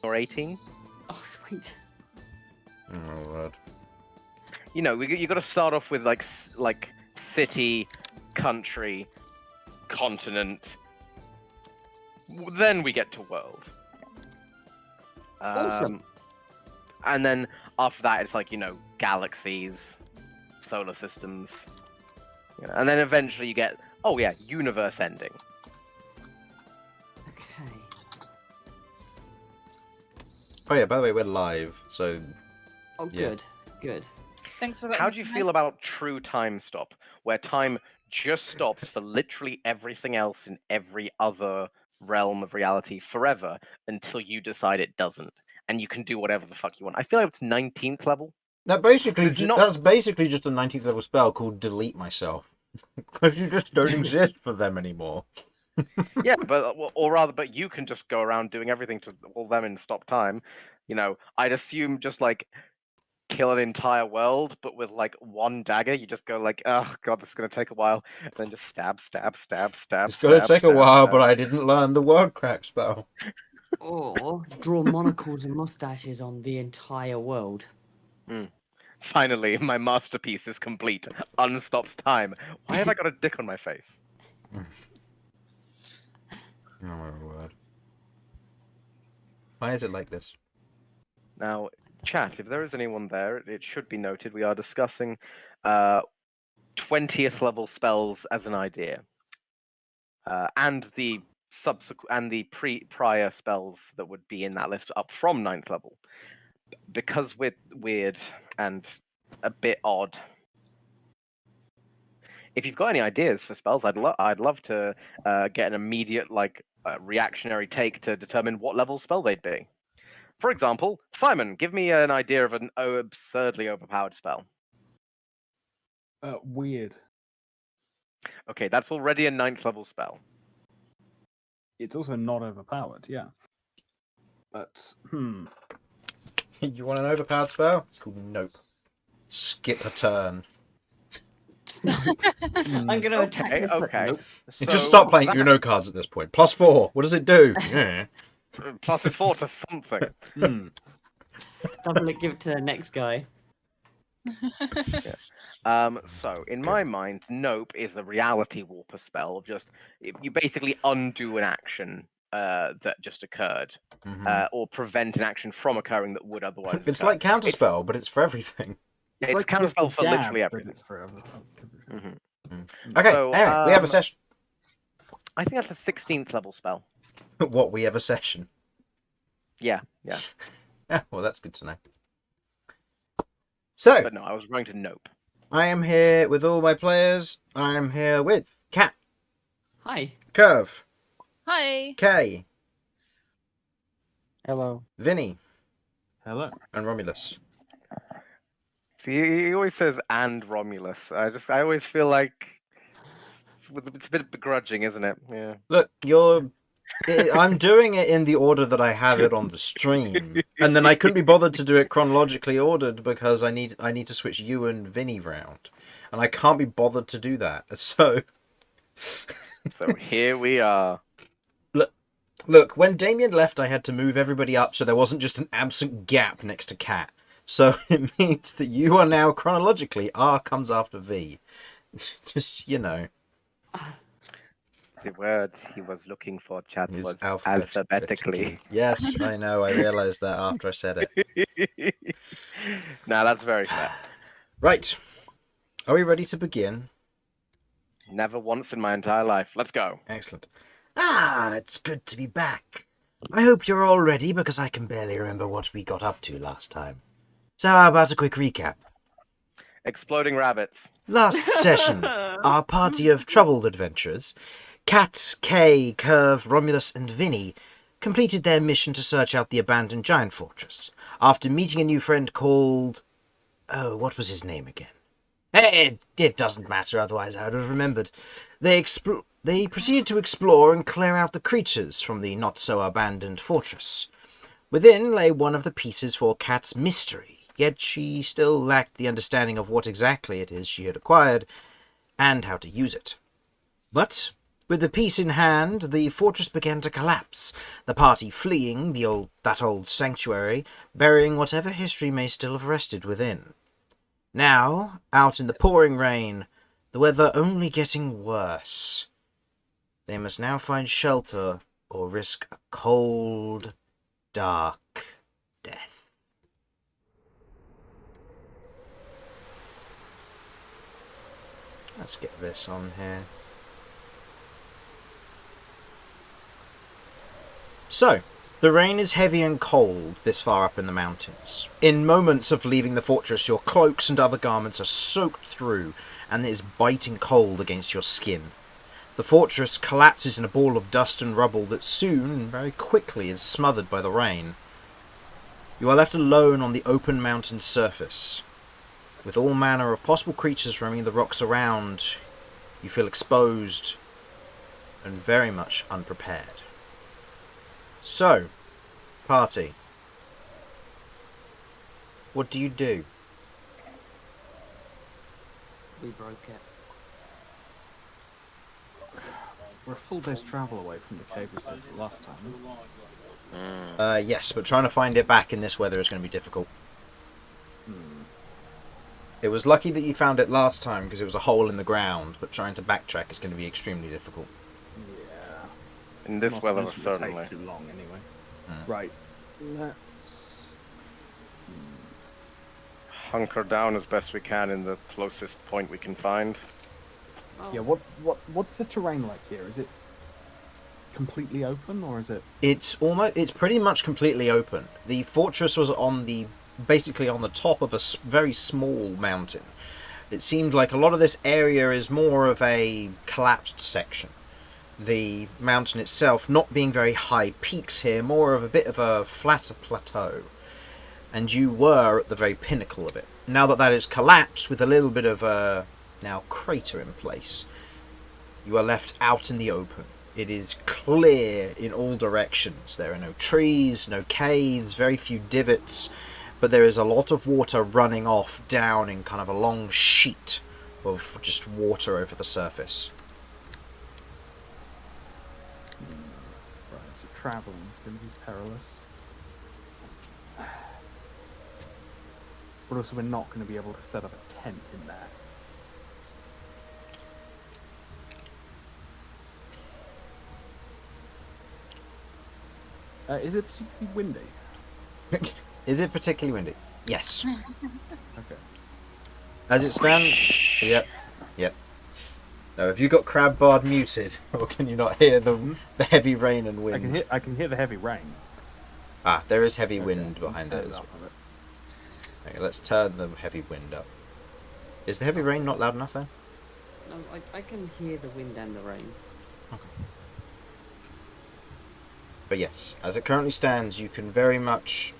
or 18. Oh, sweet. Oh my word. You know, you got to start off with like city, country, continent. Then we get to world. Awesome. And then after that, it's like, you know, galaxies, solar systems. You know, and then eventually you get, oh yeah, universe ending. Okay. Oh yeah, by the way, we're live, so Oh, Yeah. good. Good. Thanks for letting How us do you know. feel about true time stop, where time just stops for literally everything else in every other realm of reality forever until you decide it doesn't, and you can do whatever the fuck you want? I feel like it's 19th level. that basically It's not- that's basically just a 19th level spell called Delete Myself, because you just don't exist for them anymore. Yeah, but you can just go around doing everything to all them and stop time. You know, I'd assume just like kill an entire world, but with like one dagger, you just go like, oh god, this is gonna take a while, and then just stab. It's gonna take a while, but I didn't learn the word crack spell. Or draw monocles and mustaches on the entire world. Finally, my masterpiece is complete. Unstops time. Why have I got a dick on my face? Oh my word. Why is it like this? Now, chat, if there is anyone there, it should be noted we are discussing 20th level spells as an idea, and the prior spells that would be in that list up from 9th level. Because we're weird and a bit odd. If you've got any ideas for spells, I'd love to get an immediate reactionary take to determine what level spell they'd be. For example, Simon, give me an idea of an absurdly overpowered spell. Weird. Okay, that's already a 9th level spell. It's also not overpowered, yeah. But, You want an overpowered spell? It's called Nope. Skip a turn. I'm gonna attack this person. Okay. Nope. You just stop playing Uno cards at this point. +4. What does it do? Yeah. Plus it's 4 to something. Double it, give it to the next guy. So in my mind, Nope is a reality warper spell. Just you basically undo an action that just occurred, or prevent an action from occurring that would otherwise. It's occur. like Counterspell, but it's for everything. It's like counterspell for Dab, literally but everything. it's for everything. Okay, So, anyway, we have a session. I think that's a 16th level spell. What, we have a session? Yeah. Yeah, well, that's good to know. So, But no, I was going to Nope. I am here with all my players. I am here with Cat, Hi. Kirv, Hi. Kay, Hello. Vinny, Hello. and Romulus. See, he always says "and Romulus." I always feel like it's a bit begrudging, isn't it? Yeah. Look, I'm doing it in the order that I have it on the stream, and then I couldn't be bothered to do it chronologically ordered because I need to switch you and Vinny round, and I can't be bothered to do that. So here we are. Look, when Damian left, I had to move everybody up so there wasn't just an absent gap next to Cat. So it means that you are now chronologically R comes after V. Just, you know. The word he was looking for, chat, Is was alphabetically. Yes, I know. I realised that after I said it. Now that's very fair. Right. Are we ready to begin? Never once in my entire life. Let's go. Excellent. It's good to be back. I hope you're all ready because I can barely remember what we got up to last time. So how about a quick recap? Exploding rabbits. Last session, our party of troubled adventurers, Cat, Kay, Kirv, Romulus, and Vinny, completed their mission to search out the abandoned giant fortress, after meeting a new friend called... Oh, what was his name again? Hey, it doesn't matter, otherwise I would have remembered. They proceeded to explore and clear out the creatures from the not-so-abandoned fortress. Within lay one of the pieces for Cat's mystery, yet she still lacked the understanding of what exactly it is she had acquired, and how to use it. But With the peace in hand, the fortress began to collapse, the party fleeing that old sanctuary, burying whatever history may still have rested within. Now, out in the pouring rain, the weather only getting worse. They must now find shelter or risk a cold, dark death. Let's get this on here. So, the rain is heavy and cold this far up in the mountains. In moments of leaving the fortress, your cloaks and other garments are soaked through, and it is biting cold against your skin. The fortress collapses in a ball of dust and rubble that soon and very quickly is smothered by the rain. You are left alone on the open mountain surface. With all manner of possible creatures roaming the rocks around, you feel exposed and very much unprepared. So, party, what do you do? We broke it. We're a full day's travel away from the cave we did last time. Yes, but trying to find it back in this weather is going to be difficult. It was lucky that you found it last time because it was a hole in the ground, but trying to backtrack is going to be extremely difficult. Yeah. In this Not weather, mentioned it certainly. take too long anyway. Right. Let's. Hunker down as best we can in the closest point we can find. Yeah. What's the terrain like here? Is it completely open or is it? It's pretty much completely open. The fortress was basically on the top of a very small mountain. It seemed like a lot of this area is more of a collapsed section. The mountain itself not being very high peaks here, more of a bit of a flatter plateau. And you were at the very pinnacle of it. Now that is collapsed with a little bit of a now crater in place, you are left out in the open. It is clear in all directions. There are no trees, no caves, very few divots, but there is a lot of water running off down in kind of a long sheet of just water over the surface. Right. So traveling is going to be perilous. But also, we're not going to be able to set up a tent in there. Is it particularly windy? Is it particularly windy? Yes. Okay. As it stands, yep. Now, have you got Crab Bard muted, or can you not hear the heavy rain and wind? I can hear the heavy rain. Ah, there is heavy wind Okay, behind let's it turn as up well. a bit. Okay, let's turn the heavy wind up. Is the heavy rain not loud enough then? No, I can hear the wind and the rain. But yes, as it currently stands, you can very much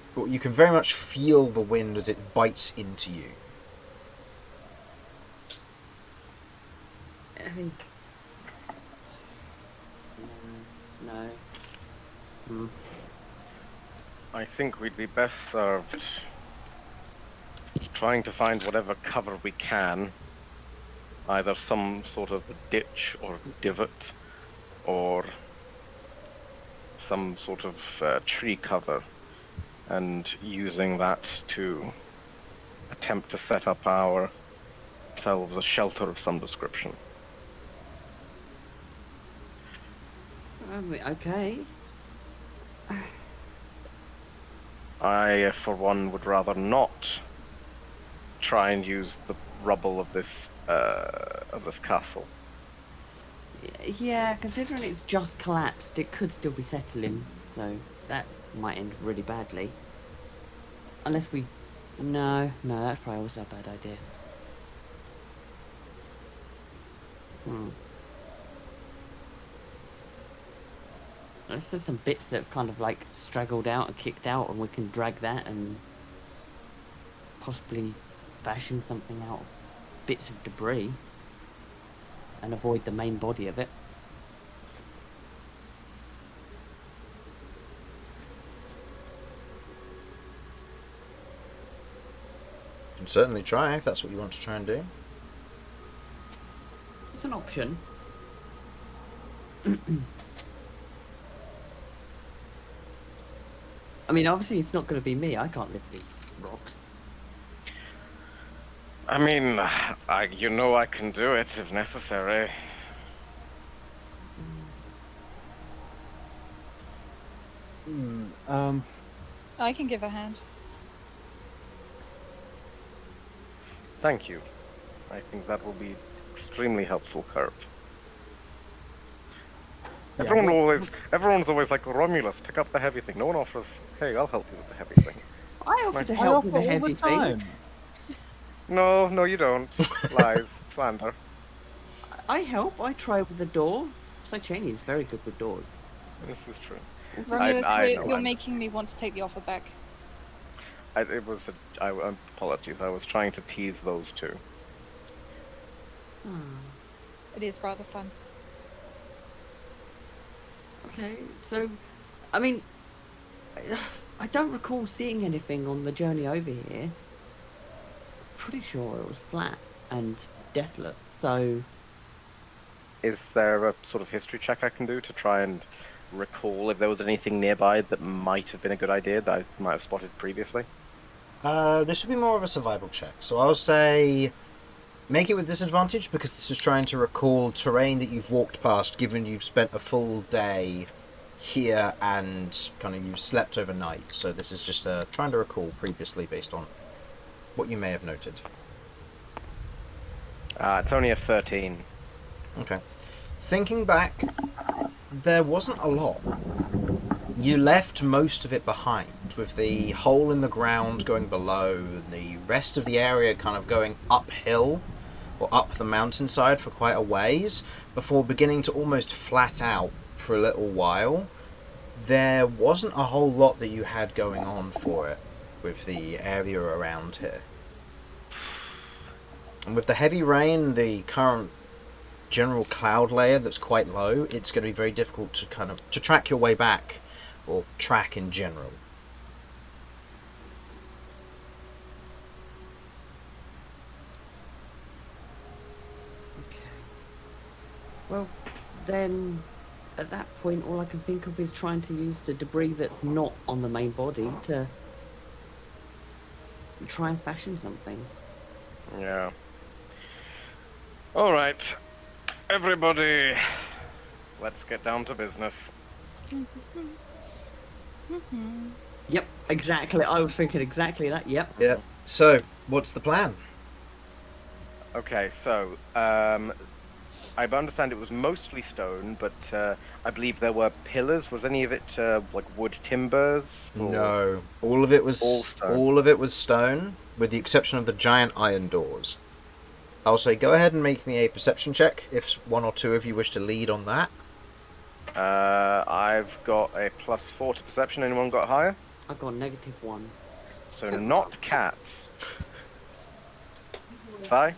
feel the wind as it bites into you. I think. No. I think we'd be best served trying to find whatever cover we can. Either some sort of ditch or divot, or some sort of tree cover, and using that to attempt to set up ourselves a shelter of some description. Okay. I, for one, would rather not try and use the rubble of this castle. Yeah, considering it's just collapsed, it could still be settling, so that might end really badly. Unless we... No, that's probably also a bad idea. Unless there's some bits that have kind of like straggled out and kicked out, and we can drag that and possibly fashion something out of bits of debris and avoid the main body of it. You can certainly try if that's what you want to try and do. It's an option. I mean, obviously it's not going to be me. I can't lift these rocks. I mean, you know I can do it if necessary. I can give a hand. Thank you. I think that will be extremely helpful, Kirv. Yeah, Everyone's always like, Romulus, pick up the heavy thing. No one offers, hey, I'll help you with the heavy thing. I offer to I help offer with the all heavy the thing. time. No, you don't. Lies, slander. I help. I try with the door. Cheney is very good with doors. This is true. Romulus, I know, you're I making me want to take the offer back. Apologies, I was trying to tease those two. It is rather fun. Okay, so, I mean, I don't recall seeing anything on the journey over here. Pretty sure it was flat and desolate, so... Is there a sort of history check I can do to try and recall if there was anything nearby that might have been a good idea that I might have spotted previously? This would be more of a survival check, so I'll say make it with disadvantage because this is trying to recall terrain that you've walked past given you've spent a full day here and kind of you've slept overnight, so this is just trying to recall previously based on what you may have noted. It's only a 13. Okay. Thinking back, there wasn't a lot. You left most of it behind, with the hole in the ground going below, and the rest of the area kind of going uphill, or up the mountainside for quite a ways, before beginning to almost flat out for a little while. There wasn't a whole lot that you had going on for it, with the area around here. And with the heavy rain, the current general cloud layer that's quite low, it's going to be very difficult to track your way back, or track in general. Okay. Well, then, at that point, all I can think of is trying to use the debris that's not on the main body to try and fashion something. Yeah. Alright. Everybody, let's get down to business. Yep, exactly. I was thinking exactly that. Yep. Yeah. So, what's the plan? Okay, so, I understand it was mostly stone, but I believe there were pillars. Was any of it like wood timbers? No, all of it was stone. all of it was stone, with the exception of the giant iron doors. I'll say go ahead and make me a perception check if one or two of you wish to lead on that. I've got a +4 to perception. Anyone got higher? I got -1. So not cats. Fi?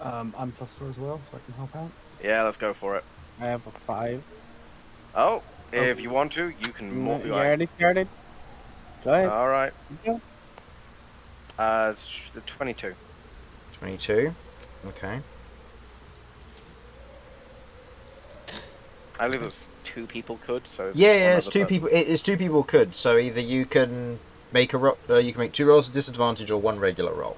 I'm +4 as well, so I can help out. Yeah, let's go for it. I have a 5. Oh, if you want to, you can. You already started? Go ahead. All right. Yeah. It's the 22. 22. Okay. I believe it was 2 people could. So Yeah, it's two people. It's two people could. So either you can make you can make 2 rolls of disadvantage or 1 regular roll.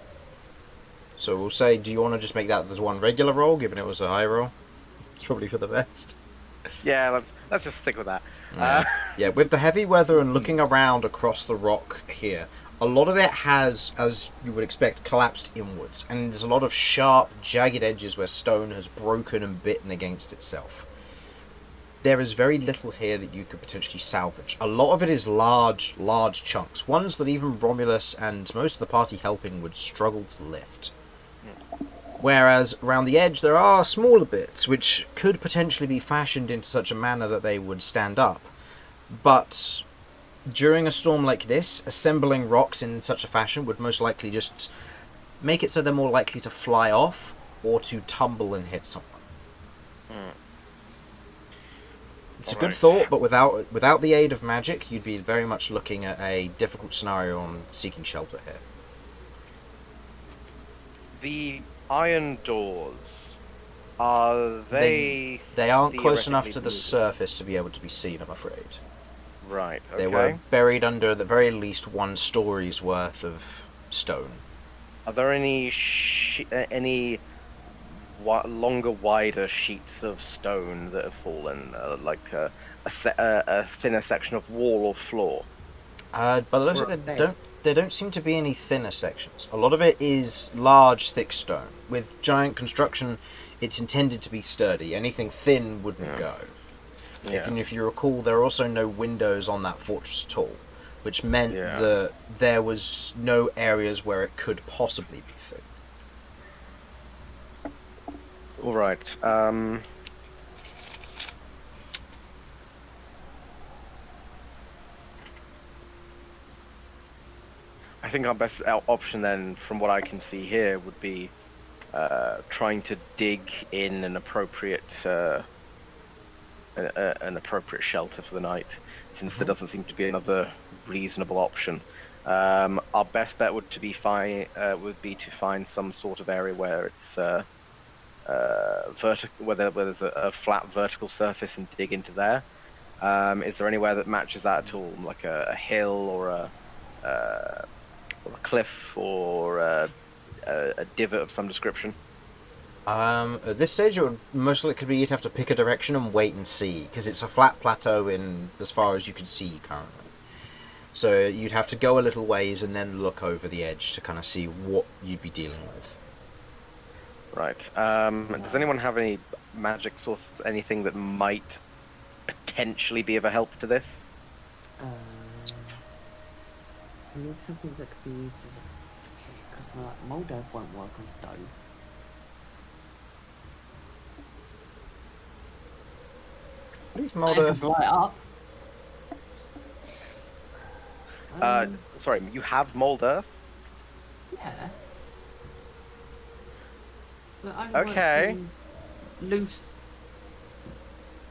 So we'll say, do you want to just make that as 1 regular roll, given it was a high roll? It's probably for the best. Yeah, let's just stick with that. Yeah, with the heavy weather and looking around across the rock here, a lot of it has, as you would expect, collapsed inwards, and there's a lot of sharp, jagged edges where stone has broken and bitten against itself. There is very little here that you could potentially salvage. A lot of it is large chunks, ones that even Romulus and most of the party helping would struggle to lift. Whereas around the edge there are smaller bits which could potentially be fashioned into such a manner that they would stand up. But during a storm like this, assembling rocks in such a fashion would most likely just make it so they're more likely to fly off or to tumble and hit someone. It's a good thought, but without the aid of magic, you'd be very much looking at a difficult scenario on seeking shelter here. The iron doors. Are they? They aren't close enough to theoretically the moving? surface to be able to be seen, I'm afraid. Right. Okay. They were buried under at the very least 1 story's worth of stone. Are there any longer, wider sheets of stone that have fallen, like a thinner section of wall or floor? By the looks Or of a it, bed. there don't seem to be any thinner sections. A lot of it is large, thick stone. With giant construction, it's intended to be sturdy. Anything thin wouldn't go. Yeah. If you recall, there are also no windows on that fortress at all, which meant Yeah. that there was no areas where it could possibly be thin. All right. I think our best option then, from what I can see here, would be trying to dig in an appropriate shelter for the night, since there doesn't seem to be another reasonable option. Our best bet would be to find some sort of area where it's vertical, where there's a flat vertical surface, and dig into there. Is there anywhere that matches that at all, like a hill or a cliff or a divot of some description? At this stage, it would most likely be you'd have to pick a direction and wait and see, because it's a flat plateau in as far as you can see currently. So you'd have to go a little ways and then look over the edge to kind of see what you'd be dealing with. Right. Does anyone have any magic sources, anything that might potentially be of a help to this? I need something that could be used as a... Because mold earth won't work on stone. What is I mold can earth? blow it up. Sorry, you have mold earth? Yeah. But only works Okay. in loose...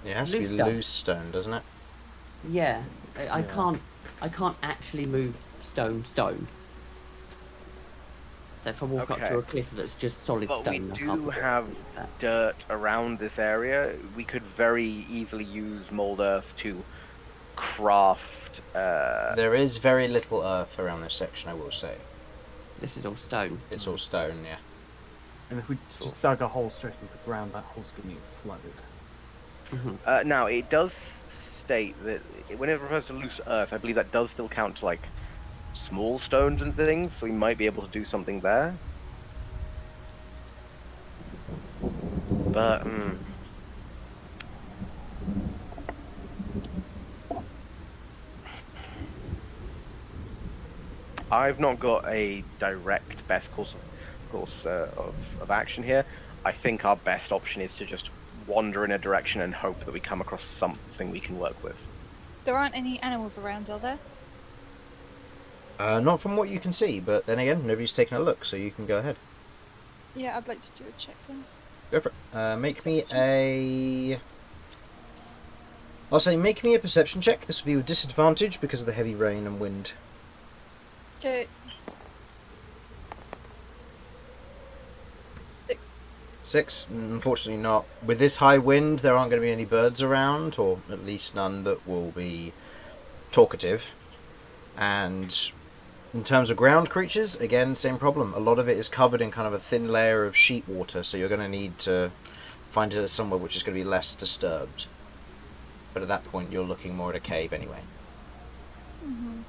It has to be Loose stuff. loose stone, doesn't it? Yeah. I Yeah. can't actually move stone. So if I walk up Okay. to a cliff that's just solid But we stone, I do can't have move that. dirt around this area. We could very easily use mold earth to craft. There is very little earth around this section, I will say. This is all stone. It's all stone, yeah. And if we just dug a hole straight into the ground, that hole's going to get flooded. Now, it does state that when it refers to loose earth, I believe that does still count to like small stones and things, so we might be able to do something there. But, I've not got a direct best course of action here. I think our best option is to just wander in a direction and hope that we come across something we can work with. There aren't any animals around, are there? Not from what you can see, but then again, nobody's taken a look, so you can go ahead. Yeah, I'd like to do a check then. Go for it. Make me a... I'll say make me a perception check. This will be with disadvantage because of the heavy rain and wind. Okay. 6. 6? Unfortunately not. With this high wind, there aren't going to be any birds around, or at least none that will be talkative. And in terms of ground creatures, again, same problem. A lot of it is covered in kind of a thin layer of sheet water, so you're going to need to find it somewhere which is going to be less disturbed. But at that point, you're looking more at a cave anyway. Mm-hmm.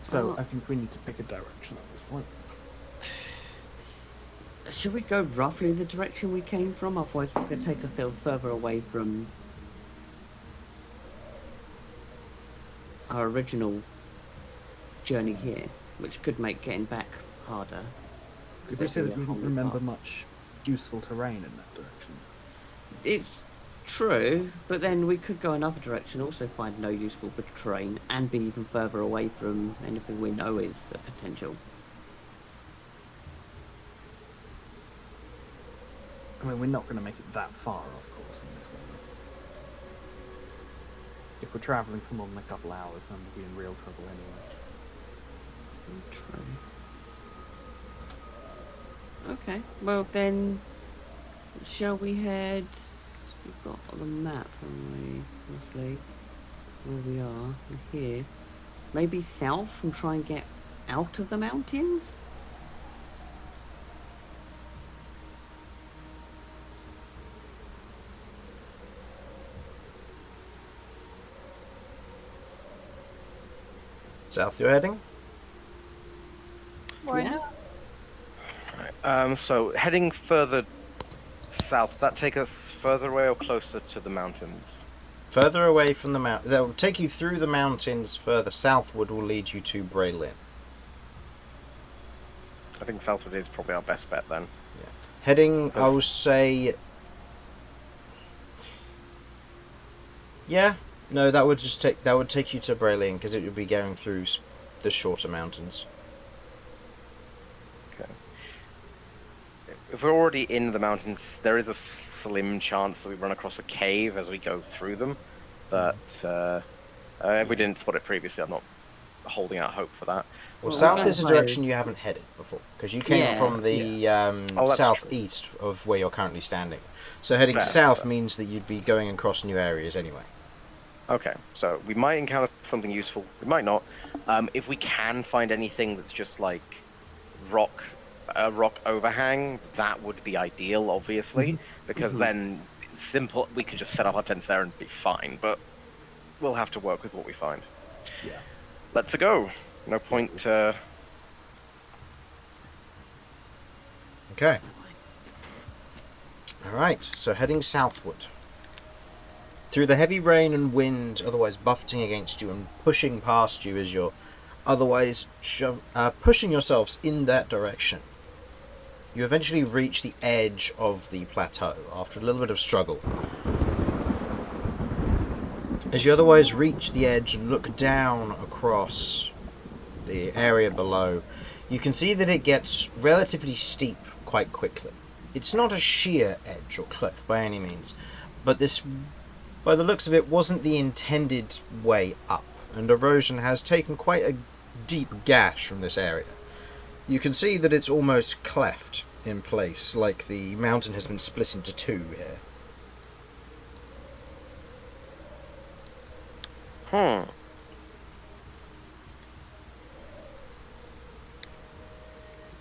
So I think we need to pick a direction at this point. Should we go roughly the direction we came from? Otherwise, we could take ourselves further away from our original journey here, which could make getting back harder. Did we say that we There'd be a didn't whole remember path. much useful terrain in that direction? It's true, but then we could go another direction, also find no useful terrain, and be even further away from anything we know is a potential. I mean, we're not going to make it that far, of course, in this way. If we're travelling for more than a couple hours, then we'll be in real trouble anyway. True. Okay. Well then, shall we head? We've got the map, haven't we? Roughly where we are. We're here. Maybe south and try and get out of the mountains. South you're heading? Why Yeah. not? So heading further south, does that take us further away or closer to the mountains? Further away from the mountain. That will take you through the mountains. Further southward will lead you to Braylin. I think southward is probably our best bet then. Heading, I will say. Yeah, no, that would take you to Braylin because it would be going through the shorter mountains. Okay. If we're already in the mountains, there is a slim chance that we run across a cave as we go through them. But if we didn't spot it previously, I'm not holding out hope for that. Well, Well, south we're is a gonna direction you haven't headed before because you came Yeah, from the Oh, that's southeast of where you're currently standing. So heading Fair, south fair. means that you'd be going across new areas anyway. Okay, so we might encounter something useful. We might not. If we can find anything that's just like rock overhang, that would be ideal, obviously, because then it's simple. We could just set up our tents there and be fine. But we'll have to work with what we find. Yeah. Let's go. No point. Okay. Alright, so heading southward. Through the heavy rain and wind, otherwise buffeting against you and pushing past you as you're otherwise pushing yourselves in that direction. You eventually reach the edge of the plateau after a little bit of struggle. As you otherwise reach the edge and look down across the area below, you can see that it gets relatively steep quite quickly. It's not a sheer edge or cliff by any means, but this, by the looks of it, wasn't the intended way up, and erosion has taken quite a deep gash from this area. You can see that it's almost cleft in place, like the mountain has been split into two here.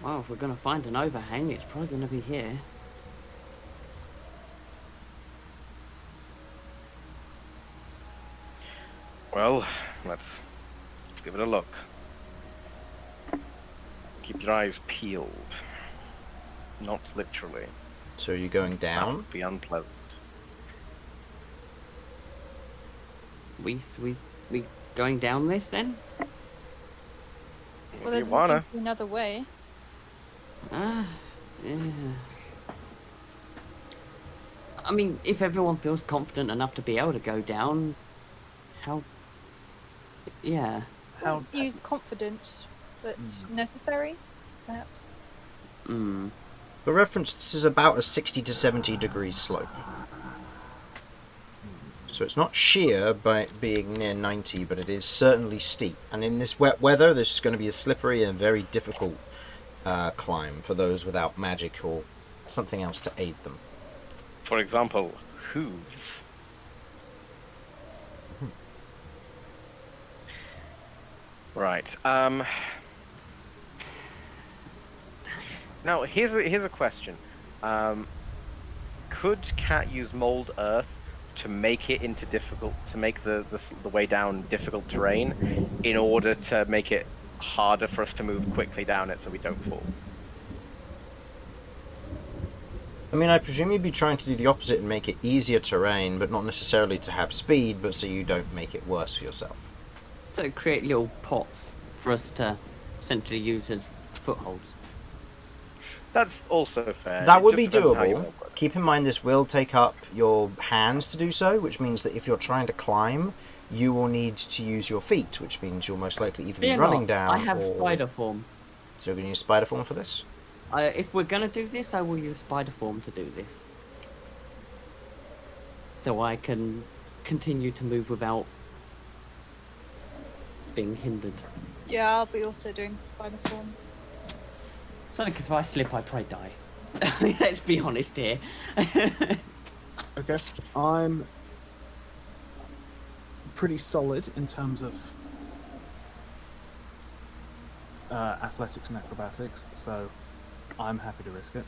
Well, if we're gonna find an overhang, it's probably gonna be here. Well, let's give it a look. Keep your eyes peeled. Not literally. So you're going That down? would be unpleasant. We going down this then? Well, there you doesn't wanna. seem to be another way. Ah, yeah. I mean, if everyone feels confident enough to be able to go down, how? Yeah. Well, use confident, but necessary, perhaps. Hmm. For reference, this is about a 60 to 70 degrees slope. So it's not sheer by being near 90, but it is certainly steep. And in this wet weather, this is going to be a slippery and very difficult climb for those without magic or something else to aid them. For example, hooves. Right. Now, here's a question. Could Cat use mold earth to make it into to make the way down difficult terrain, in order to make it harder for us to move quickly down it so we don't fall? I mean, I presume you'd be trying to do the opposite and make it easier terrain, but not necessarily to have speed, but so you don't make it worse for yourself. So create little pots for us to essentially use as footholds. That's also fair. That It would just be depends how you doable. work with it. Keep in mind this will take up your hands to do so, which means that if you're trying to climb, you will need to use your feet, which means you'll most likely either be Fear running not, down I have or... spider form. So you're going to use spider form for this? If we're gonna do this, I will use spider form to do this. So I can continue to move without being hindered. Yeah, I'll be also doing spider form. It's only because if I slip, I probably die. Let's be honest here. Okay. I'm pretty solid in terms of athletics and acrobatics, so I'm happy to risk it.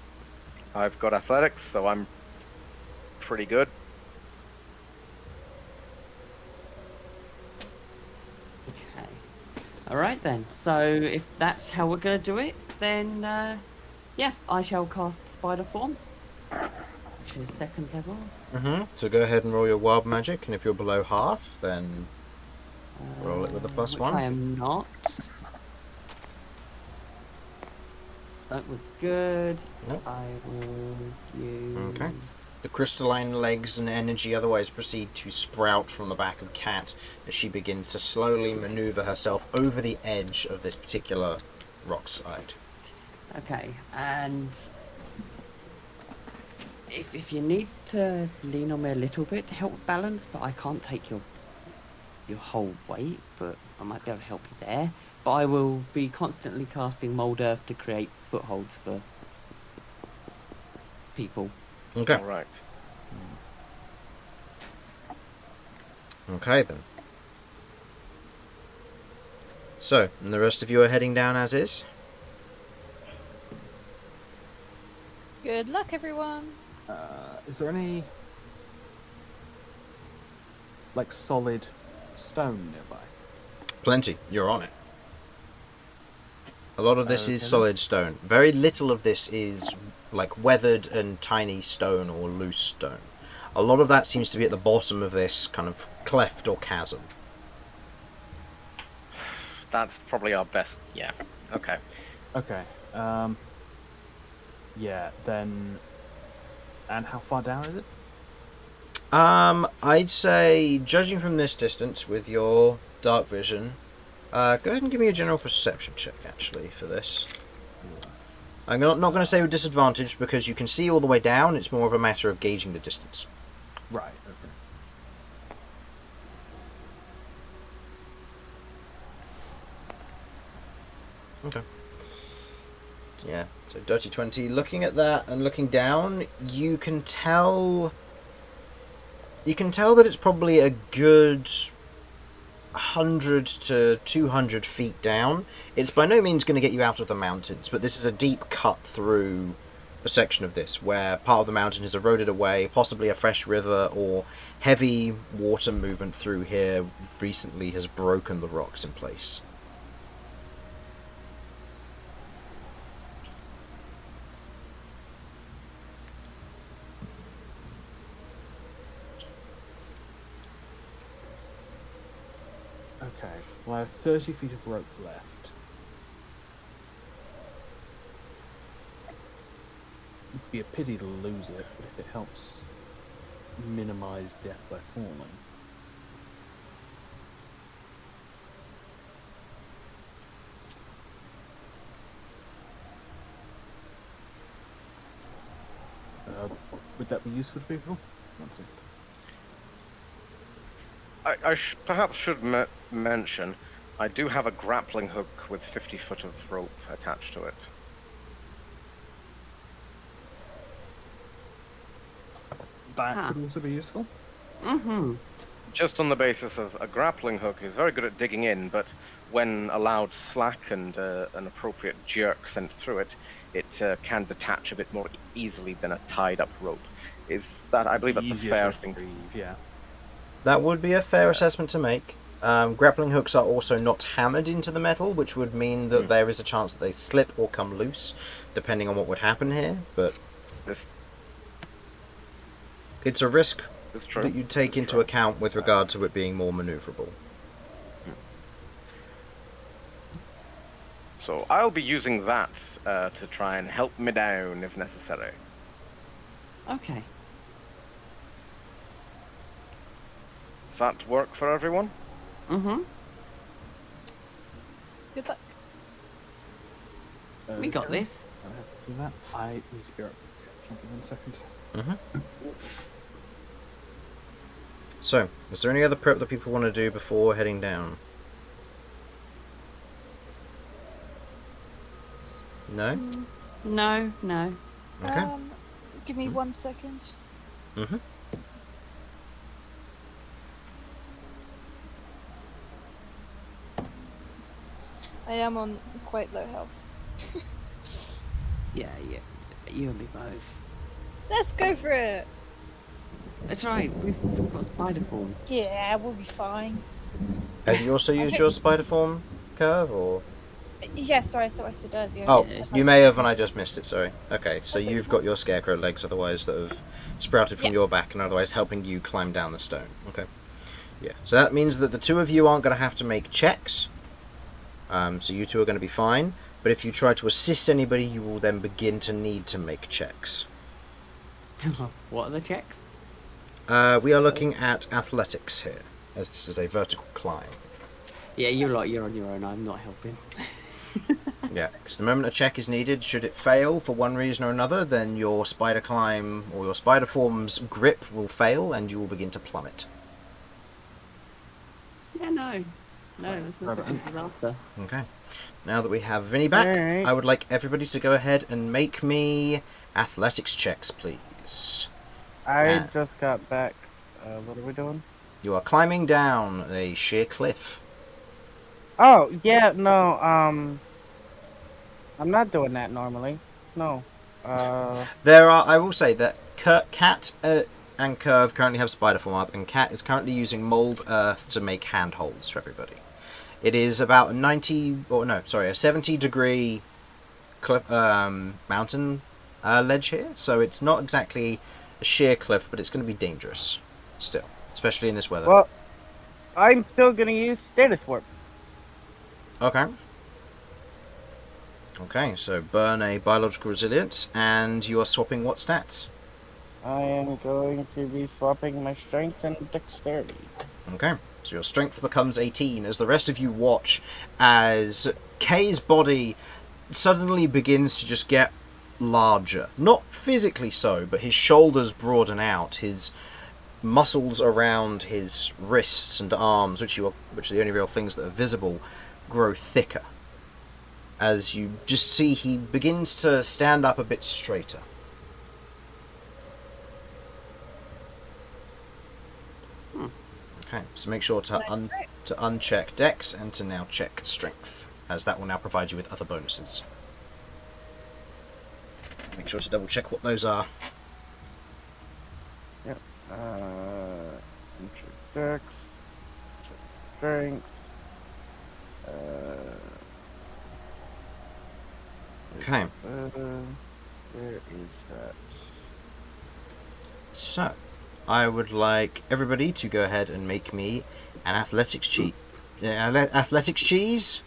I've got athletics, so I'm pretty good. Okay. Alright then. So if that's how we're going to do it, then yeah, I shall cast Spider Form, which is 2nd level. So go ahead and roll your wild magic, and if you're below half, then roll it with a Which +1. I am not. That was good. Nope. I will use... Okay. The crystalline legs and energy otherwise proceed to sprout from the back of Cat as she begins to slowly maneuver herself over the edge of this particular rock slide. Okay, and if you need to lean on me a little bit to help balance, but I can't take your whole weight, but I might be able to help you there. But I will be constantly casting Mould Earth to create footholds for people. Okay. All right. Okay then. So, and the rest of you are heading down as is? Good luck, everyone. Is there any like solid stone nearby? Plenty. You're on it. A lot of this is Okay. solid stone. Very little of this is like weathered and tiny stone or loose stone. A lot of that seems to be at the bottom of this kind of cleft or chasm. That's probably our best. Yeah. Okay. Okay. Yeah. Then. And how far down is it? I'd say, judging from this distance with your dark vision, go ahead and give me a general perception check, actually, for this. I'm not going to say with disadvantage, because you can see all the way down, it's more of a matter of gauging the distance. Right. Okay. Okay. Yeah, so dirty 20. Looking at that and looking down, you can tell that it's probably a good 100 to 200 feet down. It's by no means going to get you out of the mountains, but this is a deep cut through a section of this where part of the mountain has eroded away, possibly a fresh river or heavy water movement through here recently has broken the rocks in place. Okay. Well, I have 30 feet of rope left. It'd be a pity to lose it, but if it helps minimize death by falling. Would that be useful to people? One second. I perhaps should mention, I do have a grappling hook with 50 foot of rope attached to it. That could also be useful. Mm-hmm. Just on the basis of a grappling hook is very good at digging in, but when allowed slack and an appropriate jerk sent through it, it can detach a bit more easily than a tied-up rope. Is that, I believe that's a Easier fair to thing to retrieve, yeah. That would be a fair assessment to make. Grappling hooks are also not hammered into the metal, which would mean that there is a chance that they slip or come loose, depending on what would happen here, but This it's a risk is true. that you take This is into true. account with regard to it being more maneuverable. So I'll be using that to try and help me down if necessary. Okay. Does that work for everyone? Mm-hmm. Good luck. We got Okay. this. I have to do that. I need to be right back. Give me 1 second. So, is there any other prep that people want to do before heading down? No? No. Okay. Give me 1 second. Mm-hmm. I am on quite low health. Yeah, you and me both. Let's go for it! That's right. We've got spider form. Yeah, we'll be fine. Have you also used your spider form curve, or? Yeah, sorry, I thought I said earlier. Oh, Yeah. you may have, and I just missed it. Sorry. Okay, so That's you've okay. got your scarecrow legs, otherwise that have sprouted from Yeah. your back, and otherwise helping you climb down the stone. Okay. Yeah. So that means that the two of you aren't going to have to make checks. So you two are going to be fine. But if you try to assist anybody, you will then begin to need to make checks. What are the checks? We are looking at athletics here, as this is a vertical climb. Yeah, you're on your own. I'm not helping. Yeah, because the moment a check is needed, should it fail for one reason or another, then your spider climb or your spider form's grip will fail and you will begin to plummet. Yeah, no, that's not what I was after. Okay. Now that we have Vinny back, Alright. I would like everybody to go ahead and make me athletics checks, please. I Ah. just got back. What are we doing? You are climbing down a sheer cliff. Oh, yeah, no, I'm not doing that normally. No. There are, I will say that Cat and Kirv currently have spider form up, and Cat is currently using mold earth to make handholds for everybody. It is about a 70 degree cliff, mountain ledge here, so it's not exactly a sheer cliff, but it's going to be dangerous still, especially in this weather. Well, I'm still gonna use status warp. Okay. Okay, so burn a biological resilience, and you are swapping what stats? I am going to be swapping my strength and dexterity. Okay, so your strength becomes 18 as the rest of you watch as Kay's body suddenly begins to just get larger. Not physically so, but his shoulders broaden out, his muscles around his wrists and arms, which are the only real things that are visible, grow thicker. As you just see, he begins to stand up a bit straighter. Okay, so make sure to uncheck Dex and to now check Strength, as that will now provide you with other bonuses. Make sure to double check what those are. Yep. Check dex. Check strength. Okay, Where is that? so I would like everybody to go ahead and make me an athletics cheat. Athletics cheese?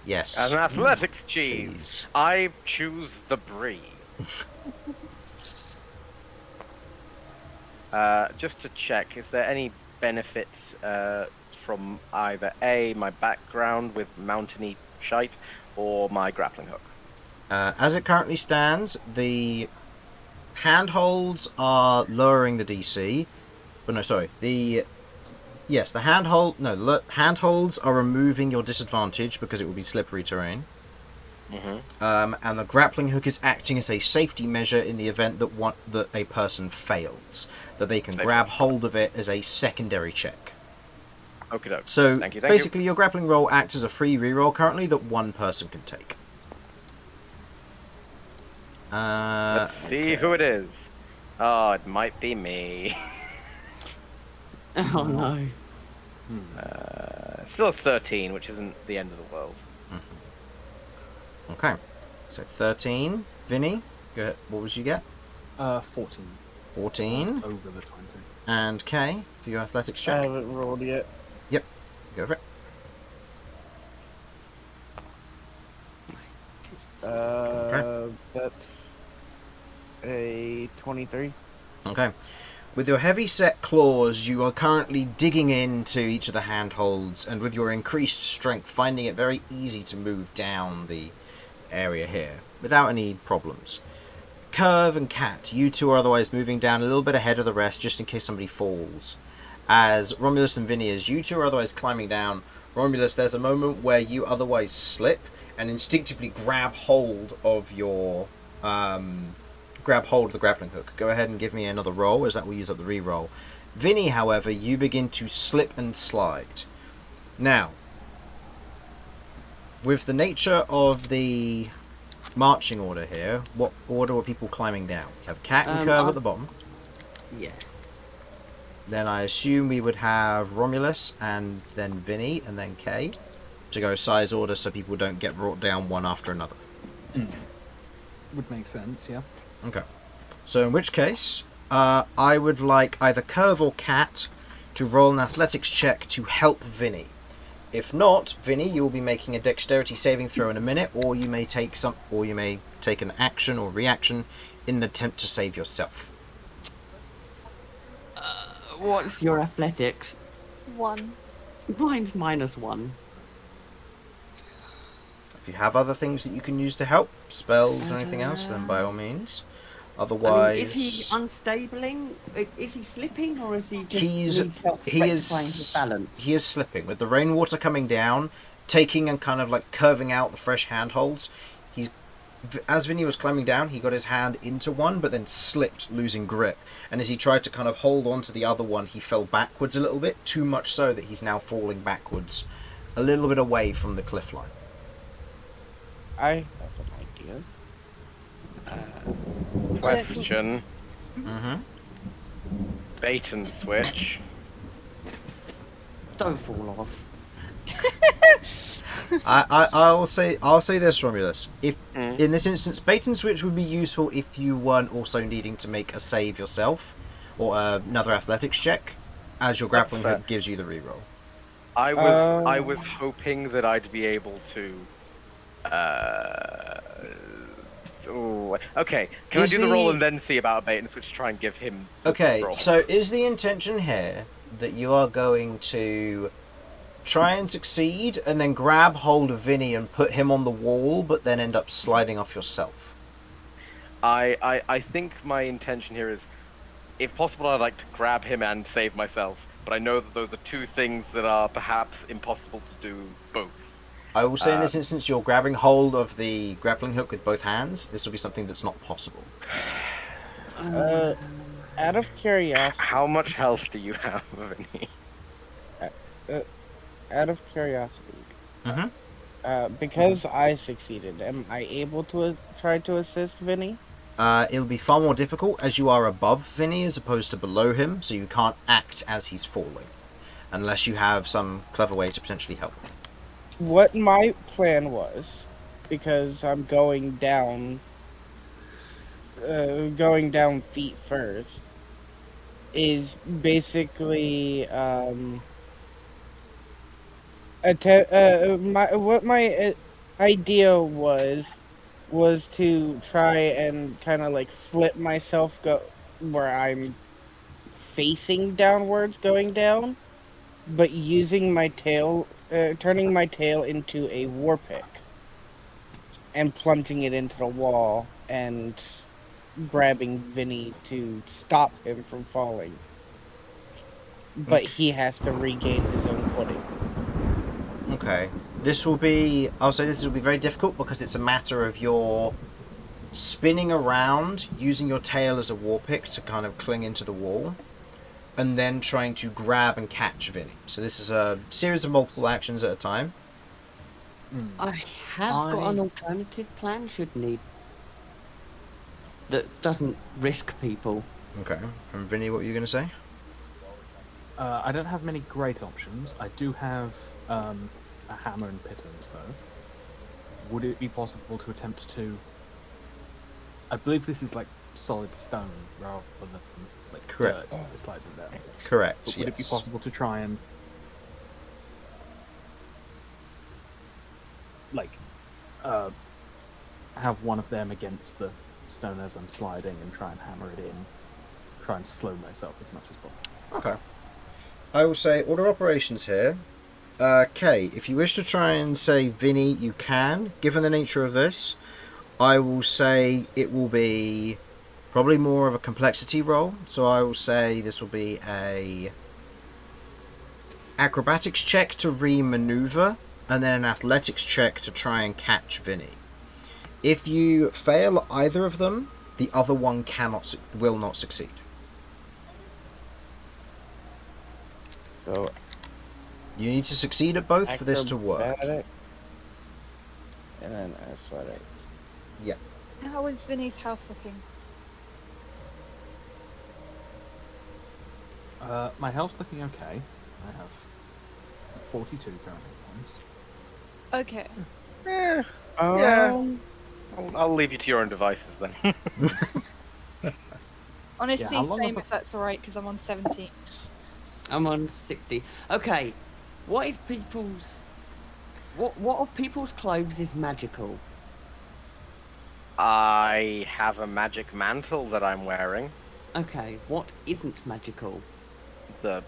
Yes. As an athletics cheese, I choose the brie. Just to check, is there any benefit from either A, my background with mountainy shite, or my grappling hook? As it currently stands, the handholds are lowering the DC. But no, sorry. The handholds are removing your disadvantage because it will be slippery terrain. Mm-hmm. And the grappling hook is acting as a safety measure in the event that a person fails, that they can grab hold of it as a secondary check. Okie doke. So Thank you. basically, your grappling roll acts as a free reroll currently that one person can take. Let's see who it is. Oh, it might be me. Oh no. Still 13, which isn't the end of the world. Okay, so 13. Vinny, go ahead. What was you get? 14. 14. Over the 20. And Kay, for your athletics I check. haven't rolled yet. Yep, go for it. That's a 23. Okay. With your heavy set claws, you are currently digging into each of the handholds, and with your increased strength, finding it very easy to move down the area here without any problems. Kirv and Cat, you two are otherwise moving down a little bit ahead of the rest, just in case somebody falls. As Romulus and Vinny, as you two are otherwise climbing down, Romulus, there's a moment where you otherwise slip and instinctively grab hold of your grab hold of the grappling hook. Go ahead and give me another roll, as that will use up the re-roll. Vinny, however, you begin to slip and slide. Now, with the nature of the marching order here, what order are people climbing down? You have Cat and Kirv at the bottom. Yeah. Then I assume we would have Romulus and then Vinny and then Kay to go size order so people don't get brought down one after another. Would make sense, yeah. Okay. So in which case, I would like either Kirv or Cat to roll an athletics check to help Vinny. If not, Vinny, you will be making a dexterity saving throw in a minute, or you may take an action or reaction in an attempt to save yourself. What's your athletics? 1. Mine's -1. If you have other things that you can use to help, spells or anything else, then by all means. Otherwise, is he unstabling? Is he slipping, or is he just needs help he rectifying is his balance? he is slipping with the rainwater coming down, taking and kind of like curving out the fresh handholds. As Vinny was climbing down, he got his hand into one, but then slipped, losing grip. And as he tried to kind of hold on to the other one, he fell backwards a little bit, too much so that he's now falling backwards, a little bit away from the cliff line. I have an idea. Question. Mm-hmm. Bait and switch. Don't fall off. I'll say this, Romulus. If in this instance, bait and switch would be useful if you weren't also needing to make a save yourself, or another athletics check, as your grappling hook gives you the reroll. I was hoping that I'd be able to. Okay. Can I do the roll and then see about a bait and switch to try and give him? Okay. Roll? So is the intention here that you are going to try and succeed, and then grab hold of Vinny and put him on the wall, but then end up sliding off yourself? I think my intention here is, if possible, I'd like to grab him and save myself. But I know that those are two things that are perhaps impossible to do both. I will say in this instance, you're grabbing hold of the grappling hook with both hands. This will be something that's not possible. Out of curiosity. How much health do you have, Vinny? Out of curiosity. Mm-hmm. Because I succeeded, am I able to try to assist Vinny? It'll be far more difficult as you are above Vinny as opposed to below him, so you can't act as he's falling. Unless you have some clever way to potentially help him. What my plan was, because I'm going down feet first, is basically my idea was to try and kind of like flip myself where I'm facing downwards going down, but using my tail, turning my tail into a war pick and plunging it into the wall and grabbing Vinny to stop him from falling. But he has to regain his own footing. Okay. I'll say this will be very difficult because it's a matter of your spinning around, using your tail as a war pick to kind of cling into the wall, and then trying to grab and catch Vinny. So this is a series of multiple actions at a time. I have got an alternative plan should need. That doesn't risk people. Okay. And Vinny, what were you going to say? I don't have many great options. I do have a hammer and pittance, though. Would it be possible to attempt to... I believe this is like solid stone rather than like Correct. dirt slightly down. Correct, But would it be possible to try and have one of them against the stone as I'm sliding and try and hammer it in, try and slow myself as much as possible? Okay. I will say order of operations here. Kay, if you wish to try and say Vinny, you can. Given the nature of this, I will say it will be probably more of a complexity roll. So I will say this will be a acrobatics check to re-maneuver, and then an athletics check to try and catch Vinny. If you fail either of them, the other one will not succeed. So You need to succeed at both for this to work. acrobatics, and then athletics. Yeah. How is Vinny's health looking? My health's looking okay. I have 42 current points. Okay. Yeah. Yeah. Um, I'll leave you to your own devices then. Honestly, how long same have I- if that's alright, because I'm on 17. I'm on 60. Okay, what is people's... What of people's clothes is magical? I have a magic mantle that I'm wearing. Okay, what isn't magical? The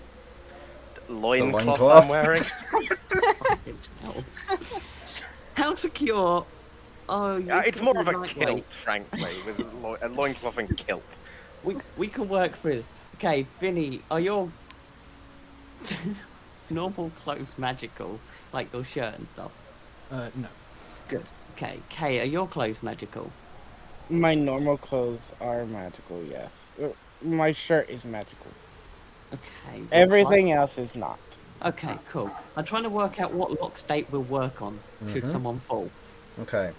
loincloth loincloth? I'm wearing. How secure? Oh, you're It's still more of a lightweight. kilt, frankly, with a loincloth and kilt. We can work with. Okay, Vinny, are your normal clothes magical, like your shirt and stuff? No. Good. Okay, Kay, are your clothes magical? my normal clothes are magical, yes. My shirt is magical. Okay. your Everything else is not. Okay, cool. I'm trying to work out what lock state will work on should Mhm. someone fall. Okay.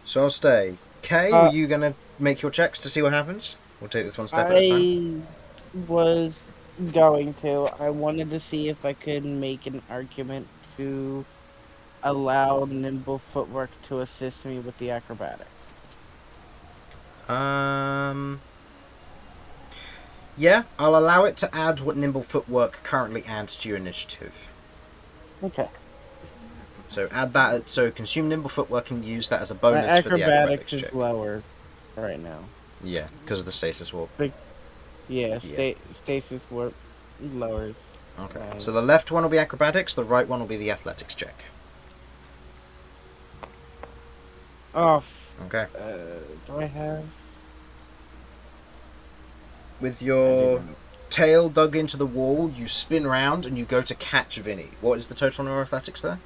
So I'll stay. Kay, Uh, were you going to make your checks to see what happens? We'll take this one step at a time. I was going to. I wanted to see if I could make an argument to allow nimble footwork to assist me with the acrobatics. Yeah, I'll allow it to add what nimble footwork currently adds to your initiative. Okay. So add that. So consume nimble footwork and use that as a My bonus for the acrobatics acrobatics is check. lower right now. Yeah, because of the stasis warp. Yeah, Yeah. stasis warp lowers. Okay. Right. So the left one will be acrobatics. The right one will be the athletics check. Oh, Okay. do I have? With your tail dug into the wall, you spin round and you go to catch Vinny. What is the total on your athletics there?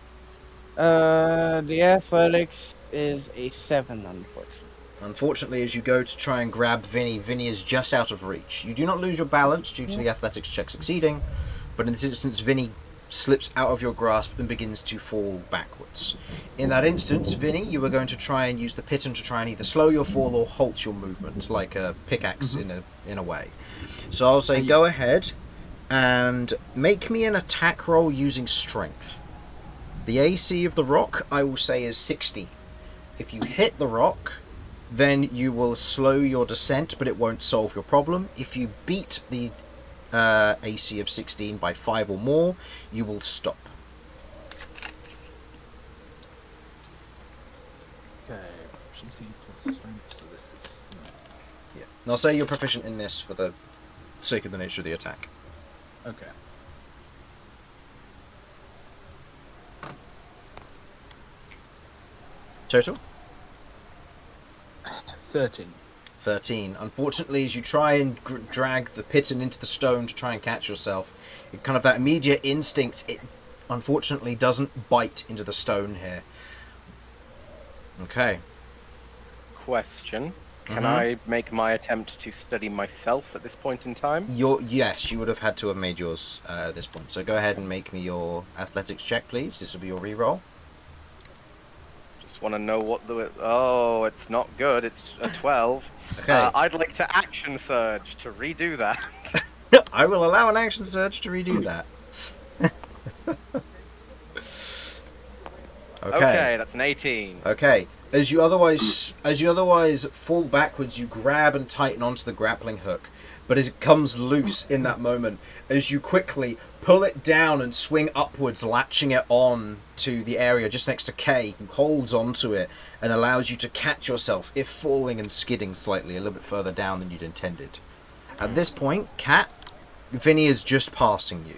The athletics is a 7, unfortunately. Unfortunately, as you go to try and grab Vinny, Vinny is just out of reach. You do not lose your balance due to the athletics check succeeding, but in this instance, Vinny slips out of your grasp and begins to fall backwards. In that instance, Vinny, you are going to try and use the piton to try and either slow your fall or halt your movement, like a pickaxe in a way. So I'll say go ahead and make me an attack roll using strength. The AC of the rock, I will say, is 60. If you hit the rock, then you will slow your descent, but it won't solve your problem. If you beat the AC of 16 by 5 or more, you will stop. Okay. Proficiency plus strength, so this is... Yeah. And I'll say you're proficient in this for the sake of the nature of the attack. Okay. Total? 13. 13. Unfortunately, as you try and drag the piton into the stone to try and catch yourself, it kind of that immediate instinct, it unfortunately doesn't bite into the stone here. Okay. Question. Can Mhm. I make my attempt to study myself at this point in time? Yes, you would have had to have made yours at this point. So go ahead and make me your athletics check, please. This will be your reroll. Just want to know what the... Oh, it's not good. It's a 12. Okay. I'd like to action surge to redo that. I will allow an action surge to redo that. Okay, that's an 18. Okay. As you otherwise fall backwards, you grab and tighten onto the grappling hook, but as it comes loose in that moment, as you quickly pull it down and swing upwards, latching it on to the area just next to Kay, who holds onto it and allows you to catch yourself, if falling and skidding slightly a little bit further down than you'd intended. At this point, Kat, Vinny is just passing you.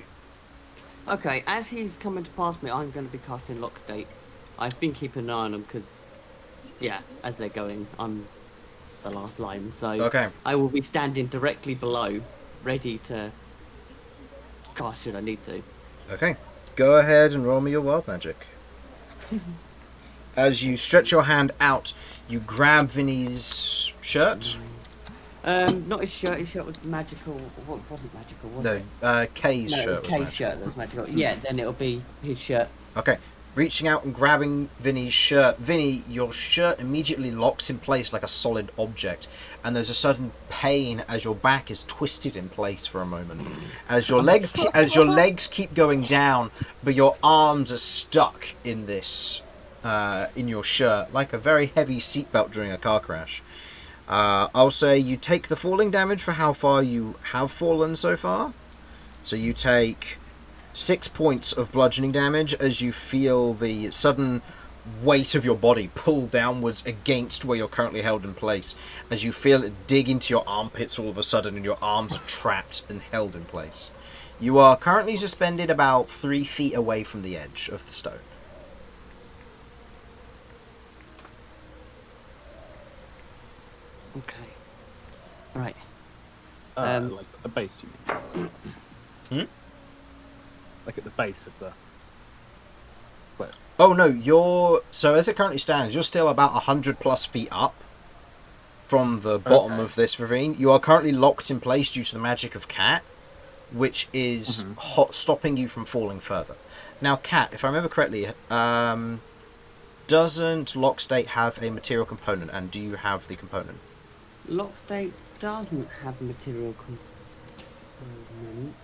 Okay, as he's coming to pass me, I'm going to be casting lock state. I've been keeping an eye on them because, yeah, as they're going, I'm the last line. So Okay. I will be standing directly below, ready to cast should I need to. Okay. Go ahead and roll me your wild magic. As you stretch your hand out, you grab Vinny's shirt? Not his shirt. His shirt was magical. Well, it wasn't magical, was it? No, Kay's No, shirt it was was Kay's magical. shirt that was magical. Yeah, then it'll be his shirt. Okay. Reaching out and grabbing Vinny's shirt. Vinny, your shirt immediately locks in place like a solid object, and there's a sudden pain as your back is twisted in place for a moment. As your legs keep going down, but your arms are stuck in this, in your shirt, like a very heavy seatbelt during a car crash. I'll say you take the falling damage for how far you have fallen so far. So you take 6 points of bludgeoning damage as you feel the sudden weight of your body pull downwards against where you're currently held in place, as you feel it dig into your armpits all of a sudden and your arms are trapped and held in place. You are currently suspended about 3 feet away from the edge of the stone. Okay. Right. Like at the base, you mean? Like at the base of the... Where? Oh no, so as it currently stands, you're still about 100 plus feet up from the bottom of this ravine. You are currently locked in place due to the magic of Cat, which is stopping you from falling further. Now, Cat, if I remember correctly, doesn't Lock State have a material component, and do you have the component? Lock State doesn't have material component,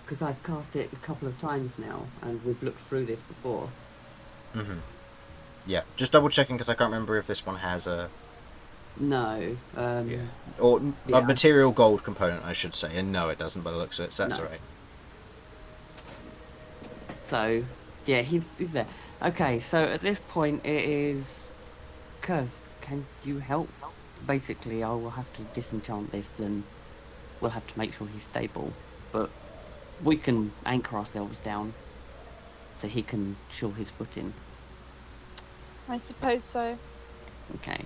because I've cast it a couple of times now, and we've looked through this before. Yeah, just double checking because I can't remember if this one has a... No. Or Yeah. a material gold component, I should say. And no, it doesn't by the looks of it, so that's No. alright. So, yeah, he's there. Okay, so at this point it is... Kirv, can you help? Basically, I will have to disenchant this and we'll have to make sure he's stable. But we can anchor ourselves down so he can shore his footing. I suppose so. Okay,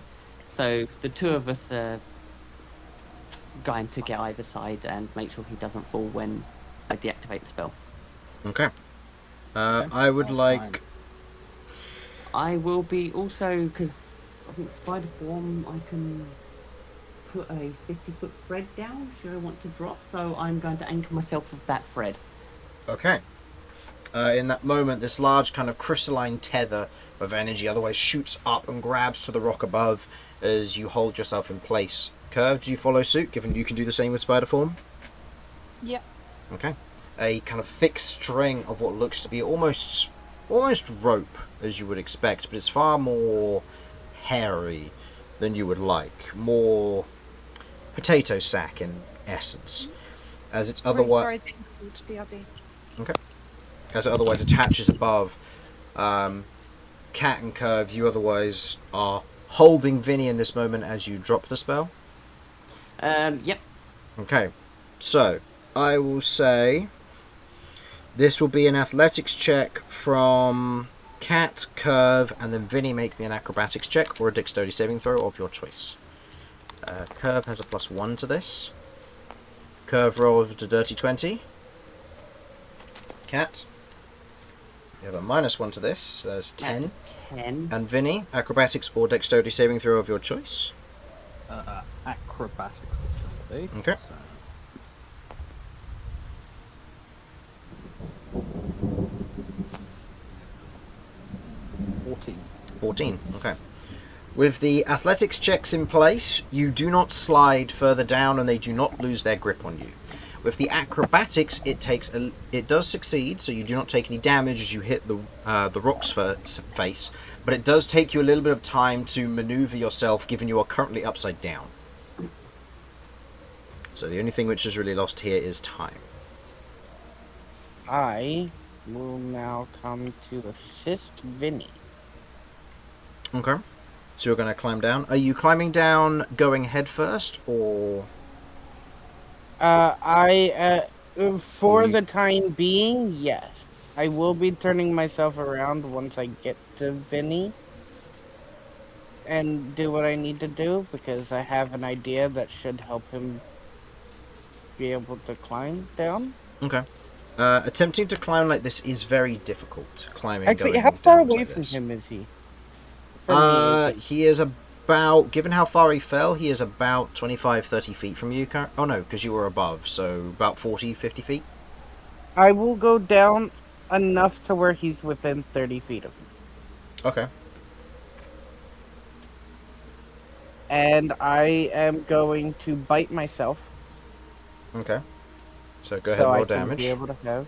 so the two of us are going to get either side and make sure he doesn't fall when I deactivate the spell. Okay. I would like... Fine. I will be also, because I think spider form, I can put a 50-foot thread down should I want to drop, so I'm going to anchor myself with that thread. Okay. In that moment, this large kind of crystalline tether of energy otherwise shoots up and grabs to the rock above as you hold yourself in place. Kirv, do you follow suit, given you can do the same with spider form? Yep. Okay. A kind of thick string of what looks to be almost rope, as you would expect, but it's far more hairy than you would like. More potato sack in essence. As it's otherwise... Very difficult to BRB. Okay. As it otherwise attaches above. Cat and Kirv, you otherwise are holding Vinny in this moment as you drop the spell. Yep. Okay. So, I will say... This will be an athletics check from Cat, Kirv, and then Vinny make me an acrobatics check or a dexterity saving throw of your choice. Kirv has a +1 to this. Kirv rolled a dirty 20. Cat, you have a -1 to this, so there's 10. That's 10. And Vinny, acrobatics or dexterity saving throw of your choice. Acrobatics this time, I think. Okay. So... 14. Okay. With the athletics checks in place, you do not slide further down and they do not lose their grip on you. With the acrobatics, it does succeed, so you do not take any damage as you hit the rock's face, but it does take you a little bit of time to maneuver yourself, given you are currently upside down. So the only thing which is really lost here is time. I will now come to assist Vinny. Okay. So you're going to climb down. Are you climbing down going head first, or...? For the time being, yes. I will be turning myself around once I get to Vinny and do what I need to do, because I have an idea that should help him be able to climb down. Okay. Attempting to climb like this is very difficult. Climbing. Actually, going how far down away like from this. him is he? He is about, given how far he fell, he is about 25, 30 feet from you. Oh no, because you were above, so about 40, 50 feet. I will go down enough to where he's within 30 feet of me. Okay. And I am going to bite myself. Okay. So go ahead and roll damage. Be able to have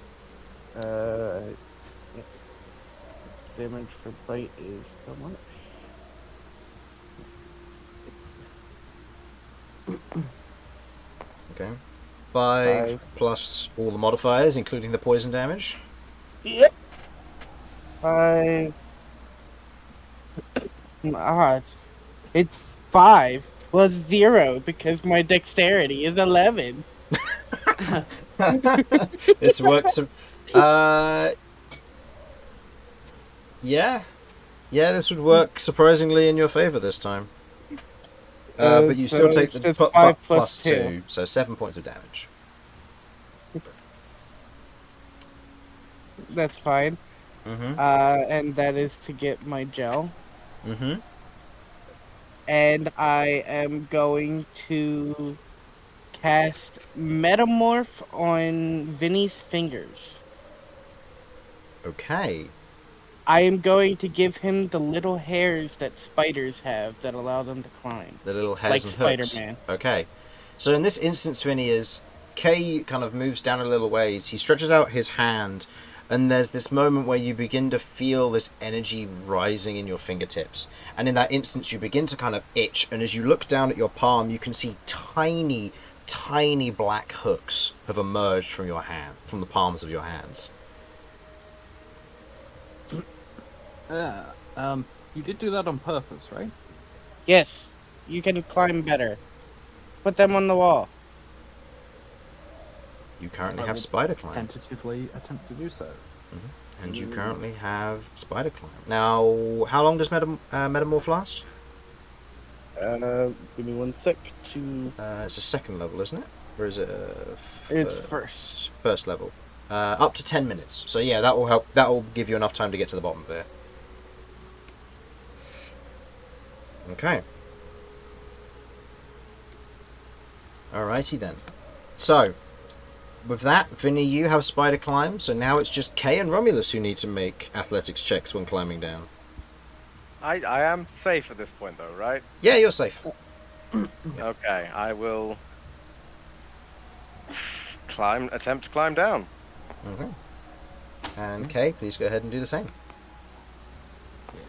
damage for bite is so much. Okay. 5 plus all the modifiers, including the poison damage. Yep. 5. It's 5 plus 0 because my dexterity is 11. This works. Yeah, this would work surprisingly in your favor this time. But you still take the plus 2, so 7 points of damage. That's fine. Mm-hmm. And that is to get my gel. Mm-hmm. And I am going to cast Metamorph on Vinny's fingers. Okay. I am going to give him the little hairs that spiders have that allow them to climb. The little hairs like and hooks. Spider-Man. Okay. So in this instance, Vinny, as Kay kind of moves down a little ways, he stretches out his hand, and there's this moment where you begin to feel this energy rising in your fingertips. And in that instance, you begin to kind of itch, and as you look down at your palm, you can see tiny, tiny black hooks have emerged from your hand, from the palms of your hands. You did do that on purpose, right? Yes, you can climb better. Put them on the wall. You currently I have will spider climb. Tentatively attempt to do so. Mm-hmm. And you currently have spider climb. Now, how long does Metamorph last? Give me 1 sec to... It's a second level, isn't it? Or is it It's first. First level. Up to 10 minutes. So yeah, that will help. That will give you enough time to get to the bottom of it. Okay. Alrighty then. So, with that, Vinny, you have spider climb, so now it's just Kay and Romulus who need to make athletics checks when climbing down. I am safe at this point, though, right? Yeah, you're safe. Okay, I will attempt to climb down. Okay. And Kay, please go ahead and do the same.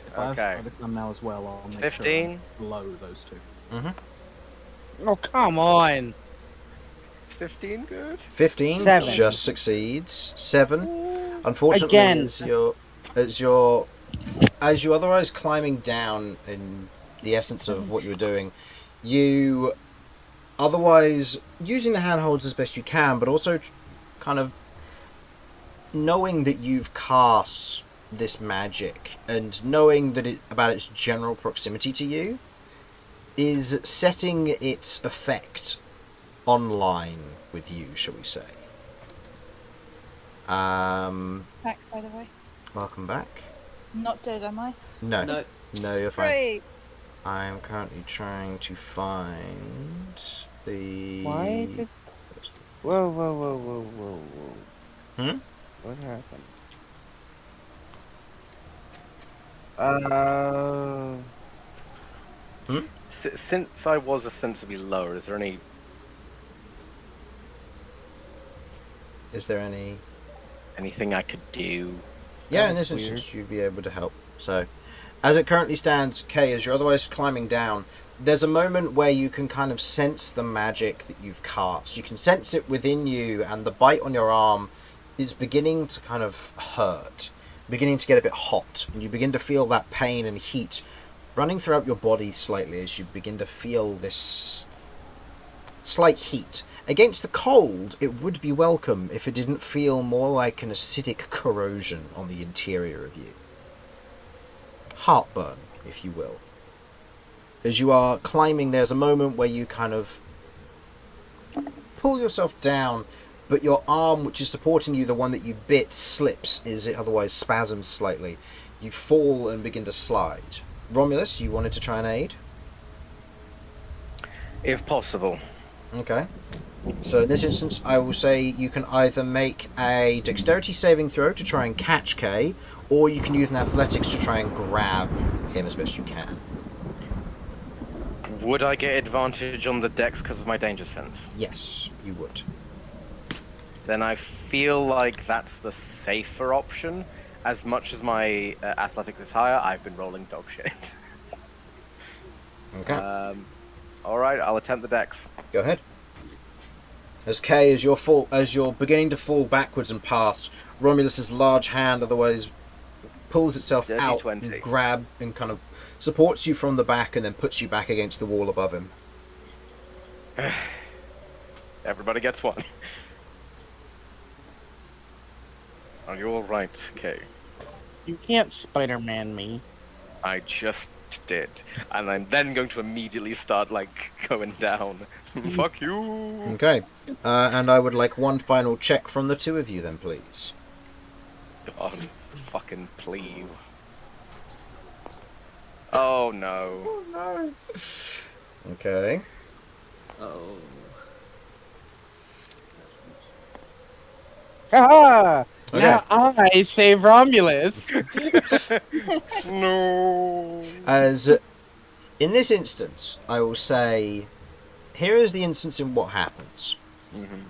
If I have Okay. spider climb now as well, I'll make 15. sure I'm below those two. Mm-hmm. Oh, come on! Is 15 good? 15 7. just succeeds. 7. Unfortunately, Again. as you otherwise climbing down in the essence of what you were doing, you otherwise using the handholds as best you can, but also kind of knowing that you've cast this magic and knowing that about its general proximity to you is setting its effect online with you, shall we say. Back, by the way. Welcome back. Not dead, am I? No, No. no, you're fine. Great. I'm currently trying to find the... Why did... Whoa. Hmm? What happened? Since I was ostensibly lower, is there anything I could do? Yeah, in That's this instance, you'd be able to help. So, as it currently stands, Kay, as you're otherwise climbing down, there's a moment where you can kind of sense the magic that you've cast. You can sense it within you, and the bite on your arm is beginning to kind of hurt, beginning to get a bit hot, and you begin to feel that pain and heat running throughout your body slightly as you begin to feel this slight heat. Against the cold, it would be welcome if it didn't feel more like an acidic corrosion on the interior of you. Heartburn, if you will. As you are climbing, there's a moment where you kind of pull yourself down, but your arm, which is supporting you, the one that you bit, slips as it otherwise spasms slightly. You fall and begin to slide. Romulus, you wanted to try and aid? If possible. Okay. So in this instance, I will say you can either make a dexterity saving throw to try and catch K, or you can use an athletics to try and grab him as best you can. Would I get advantage on the dex because of my danger sense? Yes, you would. Then I feel like that's the safer option. As much as my athletics is higher, I've been rolling dog shit. Okay. Alright, I'll attempt the dex. Go ahead. As K, as you're beginning to fall backwards and pass, Romulus's large hand otherwise pulls itself Dirty out 20. and grab and kind of supports you from the back and then puts you back against the wall above him. Everybody gets one. Are you alright, Kay? You can't Spider-Man me. I just did. And I'm then going to immediately start, like, going down. Fuck you! Okay. And I would like one final check from the two of you then, please. God, fucking please. Oh no. Oh no. Okay. Oh. Haha! Okay. Now I save Romulus. No. As in this instance, I will say, here is the instance in what happens. Mm-hmm.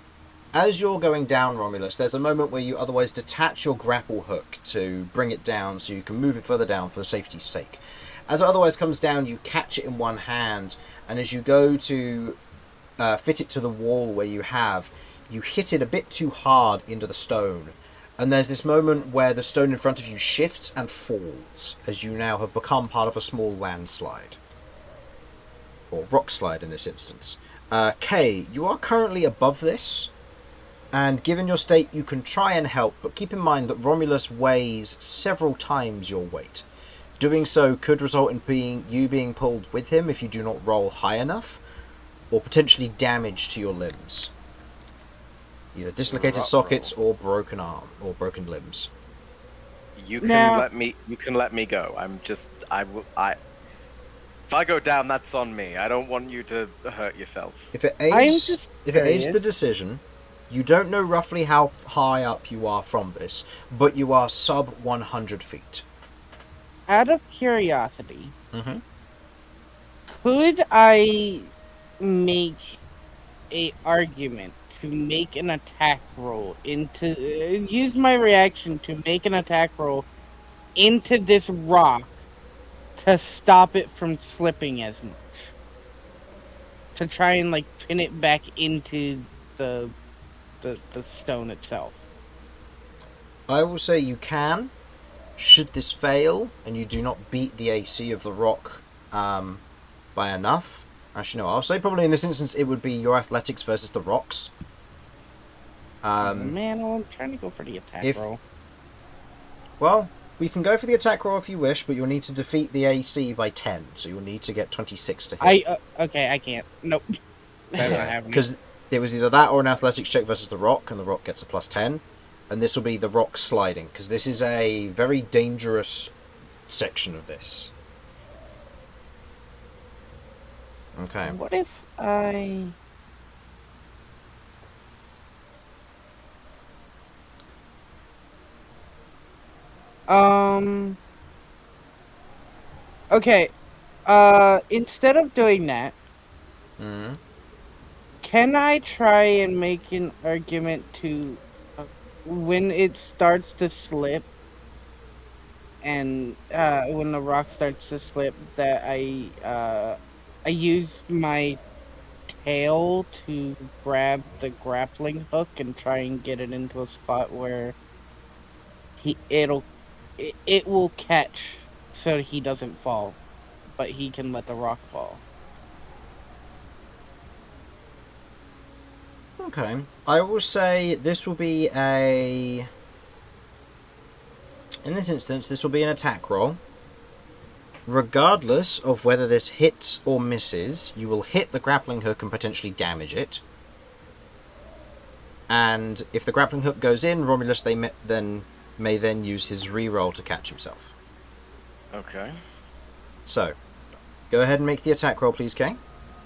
As you're going down, Romulus, there's a moment where you otherwise detach your grapple hook to bring it down so you can move it further down for safety's sake. As it otherwise comes down, you catch it in one hand, and as you go to fit it to the wall where you have, you hit it a bit too hard into the stone. And there's this moment where the stone in front of you shifts and falls, as you now have become part of a small landslide. Or rock slide in this instance. Kay, you are currently above this, and given your state you can try and help, but keep in mind that Romulus weighs several times your weight. Doing so could result in you being pulled with him if you do not roll high enough, or potentially damage to your limbs. Either dislocated sockets or broken arm or broken limbs. You can Now- let me go. If I go down, that's on me. I don't want you to hurt yourself. If it I'm aids, just if it aids curious. the decision, you don't know roughly how high up you are from this, but you are sub 100 feet. Out of curiosity, Mm-hmm. could I make a argument to make an attack roll into use my reaction to make an attack roll into this rock to stop it from slipping as much, to try and like pin it back into the stone itself? I will say you can. Should this fail, and you do not beat the AC of the rock by enough. Actually, no, I'll say probably in this instance it would be your athletics versus the rocks. Man, I'm trying to go for the attack roll. Well, we can go for the attack roll if you wish, but you'll need to defeat the AC by 10, so you'll need to get 26 to hit. Okay, I can't. Nope. That's not happening. Because it was either that or an athletics check versus the rock, and the rock gets a plus 10. And this will be the rock sliding, because this is a very dangerous section of this. Okay. What if I... Okay. Instead of doing that, Mm. can I try and make an argument to when it starts to slip and when the rock starts to slip that I use my tail to grab the grappling hook and try and get it into a spot where it will catch so he doesn't fall, but he can let the rock fall. Okay. I will say this will be a... In this instance, this will be an attack roll. Regardless of whether this hits or misses, you will hit the grappling hook and potentially damage it. And if the grappling hook goes in, Romulus may then use his reroll to catch himself. Okay. So, go ahead and make the attack roll, please, Kay.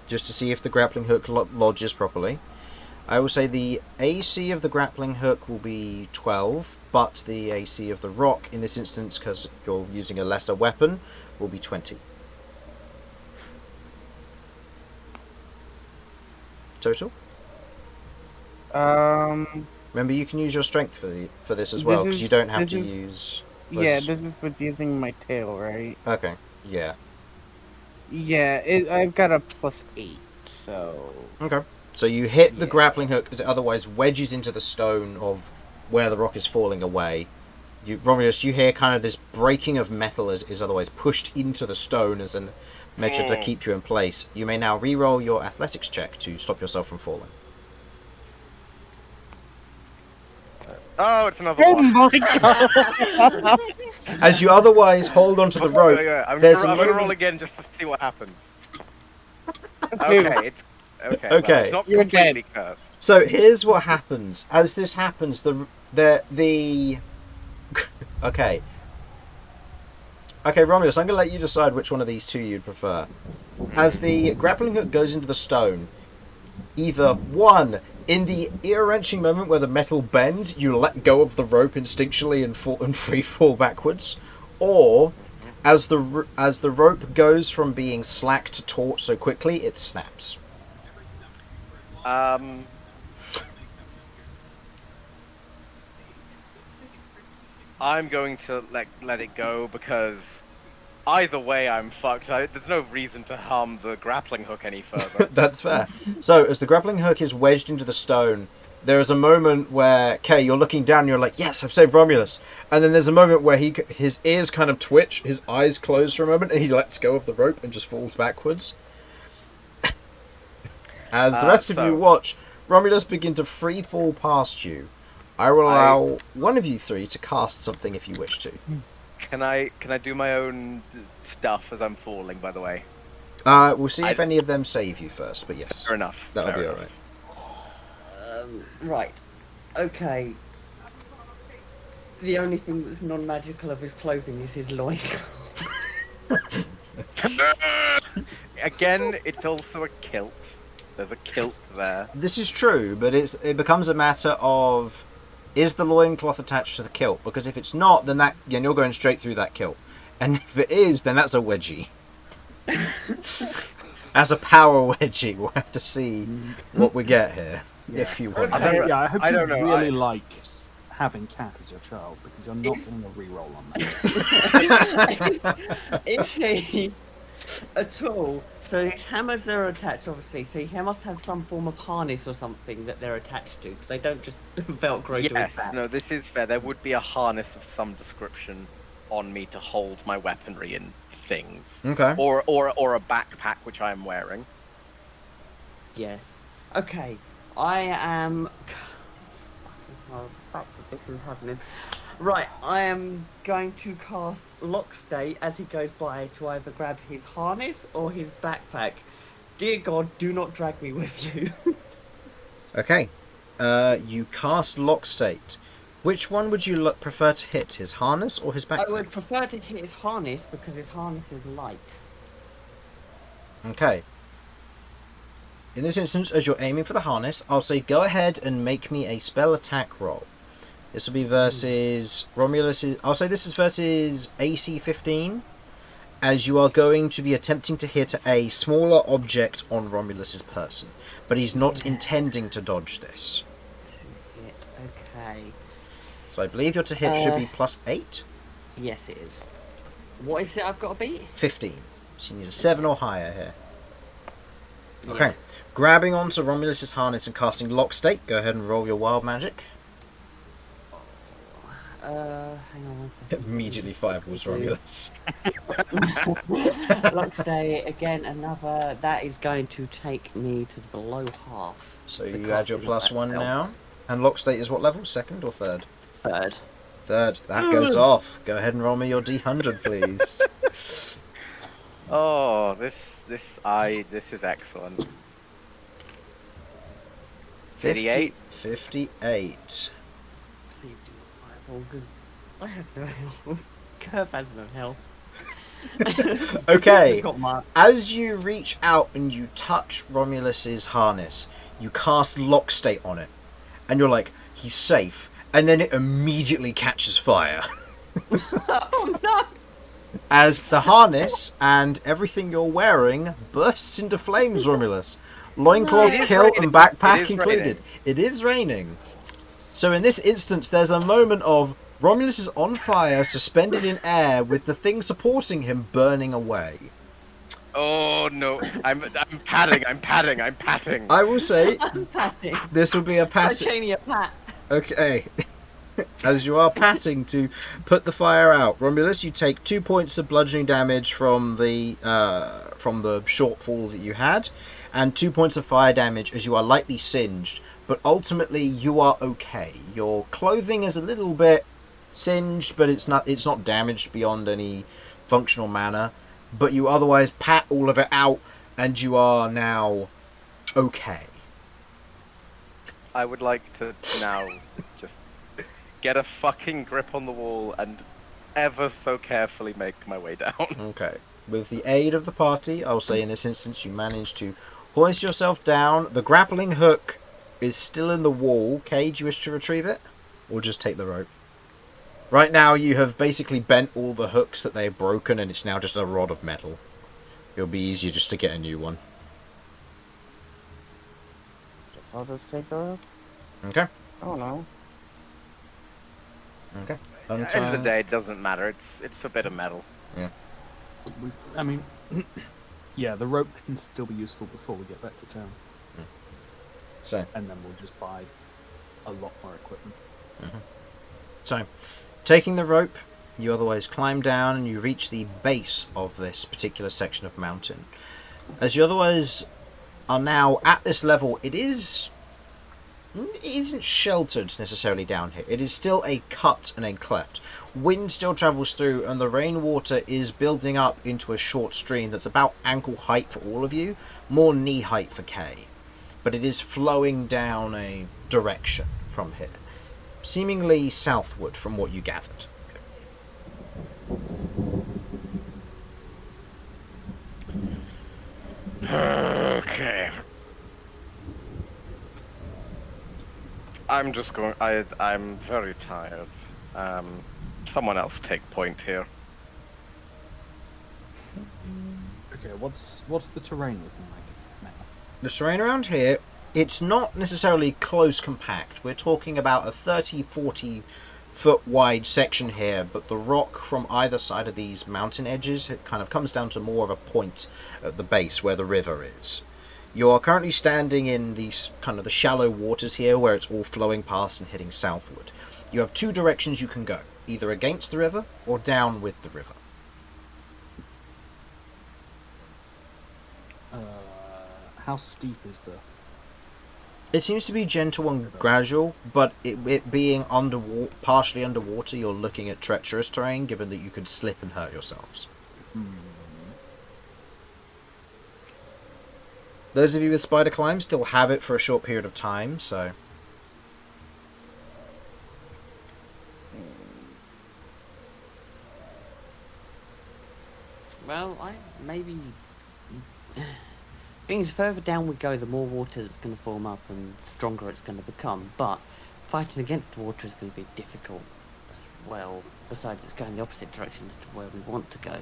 just to see if the grappling hook lodges properly. I will say the AC of the grappling hook will be 12, but the AC of the rock, in this instance, because you're using a lesser weapon, will be 20. Total? Remember, you can use your strength for this as well, because you don't have to use... Yeah, this is with using my tail, right? Okay, yeah. Yeah, I've got a +8, so... Okay. So you hit the grappling hook, because it otherwise wedges into the stone of where the rock is falling away. Romulus, you hear kind of this breaking of metal as is otherwise pushed into the stone as a measure to keep you in place. You may now re-roll your athletics check to stop yourself from falling. Oh, it's another one. my god! As you otherwise hold onto the rope, I'm there's a going to roll moment... again just to see what happens. Okay, it's... Okay. Okay. Well, it's not You're completely dead. cursed. So here's what happens. As this happens, the Okay. Okay, Romulus, I'm going to let you decide which one of these two you'd prefer. As the grappling hook goes into the stone, either one, in the ear-wrenching moment where the metal bends, you let go of the rope instinctually and free fall backwards, or as the rope goes from being slack to taut so quickly, it snaps. I'm going to let it go because either way I'm fucked. There's no reason to harm the grappling hook any further. That's fair. So, as the grappling hook is wedged into the stone, there is a moment where, Kay, you're looking down and you're like, yes, I've saved Romulus. And then there's a moment where his ears kind of twitch, his eyes close for a moment, and he lets go of the rope and just falls backwards. As the rest of you watch Romulus begin to free fall past you, I will allow one of you three to cast something if you wish to. Can I do my own stuff as I'm falling, by the way? We'll see if any of them save you first, but yes. Fair enough. That'll be alright. Right. Okay. The only thing that's non-magical of his clothing is his loincloth. Again, it's also a kilt. There's a kilt there. This is true, but it becomes a matter of, is the loincloth attached to the kilt? Because if it's not, then you're going straight through that kilt. And if it is, then that's a wedgie. As a power wedgie, we'll have to see what we get here. Yeah. If you want. I hope you don't know. really like having Cat as your child, because you're not getting a reroll on that. Is he at all? So his hammers are attached, obviously. So he must have some form of harness or something that they're attached to, because they don't just velcro to his Yes, back. no, this is fair. There would be a harness of some description on me to hold my weaponry and things. Okay. Or a backpack, which I am wearing. Yes. Okay. I am. Oh, fuck, this is happening. Right, I am going to cast Lockstay as he goes by to either grab his harness or his backpack. Dear God, do not drag me with you. Okay. You cast Lockstate. Which one would you prefer to hit? His harness or his backpack? I would prefer to hit his harness because his harness is light. Okay. In this instance, as you're aiming for the harness, I'll say go ahead and make me a spell attack roll. This will be versus Romulus. I'll say this is versus AC 15, as you are going to be attempting to hit a smaller object on Romulus's person, but he's not intending to dodge this. To hit, okay. So I believe your to hit should be +8. Yes, it is. What is it I've got to beat? 15. So you need a 7 or higher here. Yeah. Okay. Grabbing onto Romulus's harness and casting Lockstate, go ahead and roll your wild magic. Hang on one second. Immediately fireballs Romulus. Lockstay, again, another. That is going to take me to below half. So The you add your cast is +1 not now. And Lockstate is what level? Second or third? Third. Third. That goes off. Go ahead and roll me your D100, please. Oh, this is excellent. 58. 58. Please do not fireball, because I have no health. Kirv has no health. Okay. Got my- As you reach out and you touch Romulus's harness, you cast lock state on it, and you're like, he's safe, and then it immediately catches fire. Oh no! As the harness and everything you're wearing bursts into flames, Romulus. Loincloth, It is kilt, raining. and backpack It is included. raining. It is raining. So in this instance, there's a moment of Romulus is on fire, suspended in air, with the thing supporting him burning away. Oh no! I'm patting. I'm patting. I'm patting. I will say Patting. this will be a Like pass. Cheney a pat. Okay. As you are patting to put the fire out, Romulus, you take 2 points of bludgeoning damage from the shortfall that you had, and 2 points of fire damage as you are lightly singed. But ultimately, you are okay. Your clothing is a little bit singed, but it's not damaged beyond any functional manner. But you otherwise pat all of it out, and you are now okay. I would like to now just get a fucking grip on the wall and ever so carefully make my way down. Okay. With the aid of the party, I'll say in this instance you manage to hoist yourself down. The grappling hook is still in the wall. Kay, do you wish to retrieve it? Or just take the rope? Right now you have basically bent all the hooks that they've broken and it's now just a rod of metal. It'll be easier just to get a new one. I'll just take the rope. Okay. Oh no. Okay. At the end of the day, it doesn't matter. It's a bit of metal. I mean, yeah, the rope can still be useful before we get back to town, So, and then we'll just buy a lot more equipment. taking the rope, you otherwise climb down and you reach the base of this particular section of mountain. As you otherwise are now at this level, it isn't sheltered necessarily down here. It is still a cut and a cleft. Wind still travels through and the rainwater is building up into a short stream that's about ankle height for all of you, more knee height for Kay. But it is flowing down a direction from here, seemingly southward from what you gathered. Okay. I'm just going. I'm very tired. Someone else take point here. Okay, what's the terrain looking like now? The terrain around here, it's not necessarily close compact. We're talking about a 30-40 foot wide section here, but the rock from either side of these mountain edges, it kind of comes down to more of a point at the base where the river is. You are currently standing in these kind of the shallow waters here where it's all flowing past and heading southward. You have two directions you can go, either against the river or down with the river. How steep is the... It seems to be gentle and gradual, but it being partially underwater, you're looking at treacherous terrain, given that you could slip and hurt yourselves. Those of you with spider climb still have it for a short period of time, so... Well, maybe... Things further down we go, the more water that's going to form up and stronger it's going to become. But fighting against the water is going to be difficult as well. Besides, it's going the opposite direction as to where we want to go.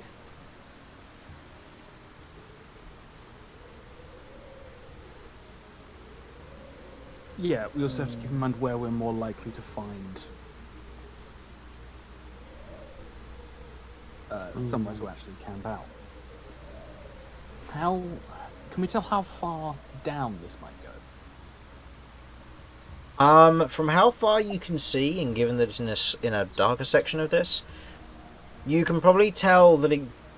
Yeah, we also have to keep in mind where we're more likely to find somewhere to actually camp out. How can we tell how far down this might go? From how far you can see, and given that it's in a darker section of this, you can probably tell that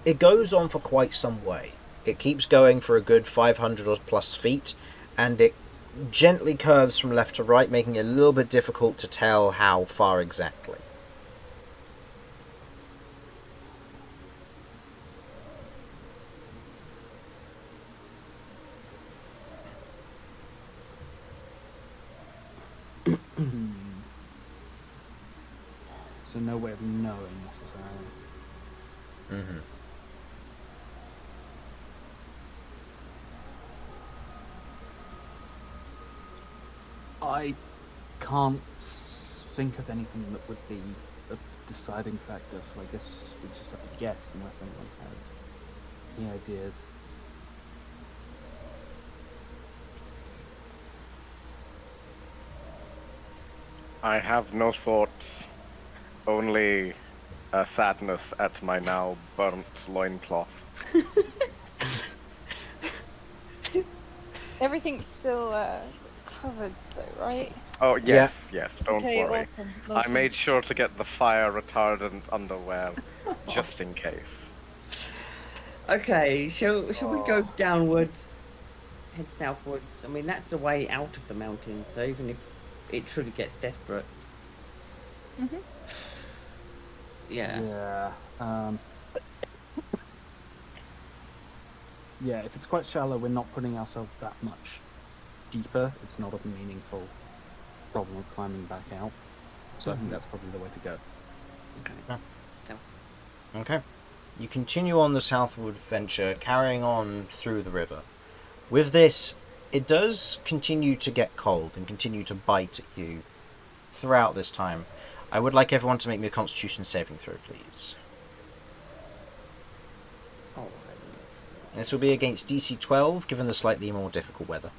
it goes on for quite some way. It keeps going for a good 500 or plus feet, and it gently curves from left to right, making it a little bit difficult to tell how far exactly. So no way of knowing necessarily. I can't think of anything that would be a deciding factor, so I guess we just have to guess unless anyone has any ideas. I have no thoughts, only sadness at my now burnt loincloth. Everything's still covered though, right? Oh, yes, yes, don't Okay, worry. awesome. I made sure to get the fire retardant underwear, just in case. Okay, shall we go downwards, head southwards? I mean, that's the way out of the mountains, so even if it truly gets desperate. Mhm. Yeah. Yeah. Yeah, if it's quite shallow, we're not putting ourselves that much deeper. It's not a meaningful problem of climbing back out. So I think that's probably the way to go. Okay. Yeah. So, Okay. You continue on the southward venture, carrying on through the river. With this, it does continue to get cold and continue to bite at you throughout this time. I would like everyone to make me a Constitution saving throw, please. alright. This will be against DC 12, given the slightly more difficult weather.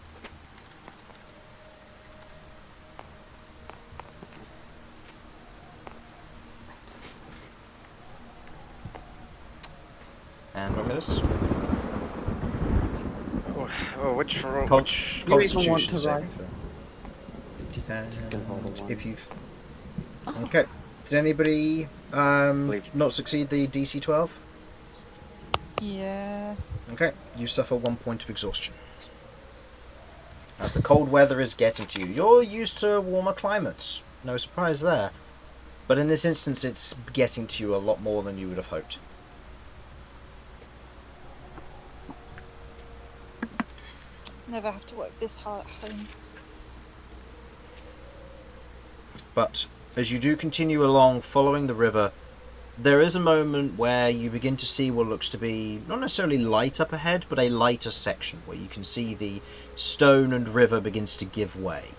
And Romulus? Oh, which... You even want Constitution to saving rise? throw. Just gonna hold a one. If you've... Okay. Did anybody Please. not succeed the DC 12? Yeah. Okay, you suffer 1 point of exhaustion. As the cold weather is getting to you. You're used to warmer climates. No surprise there. But in this instance, it's getting to you a lot more than you would have hoped. Never have to work this hard at home. But as you do continue along, following the river, there is a moment where you begin to see what looks to be not necessarily light up ahead, but a lighter section where you can see the stone and river begins to give way.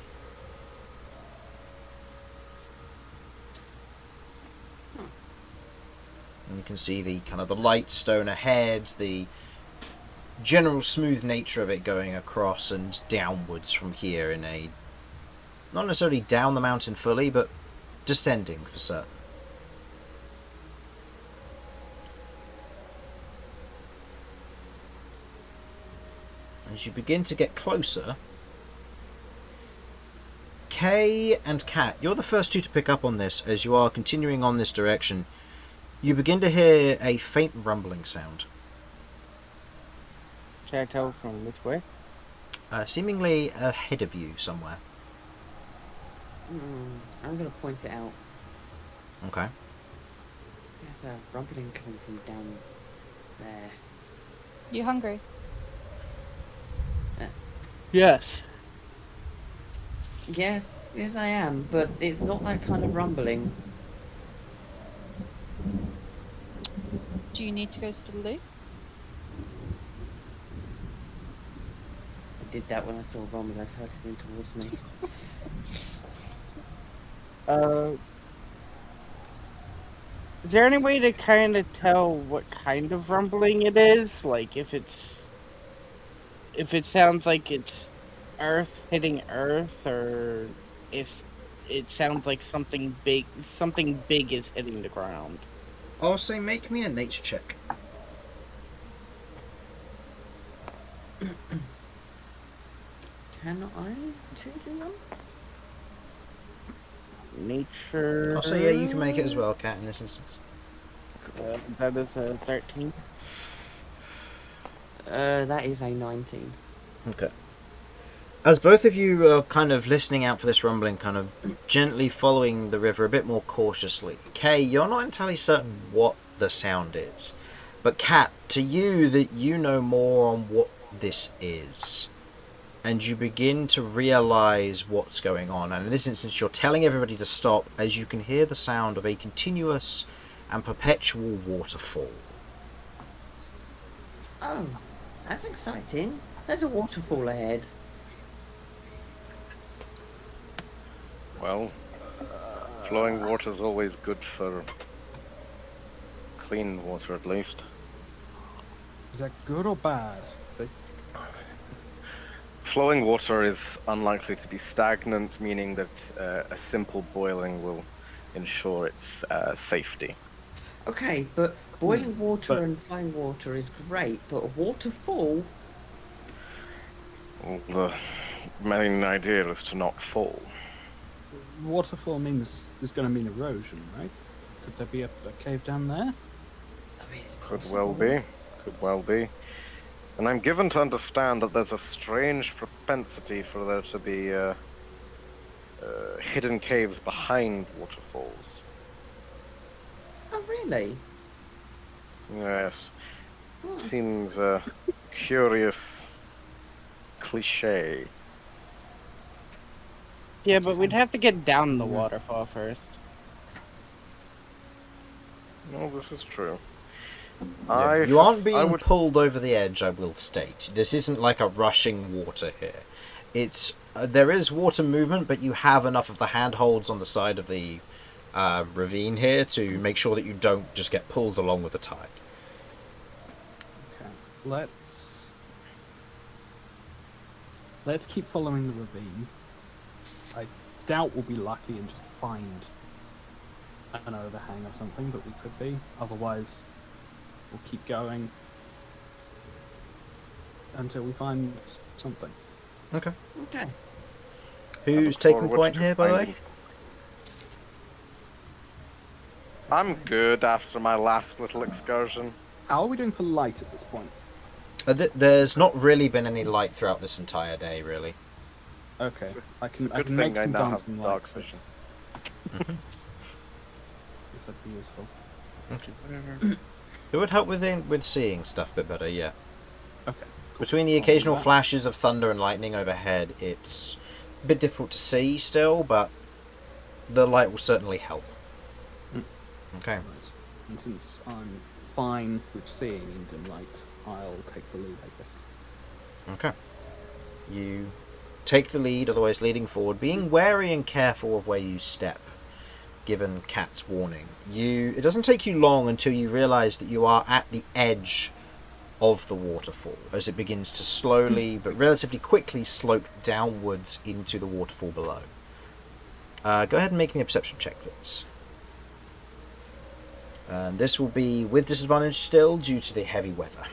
And you can see the kind of the light stone ahead, the general smooth nature of it going across and downwards from here in a not necessarily down the mountain fully, but descending for certain. As you begin to get closer, Kay and Kat, you're the first two to pick up on this as you are continuing on this direction. You begin to hear a faint rumbling sound. Can I tell from which way? Seemingly ahead of you somewhere. I'm gonna point it out. Okay. There's a rumbling coming from down there. You hungry? Yes. Yes, I am, but it's not that kind of rumbling. Do you need to go to the loo? I did that when I saw Romulus hurtling towards me. Is there any way to kind of tell what kind of rumbling it is? Like if it sounds like it's earth hitting earth, or if it sounds like something big is hitting the ground. I'll say make me a nature check. Can I do one? Nature. I'll say yeah, you can make it as well, Kat, in this instance. That is a 13. That is a 19. Okay. As both of you are kind of listening out for this rumbling, kind of gently following the river a bit more cautiously, Kay, you're not entirely certain what the sound is. But Kat, to you, that you know more on what this is. And you begin to realise what's going on. And in this instance, you're telling everybody to stop as you can hear the sound of a continuous and perpetual waterfall. Oh, that's exciting. There's a waterfall ahead. Well, flowing water's always good for clean water, at least. Is that good or bad? See? Flowing water is unlikely to be stagnant, meaning that a simple boiling will ensure its safety. Okay, but boiling water but- and flowing water is great, but a waterfall? Well, the main idea is to not fall. Waterfall means there's going to mean erosion, right? Could there be a cave down there? I mean, it's Could well possible. be. Could well be. And I'm given to understand that there's a strange propensity for there to be hidden caves behind waterfalls. Oh, really? Yes. Oh. Seems a curious cliche. Yeah, but we'd have to get down the waterfall first. No, this is true. You aren't being pulled over the edge, I will state. This isn't like a rushing water here. It's there is water movement, but you have enough of the handholds on the side of the ravine here to make sure that you don't just get pulled along with the tide. Okay. Let's keep following the ravine. I doubt we'll be lucky and just find an overhang or something, but we could be. Otherwise, we'll keep going until we find something. Okay. Okay. Who's taking point here, by the way? I'm good after my last little excursion. How are we doing for light at this point? There's not really been any light throughout this entire day, really. Okay, I It's a can good make thing I some now have dancing dark lights vision. if that'd be useful. It would help with seeing stuff a bit better, yeah. Okay. Between the I'll do occasional that. flashes of thunder and lightning overhead, it's a bit difficult to see still, but the light will certainly help. Okay. Right. And since I'm fine with seeing in dim light, I'll take the lead, I guess. Okay. You take the lead, otherwise leading forward, being wary and careful of where you step, given Cat's warning. It doesn't take you long until you realise that you are at the edge of the waterfall, as it begins to slowly but relatively quickly slope downwards into the waterfall below. Go ahead and make me a perception check, please. And this will be with disadvantage still due to the heavy weather.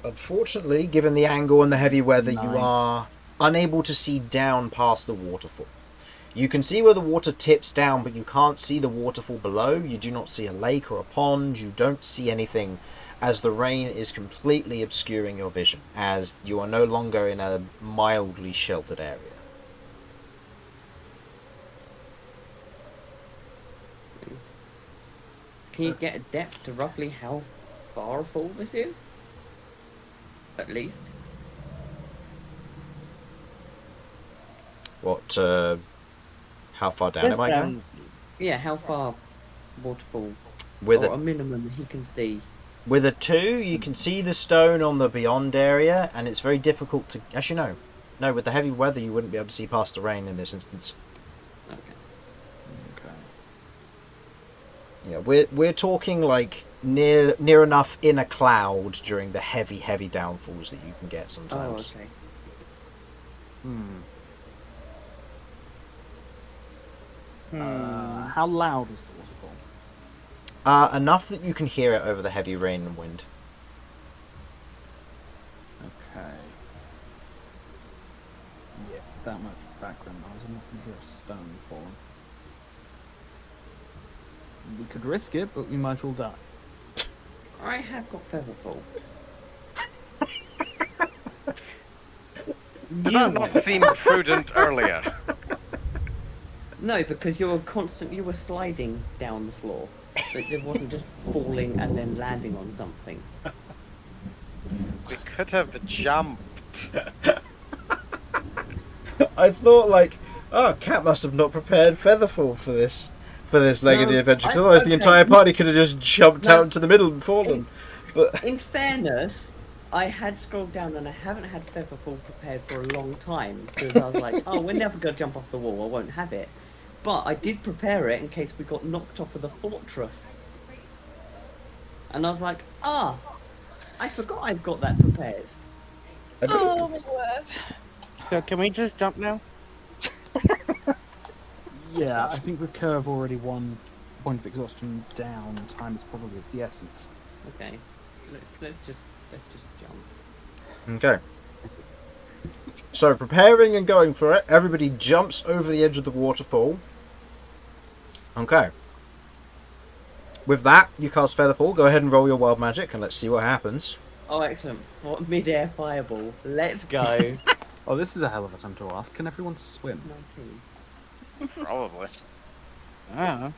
Unfortunately, given the angle and the heavy weather, you 9. are unable to see down past the waterfall. You can see where the water tips down, but you can't see the waterfall below. You do not see a lake or a pond. You don't see anything, as the rain is completely obscuring your vision, as you are no longer in a mildly sheltered area. Can you get a depth to roughly how far a fall this is? At least. What, how far down am I going? Yeah, how far waterfall? With or a a minimum he can see. With a 2, you can see the stone on the beyond area, and it's very difficult to... Actually, no. No, with the heavy weather, you wouldn't be able to see past the rain in this instance. Okay. Okay. Yeah, we're talking like near enough in a cloud during the heavy downfalls that you can get Oh, sometimes. okay. How loud is the waterfall? Enough that you can hear it over the heavy rain and wind. Okay. Yeah, that much background noise. I'm not going to hear a stone falling. We could risk it, but we might all die. I have got Featherfall. Did that not seem prudent earlier? No, because you were sliding down the floor. It wasn't just falling and then landing on something. We could have jumped. I thought like, Cat must have not prepared Featherfall for this leg of No, the adventure. 'Cause I- otherwise, the okay. entire party could have just jumped No. out into the middle and fallen. But In fairness, I had scrolled down and I haven't had Featherfall prepared for a long time because I was like, oh, we're never going to jump off the wall, I won't have it. But I did prepare it in case we got knocked off of the fortress. And I was like, I forgot I've got that prepared. Oh my word. So can we just jump now? Yeah, I think with Kirv already one point of exhaustion down, time is probably of the essence. Okay, let's just jump. Okay. So, preparing and going for it, everybody jumps over the edge of the waterfall. Okay. With that, you cast Featherfall. Go ahead and roll your wild magic, and let's see what happens. Oh, excellent. Mid-air fireball. Let's go. Oh, this is a hell of a time to ask. Can everyone swim? 19. Probably. Ah.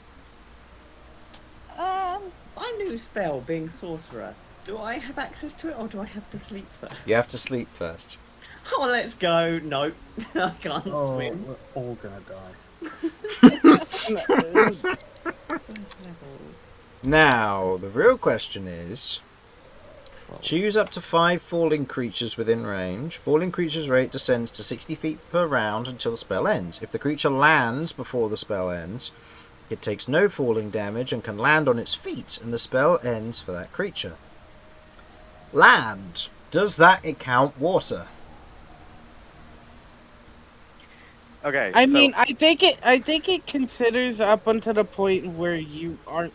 My new spell, being Sorcerer, do I have access to it or do I have to sleep first? You have to sleep first. Oh, let's go. Nope. I can't swim. We're all gonna die. First level. Now, the real question is... Choose up to 5 falling creatures within range. Falling creatures' rate descends to 60 feet per round until the spell ends. If the creature lands before the spell ends, it takes no falling damage and can land on its feet, and the spell ends for that creature. Land. Does that count water? Okay. I so, mean, I think it considers up until the point where you aren't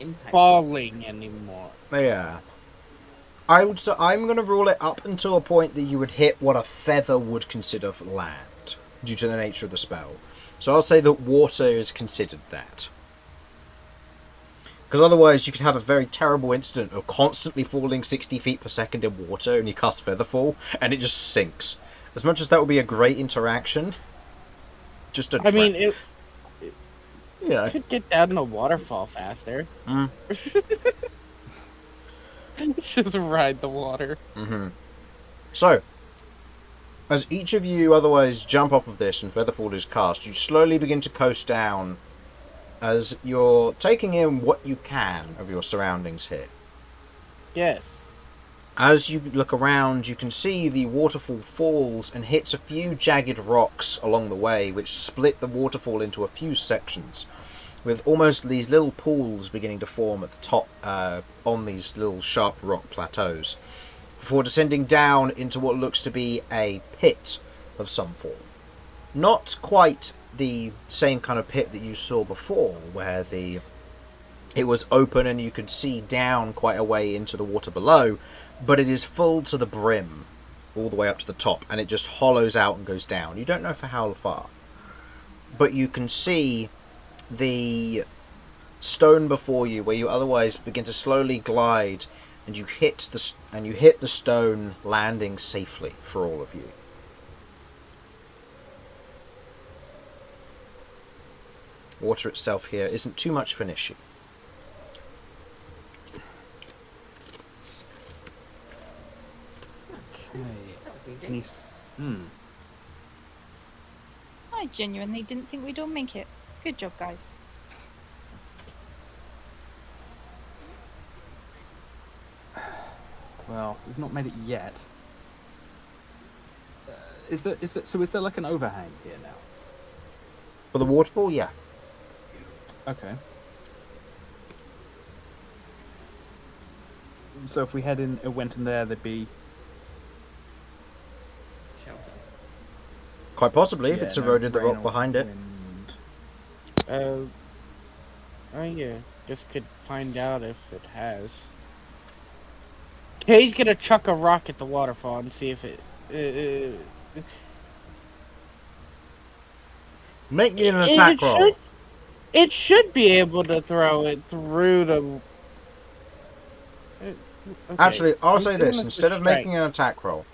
Impact. falling anymore. Yeah. I'm going to rule it up until a point that you would hit what a feather would consider for land, due to the nature of the spell. So I'll say that water is considered that. Because otherwise you could have a very terrible incident of constantly falling 60 feet per second in water and you cast Featherfall and it just sinks. As much as that would be a great interaction, just a I mean, it you know. could get down the waterfall faster. Mm. Just ride the water. Mm-hmm. So, as each of you otherwise jump off of this and Featherfall is cast, you slowly begin to coast down as you're taking in what you can of your surroundings here. Yes. As you look around, you can see the waterfall falls and hits a few jagged rocks along the way, which split the waterfall into a few sections, with almost these little pools beginning to form at the top on these little sharp rock plateaus, before descending down into what looks to be a pit of some form. Not quite the same kind of pit that you saw before, where it was open and you could see down quite a way into the water below, but it is full to the brim, all the way up to the top, and it just hollows out and goes down. You don't know for how far, but you can see the stone before you, where you otherwise begin to slowly glide, and you hit the stone, landing safely for all of you. Water itself here isn't too much of an issue. That was easy. I genuinely didn't think we'd all make it. Good job, guys. Well, we've not made it yet. Is there like an overhang here now? For the waterfall, yeah. Okay. So if we went in there, there'd be... Shelter. Quite possibly, if Yeah, it's no eroded the rain rock or behind it. wind. Oh yeah, just could find out if it has. Kay's gonna chuck a rock at the waterfall and see if it. Make me an attack roll. It should be able to throw it through the. Okay. Actually, I'll I'm say doing this. with Instead of strength. making an attack roll,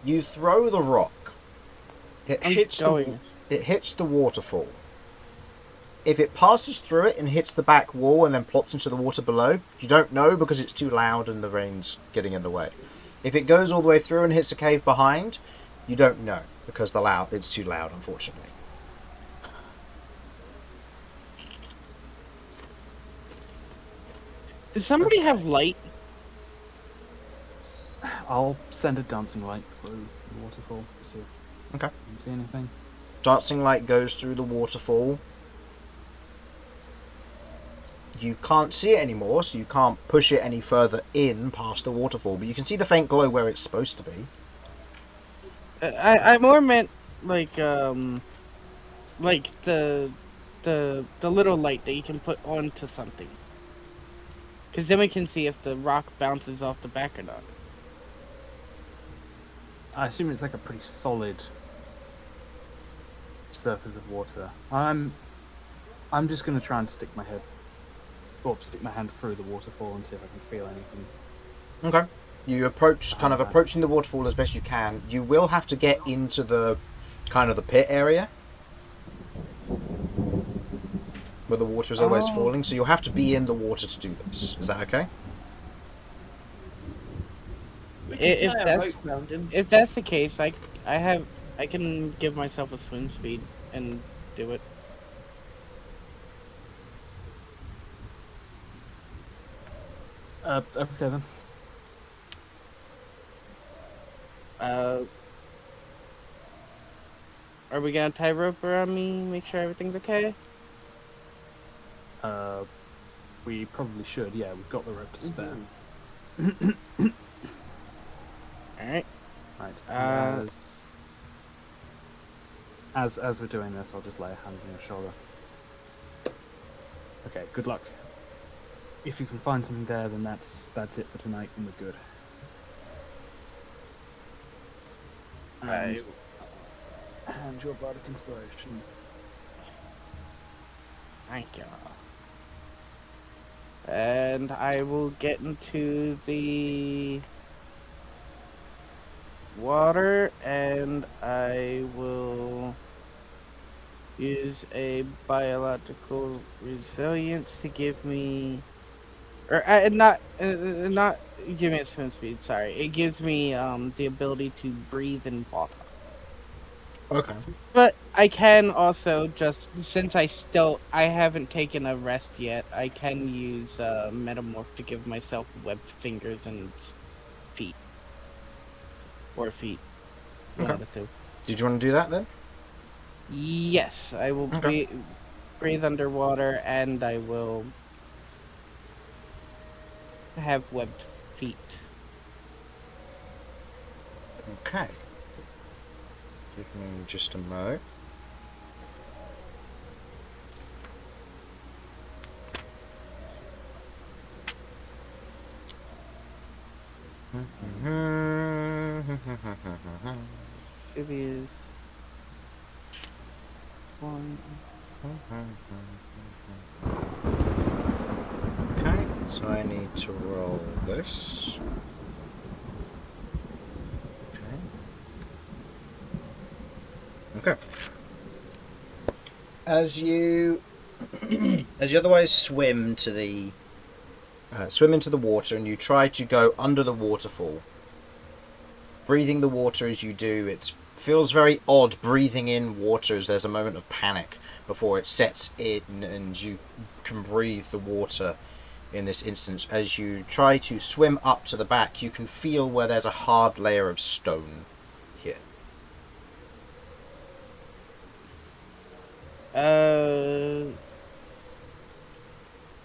you throw the rock. It I'm hits going. it hits the waterfall. If it passes through it and hits the back wall and then plops into the water below, you don't know because it's too loud and the rain's getting in the way. If it goes all the way through and hits a cave behind, you don't know because it's too loud, unfortunately. Does somebody have light? I'll send a dancing light through the waterfall, see if Okay. you can see anything. Dancing light goes through the waterfall. You can't see it anymore, so you can't push it any further in past the waterfall, but you can see the faint glow where it's supposed to be. I more meant like the little light that you can put onto something. Because then we can see if the rock bounces off the back or not. I assume it's like a pretty solid surface of water. I'm just going to try and stick my hand through the waterfall and see if I can feel anything. Okay. You approaching the waterfall as best you can. You will have to get into the kind of the pit area where the water is always falling, so you'll have to be in the water to do this. Is that okay? If that's the case, I can give myself a swim speed and do it. Okay then. Are we gonna tie rope around me? Make sure everything's okay. We probably should. Yeah, we've got the rope to spare. Alright. Right. As we're doing this, I'll just lay a hand on your shoulder. Okay. Good luck. If you can find something there, then that's it for tonight, and we're good. And your bardic inspiration. Thank you. And I will get into the water, and I will use a biological resilience to give me, or not give me a swim speed. Sorry, it gives me the ability to breathe in water. Okay. But I can also just, since I haven't taken a rest yet, I can use Metamorph to give myself webbed fingers and feet. Or feet. One of the two. Did you want to do that then? Yes, I will breathe underwater, and I will have webbed feet. Okay. Give me just a mo. It is one. Okay, so I need to roll this. Okay. As you otherwise swim to the swim into the water, and you try to go under the waterfall, breathing the water as you do, it feels very odd breathing in water as there's a moment of panic before it sets in and you can breathe the water in this instance. As you try to swim up to the back, you can feel where there's a hard layer of stone here.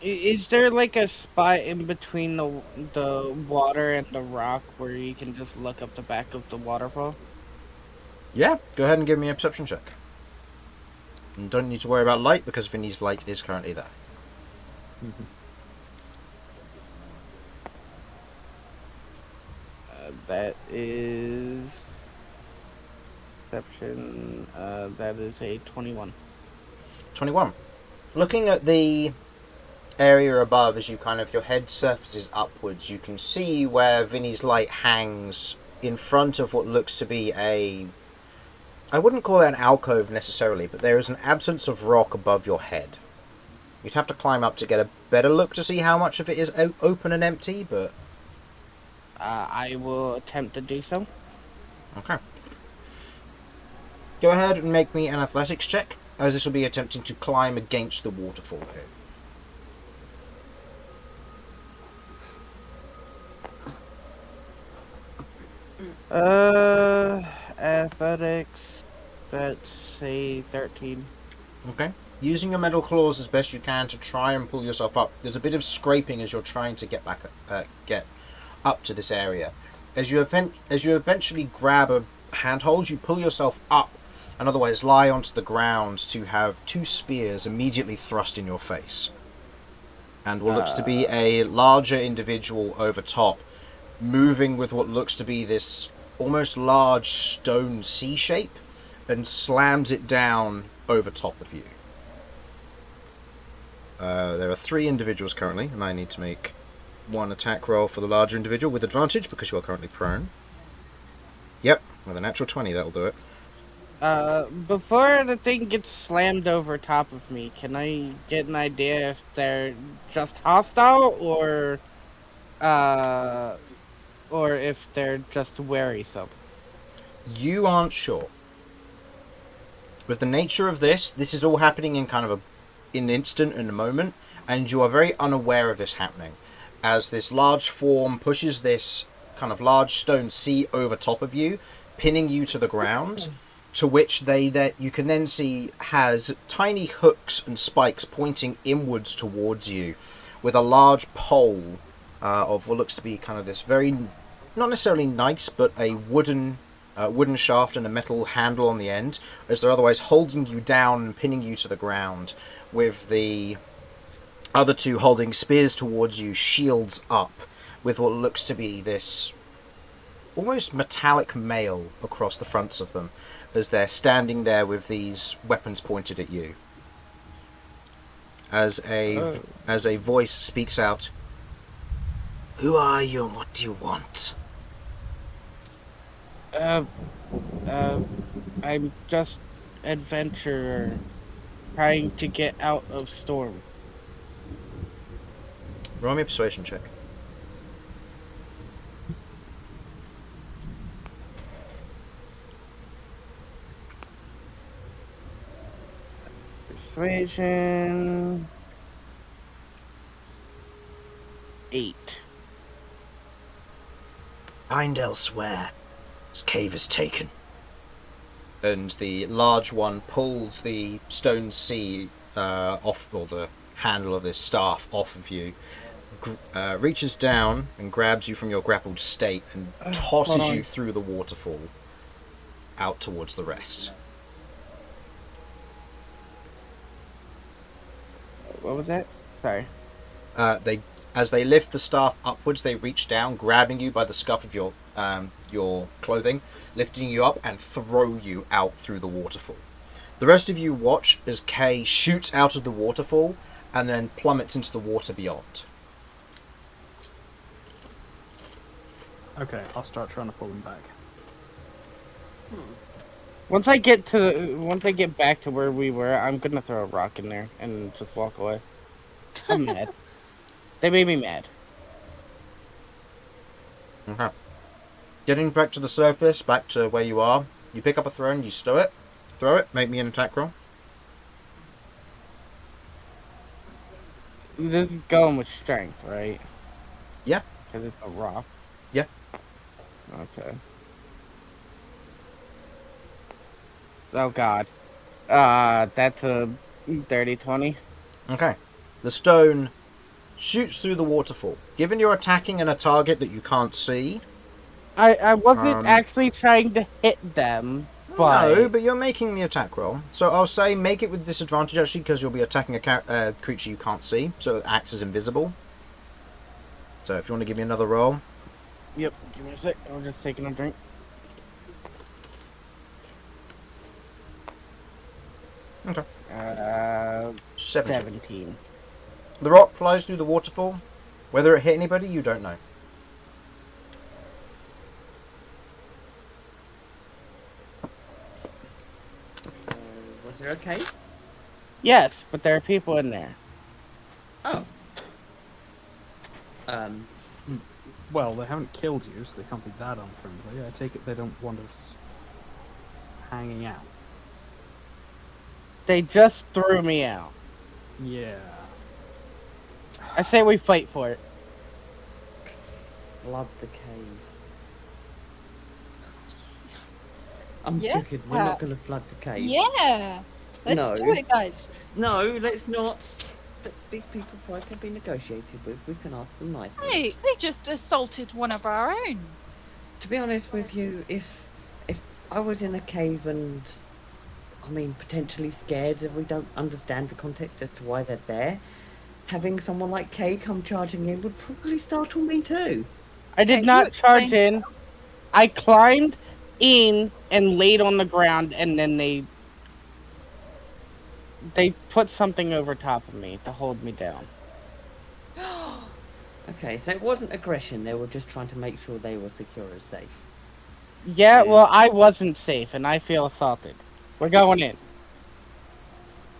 Is there like a spot in between the water and the rock where you can just look up the back of the waterfall? Yeah, go ahead and give me a perception check. And don't need to worry about light because Vinny's light is currently there. That is perception. That is a 21. 21. Looking at the area above, as your head surfaces upwards, you can see where Vinny's light hangs in front of what looks to be I wouldn't call it an alcove necessarily, but there is an absence of rock above your head. You'd have to climb up to get a better look to see how much of it is open and empty, but... I will attempt to do so. Okay. Go ahead and make me an athletics check, as this will be attempting to climb against the waterfall here. Athletics. Let's say 13. Okay. Using your metal claws as best you can to try and pull yourself up. There's a bit of scraping as you're trying to get back, get up to this area. As you eventually grab a handhold, you pull yourself up and otherwise lie onto the ground to have 2 spears immediately thrust in your face. And what looks to be a larger individual over top, moving with what looks to be this almost large stone C shape, and slams it down over top of you. There are 3 individuals currently, and I need to make 1 attack roll for the larger individual with advantage because you are currently prone. Yep, with a natural 20, that'll do it. Before the thing gets slammed over top of me, can I get an idea if they're just hostile or if they're just wearisome? You aren't sure. With the nature of this is all happening in kind of in an instant, in a moment, and you are very unaware of this happening. As this large form pushes this kind of large stone sea over top of you, pinning you to the ground, to which you can then see has tiny hooks and spikes pointing inwards towards you, with a large pole of what looks to be kind of this very, not necessarily nice, but a wooden shaft and a metal handle on the end, as they're otherwise holding you down and pinning you to the ground, with the other 2 holding spears towards you, shields up, with what looks to be this almost metallic mail across the fronts of them, as they're standing there with these weapons pointed at you. As a voice speaks out, "Who are you and what do you want?" I'm just adventurer trying to get out of storm. Roll me a persuasion check. Persuasion 8. "Find elsewhere. This cave is taken." And the large one pulls the stone sea off, or the handle of this staff off of you, reaches down and grabs you from your grappled state and tosses you through the waterfall out towards the rest. What was that? Sorry. As they lift the staff upwards, they reach down, grabbing you by the scuff of your clothing, lifting you up and throw you out through the waterfall. The rest of you watch as Kay shoots out of the waterfall and then plummets into the water beyond. Okay, I'll start trying to pull him back. Once I get back to where we were, I'm gonna throw a rock in there and just walk away. I'm mad. They made me mad. Okay. Getting back to the surface, back to where you are, you pick up a throw, you stow it, throw it, make me an attack roll. This is going with strength, right? Yeah. Because it's a rock. Yeah. Okay. Oh god. That's a 30-20. Okay. The stone shoots through the waterfall. Given you're attacking a target that you can't see... I wasn't actually trying to hit them, but... No, but you're making the attack roll. So I'll say make it with disadvantage, actually, because you'll be attacking a creature you can't see, so it acts as invisible. So if you want to give me another roll... Yep, give me a sec. I'm just taking a drink. Okay. 17. The rock flies through the waterfall. Whether it hit anybody, you don't know. Was there a cave? Yes, but there are people in there. Oh. Well, they haven't killed you, so they can't be that unfriendly. I take it they don't want us hanging out. They just threw me out. Yeah. I say we fight for it. Flood the cave. I'm Yeah. joking. We're not going to flood the cave. Yeah. Let's No. do it, guys. No, let's not. These people probably can be negotiated with. We can ask them nicely. Hey, they just assaulted one of our own. To be honest with you, if I was in a cave and, I mean, potentially scared and we don't understand the context as to why they're there, having someone like Kay come charging in would probably startle me too. I did Okay, not you charge explain in. I climbed in and laid on the ground, and then they put something over top of me to hold me down. Okay, so it wasn't aggression. They were just trying to make sure they were secure and safe. Yeah, well, I wasn't safe, and I feel assaulted. We're going in.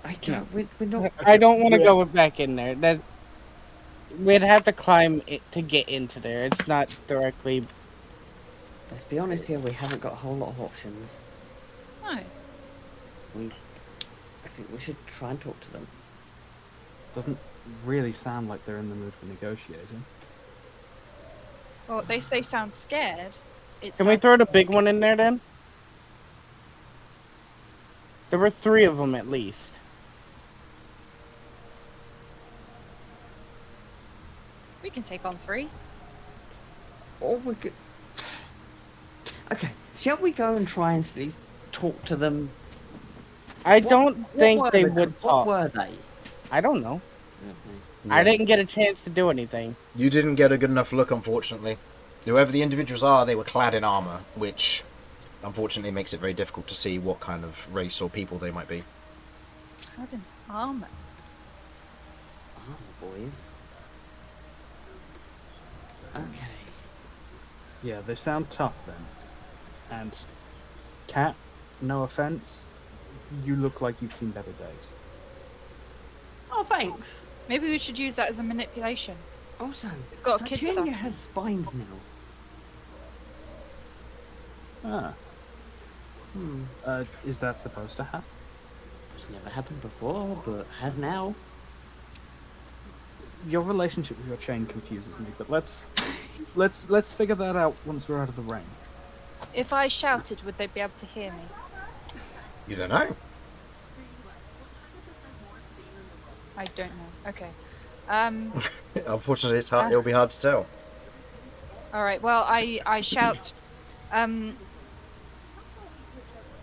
I don't. We're not. I don't want to go back in there. We'd have to climb it to get into there. It's not directly. Let's be honest here. We haven't got a whole lot of options. No. I think we should try and talk to them. Doesn't really sound like they're in the mood for negotiating. Well, if they sound scared, Can we throw the big one in there then? There were 3 of them at least. We can take on 3. Or we could. Okay, shall we go and try and at least talk to them? I don't think they would What talk. were they? I don't know. Yeah. I didn't get a chance to do anything. You didn't get a good enough look, unfortunately. Whoever the individuals are, they were clad in armour, which unfortunately makes it very difficult to see what kind of race or people they might be. Clad in armor. Boys. Okay. Yeah, they sound tough then. And, Cat, no offence, you look like you've seen better days. Oh, thanks. Maybe we should use that as a manipulation. Also, We've got a kid with Sardinia us. has spines now. Ah. Is that supposed to happen? It's never happened before, but has now. Your relationship with your chain confuses me, but let's figure that out once we're out of the rain. If I shouted, would they be able to hear me? You don't know. I don't know. Okay. Unfortunately, it'll be hard to tell. All right. Well, I shout.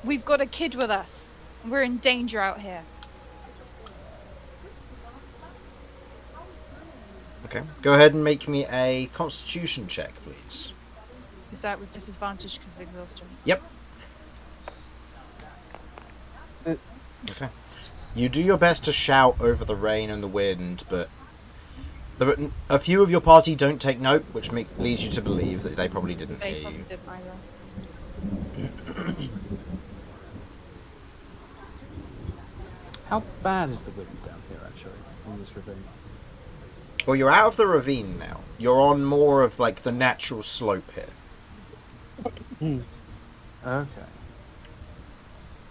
We've got a kid with us. We're in danger out here. Okay. Go ahead and make me a Constitution check, please. Is that with disadvantage because of exhaustion? Yep. Okay. You do your best to shout over the rain and the wind, but a few of your party don't take note, which leads you to believe that they probably didn't They hear probably you. didn't either. How bad is the wind down here, actually, on this ravine? Well, you're out of the ravine now. You're on more of like the natural slope here. Okay.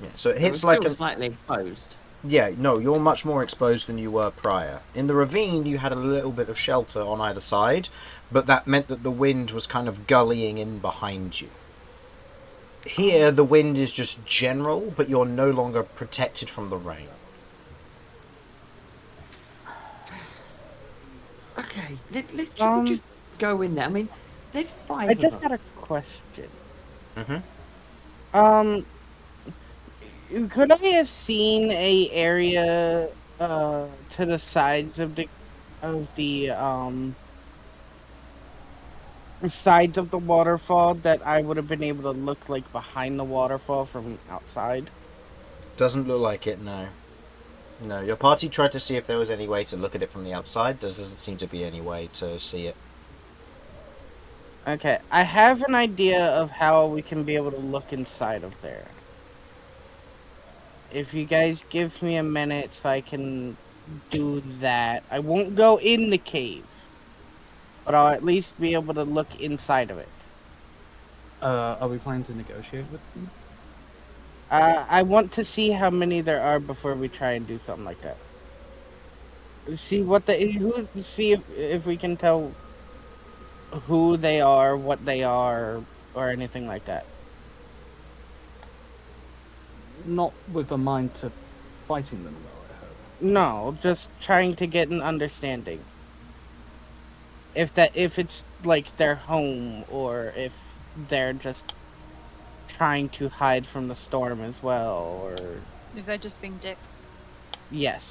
Yeah, so it It's hits like a slightly exposed. Yeah, no, you're much more exposed than you were prior. In the ravine, you had a little bit of shelter on either side, but that meant that the wind was kind of gullying in behind you. Here, the wind is just general, but you're no longer protected from the rain. Okay, should we just go in there? I mean, there's 5 I of just us. had a question. Mm-hmm. Could I have seen a area to the sides of the sides of the waterfall that I would have been able to look like behind the waterfall from outside? Doesn't look like it, no. No, your party tried to see if there was any way to look at it from the outside. There doesn't seem to be any way to see it. Okay, I have an idea of how we can be able to look inside of there. If you guys give me a minute so I can do that. I won't go in the cave, but I'll at least be able to look inside of it. Are we planning to negotiate with them? I want to see how many there are before we try and do something like that. See if we can tell who they are, what they are, or anything like that. not with a mind to fighting them, though, I hope. No, just trying to get an understanding. If it's like their home, or if they're just trying to hide from the storm as well, or If they're just being dicks. yes.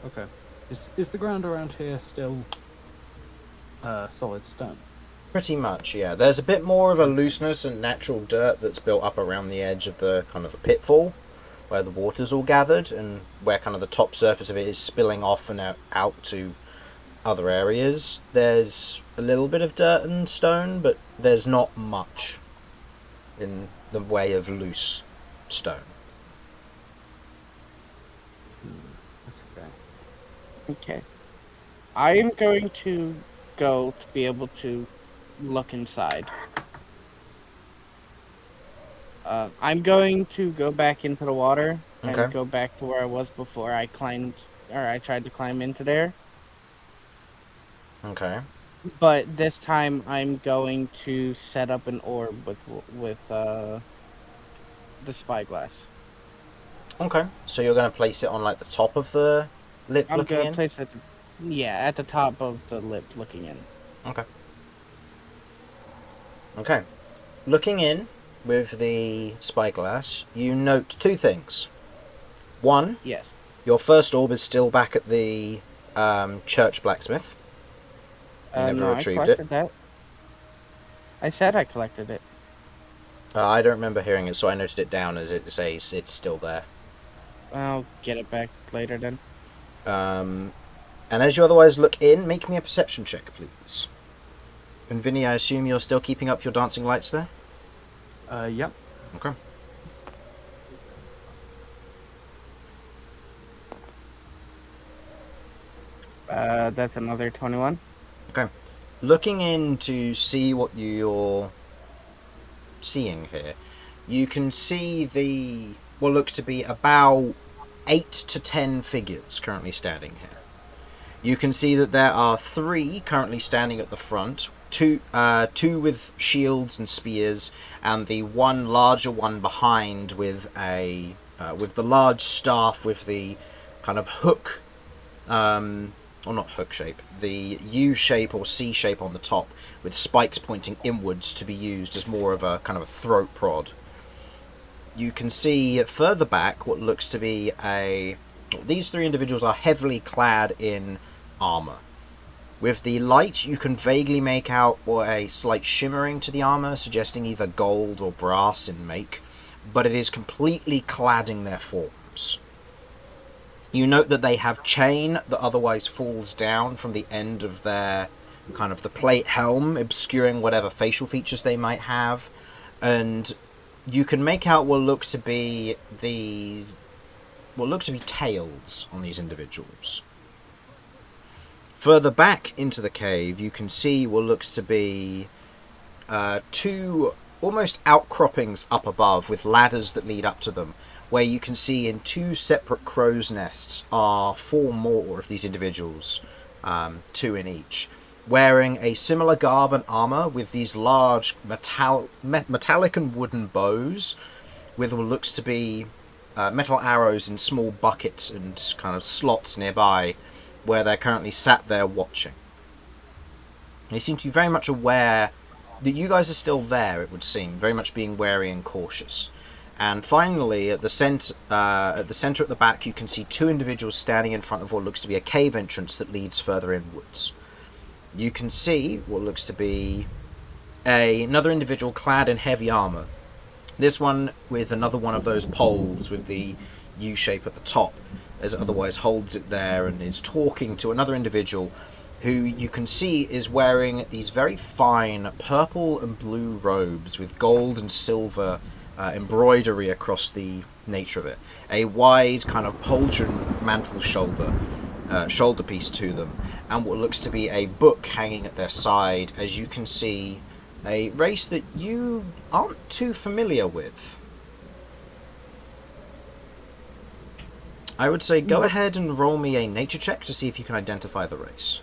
Okay. Is the ground around here still solid stone? Pretty much, yeah. There's a bit more of a looseness and natural dirt that's built up around the edge of the kind of the pitfall, where the water's all gathered, and where kind of the top surface of it is spilling off and out to other areas. There's a little bit of dirt and stone, but there's not much in the way of loose stone. Okay. I am going to go to be able to look inside. I'm going to go back into the water and Okay. go back to where I was before I climbed, or I tried to climb into there. Okay. But this time I'm going to set up an orb with the spyglass. Okay. So you're going to place it on like the top of the lip I'm looking gonna in? place it, at the top of the lip looking in. Okay. Okay. Looking in with the spyglass, you note two things. One, Yes. your first orb is still back at the church blacksmith. You never No, retrieved I collected that. I said I collected it. I don't remember hearing it, so I noted it down as it says it's still there. I'll get it back later then. And as you otherwise look in, make me a perception check, please. And Vinny, I assume you're still keeping up your dancing lights there? Yep. Okay. That's another 21. Okay. Looking in to see what you're seeing here, you can see what look to be about 8 to 10 figures currently standing here. You can see that there are 3 currently standing at the front, two with shields and spears, and the one larger one behind with the large staff with the kind of hook, or not hook shape, the U shape or C shape on the top, with spikes pointing inwards to be used as more of a kind of a throat prod. You can see further back what looks to be these 3 individuals are heavily clad in armor. With the light, you can vaguely make out a slight shimmering to the armor, suggesting either gold or brass in make, but it is completely cladding their forms. You note that they have chain that otherwise falls down from the end of their kind of the plate helm, obscuring whatever facial features they might have, and you can make out what look to be tails on these individuals. Further back into the cave, you can see what looks to be 2 almost outcroppings up above with ladders that lead up to them, where you can see in 2 separate crow's nests are 4 more of these individuals, 2 in each, wearing a similar garb and armor with these large metallic and wooden bows with what looks to be metal arrows in small buckets and kind of slots nearby, where they're currently sat there watching. They seem to be very much aware that you guys are still there, it would seem, very much being wary and cautious. And finally, at the center at the back, you can see 2 individuals standing in front of what looks to be a cave entrance that leads further inwards. You can see what looks to be another individual clad in heavy armor. This one with another one of those poles with the U shape at the top, as it otherwise holds it there, and is talking to another individual who you can see is wearing these very fine purple and blue robes with gold and silver embroidery across the nature of it. A wide kind of pauldron mantle shoulder piece to them, and what looks to be a book hanging at their side, as you can see a race that you aren't too familiar with. I would say go ahead and roll me a nature check to see if you can identify the race.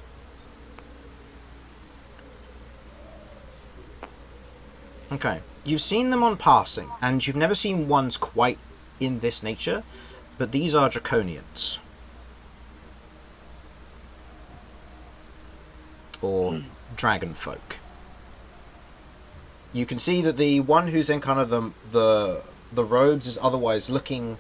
Okay. You've seen them on passing, and you've never seen ones quite in this nature, but these are draconians. Or dragon folk. You can see that the one who's in kind of the robes is otherwise looking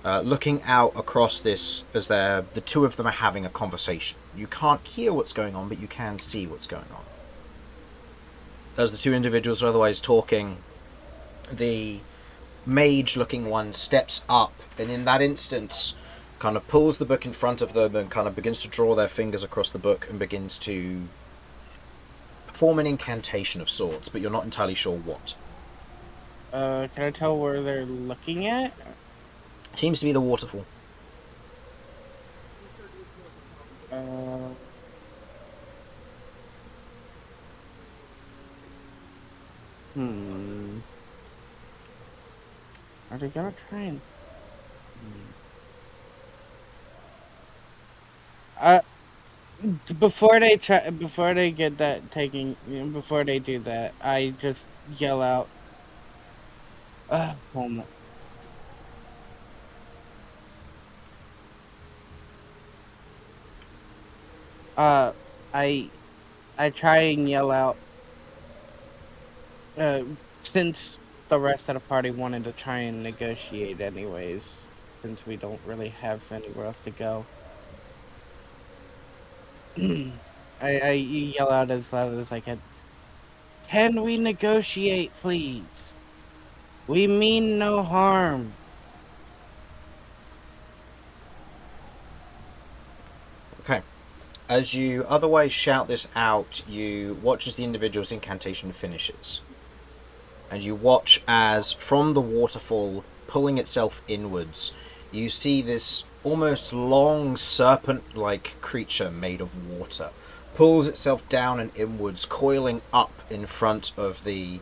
out across this as the two of them are having a conversation. You can't hear what's going on, but you can see what's going on. As the two individuals are otherwise talking, the mage-looking one steps up, and in that instance, kind of pulls the book in front of them and kind of begins to draw their fingers across the book and begins to perform an incantation of sorts, but you're not entirely sure what. Can I tell where they're looking at? Seems to be the waterfall. Are they gonna try and... Before they get that taking, before they do that, I just yell out, hold on. I try and yell out, since the rest of the party wanted to try and negotiate anyways, since we don't really have anywhere else to go. I yell out as loud as I can. Can we negotiate, please? We mean no harm. Okay. As you otherwise shout this out, you watch as the individual's incantation finishes. And you watch as, from the waterfall, pulling itself inwards, you see this almost long serpent-like creature made of water. Pulls itself down and inwards, coiling up in front of the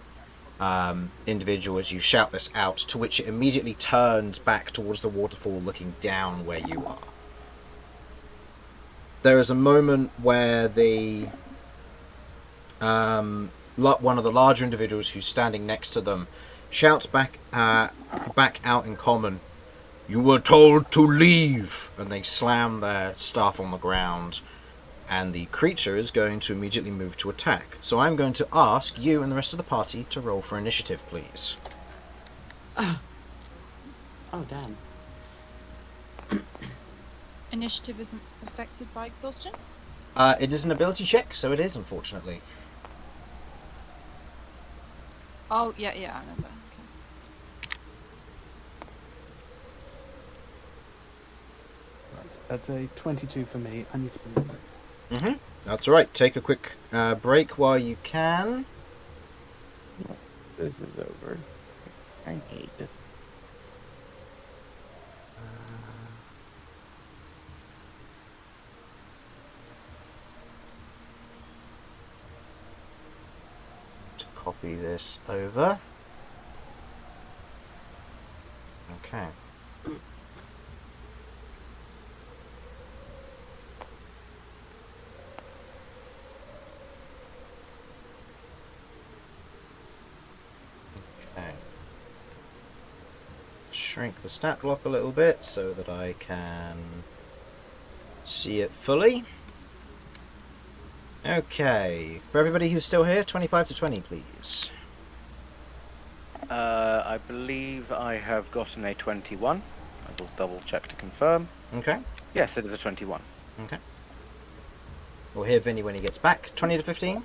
individual as you shout this out, to which it immediately turns back towards the waterfall, looking down where you are. There is a moment where the one of the larger individuals who's standing next to them shouts back out in common, "You were told to leave!" And they slam their staff on the ground, and the creature is going to immediately move to attack. So I'm going to ask you and the rest of the party to roll for initiative, please. Oh, damn. Initiative isn't affected by exhaustion? It is an ability check, so it is, unfortunately. Oh, yeah, I remember. Right, that's a 22 for me. I need to be back. Mm-hmm. That's alright. Take a quick break while you can. This is over. I hate this. To copy this over. Okay. Shrink the stat block a little bit so that I can see it fully. Okay, for everybody who's still here, 25 to 20, please. I believe I have gotten a 21. I will double check to confirm. Okay. Yes, it is a 21. Okay. We'll hear Vinny when he gets back. 20 to 15?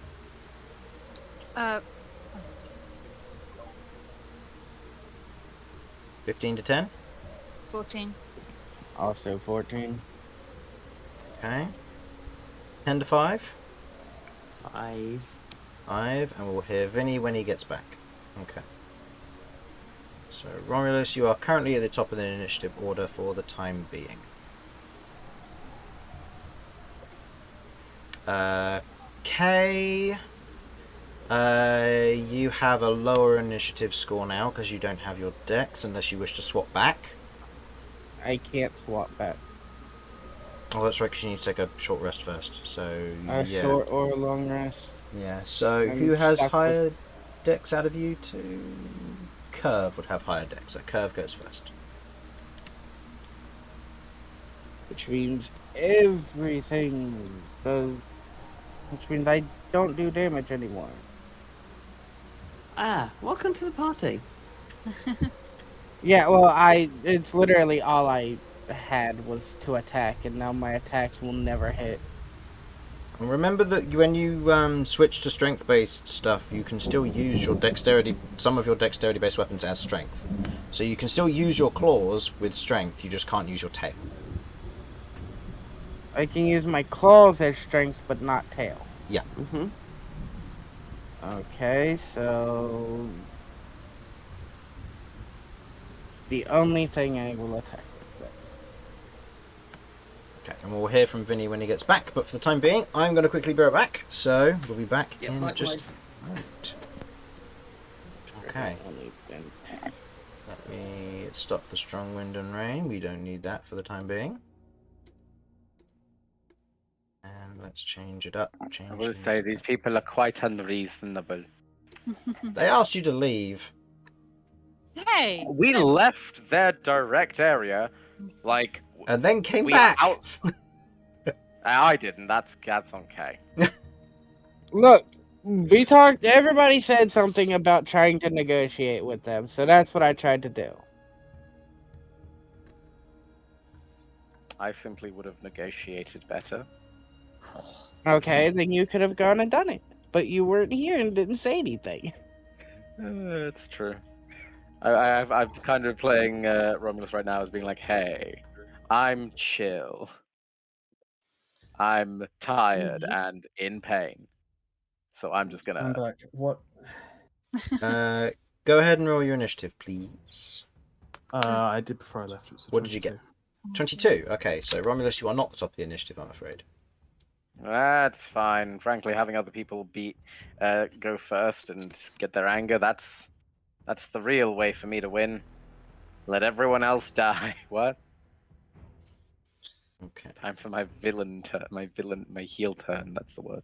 15 to 10? 14. Also 14. Okay. 10 to 5? 5. 5, and we'll hear Vinny when he gets back. Okay. So, Romulus, you are currently at the top of the initiative order for the time being. Kay, you have a lower initiative score now because you don't have your dex unless you wish to swap back. I can't swap back. Oh, that's right, because you need to take a short rest first. So, A yeah. short or a long rest. Yeah, so I'm who has stuck higher... dex out of you two? Kirv would have higher dex, so Kirv goes first. Which means everything does. Which means I don't do damage anymore. Ah, welcome to the party. Yeah, well, it's literally all I had was to attack, and now my attacks will never hit. And remember that when you switch to strength-based stuff, you can still use your dexterity, some of your dexterity-based weapons as strength. So you can still use your claws with strength, you just can't use your tail. I can use my claws as strength, but not tail. Yeah. Mm-hmm. Okay, so the only thing I will attack with. Okay, and we'll hear from Vinny when he gets back, but for the time being, I'm going to quickly be right back, so we'll be back in likewise. just a moment. Okay. Let me stop the strong wind and rain. We don't need that for the time being. And let's change it up. I will say these people are quite unreasonable. They asked you to leave. Hey! We left their direct area, like And then came we back. Out... I didn't. That's okay. Look, we talked. Everybody said something about trying to negotiate with them, so that's what I tried to do. I simply would have negotiated better. Okay, then you could have gone and done it, but you weren't here and didn't say anything. It's true. I'm kind of playing Romulus right now as being like, hey, I'm chill. I'm tired and in pain. So I'm just I'm gonna... back. What? Go ahead and roll your initiative, please. I did before I left. It was a What did you get? 22. Okay, so Romulus, you are not the top of the initiative, I'm afraid. That's fine. Frankly, having other people go first and get their anger, that's the real way for me to win. Let everyone else die. What? Okay. Time for my my heel turn. That's the word.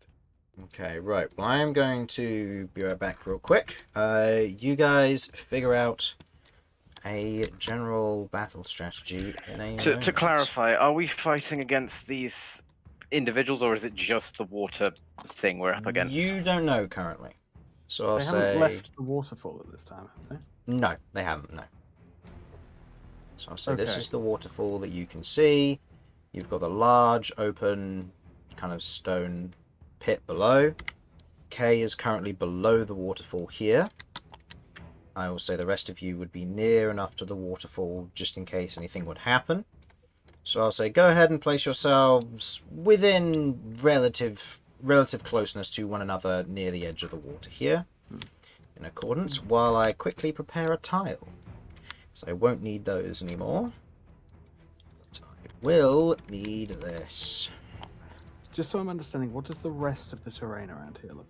Okay, right. Well, I am going to be right back real quick. You guys figure out a general battle strategy in a To moment. clarify, are we fighting against these individuals, or is it just the water thing we're up against? You don't know currently. So I'll They say... haven't left the waterfall at this time, have they? No, they haven't, no. So I'll say this Okay. is the waterfall that you can see. You've got the large, open, kind of stone pit below. K is currently below the waterfall here. I will say the rest of you would be near enough to the waterfall just in case anything would happen. So I'll say go ahead and place yourselves within relative closeness to one another near the edge of the water here. In accordance, while I quickly prepare a tile. So I won't need those anymore. But I will need this. Just so I'm understanding, what does the rest of the terrain around here look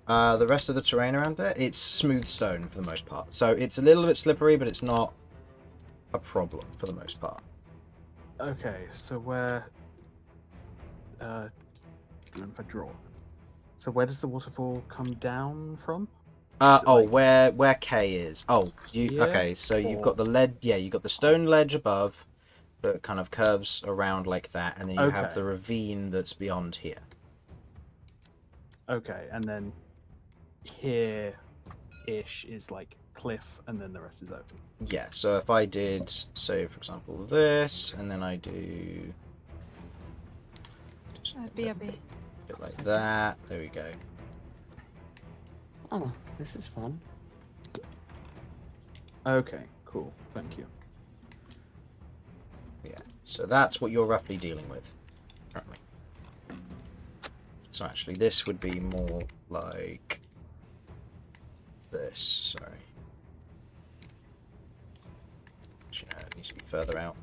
like? The rest of the terrain around there, it's smooth stone for the most part. So it's a little bit slippery, but it's not a problem for the most part. Okay, so where... I don't know if I draw. So where does the waterfall come down from? Where K is. Oh, Yeah, okay, so you've or- got the ledge, yeah, you've got the stone ledge above that kind of curves around like that, and then you have Okay. the ravine that's beyond here. Okay, and then here-ish is like cliff, and then the rest is open. Yeah, so if I did, say, for example, this, and then I do just a BRB. bit like that, there we go. Oh, this is fun. Okay, cool. Thank you. Yeah, so that's what you're roughly dealing with currently. So actually, this would be more like this. Sorry. Actually, no, it needs to be further out.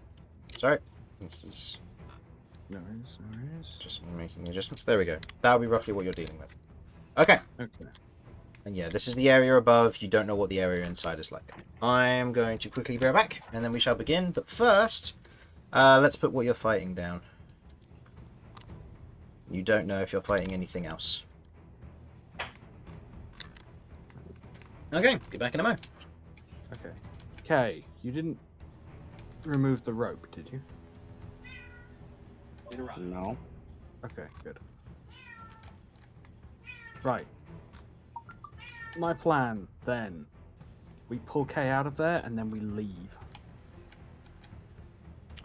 Sorry, this is No worries, no worries. just making adjustments. There we go. That would be roughly what you're dealing with. Okay. Okay. And yeah, this is the area above. You don't know what the area inside is like. I am going to quickly be right back, and then we shall begin. But first, let's put what you're fighting down. You don't know if you're fighting anything else. Okay, get back in a mo. Okay. Kay, you didn't remove the rope, did you? No. Okay, good. Right. My plan, then. We pull Kay out of there, and then we leave.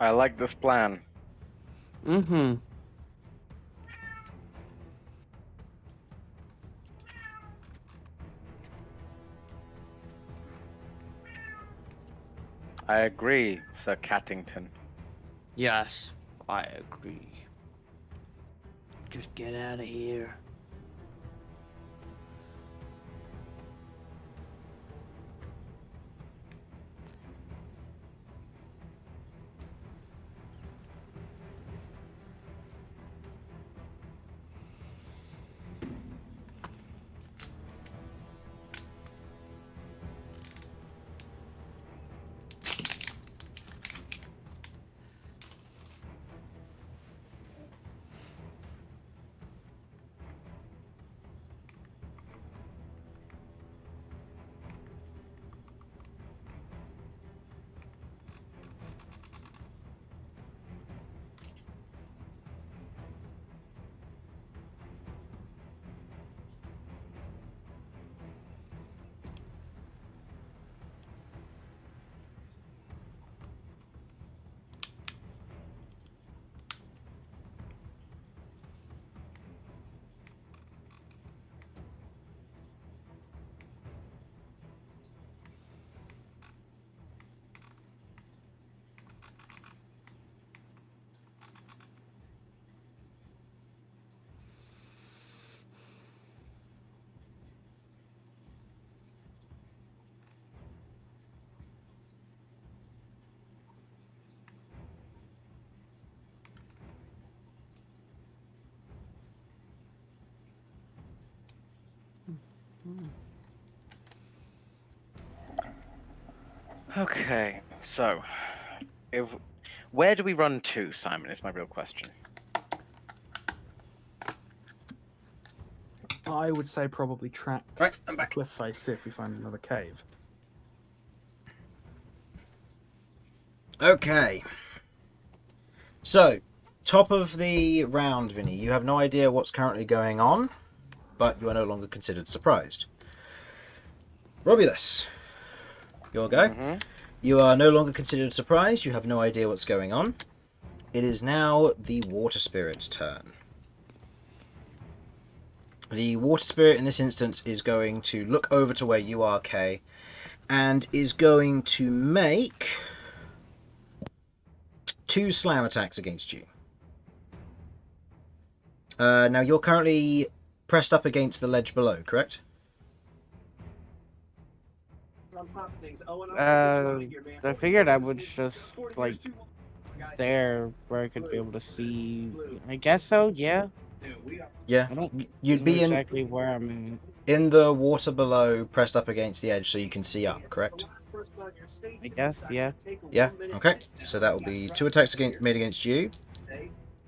I like this plan. Mm-hmm. I agree, Sir Cattington. Yes, I agree. Just get out of here. Okay, so where do we run to, Simon? Is my real question. I would say probably track Right, I'm back. cliff face, see if we find another cave. Okay. So, top of the round, Vinny. You have no idea what's currently going on, but you are no longer considered surprised. Romulus, your go. Mm-hmm. You are no longer considered surprised. You have no idea what's going on. It is now the water spirit's turn. The water spirit in this instance is going to look over to where you are, Kay, and is going to make 2 slam attacks against you. Now you're currently pressed up against the ledge below, correct? I figured I was just like there where I could be able to see. I guess so. Yeah. Yeah. I don't You'd know be exactly where I'm in the water below, pressed up against the edge so you can see up, correct? at. I guess. Yeah. Yeah, okay. So that will be 2 attacks made against you.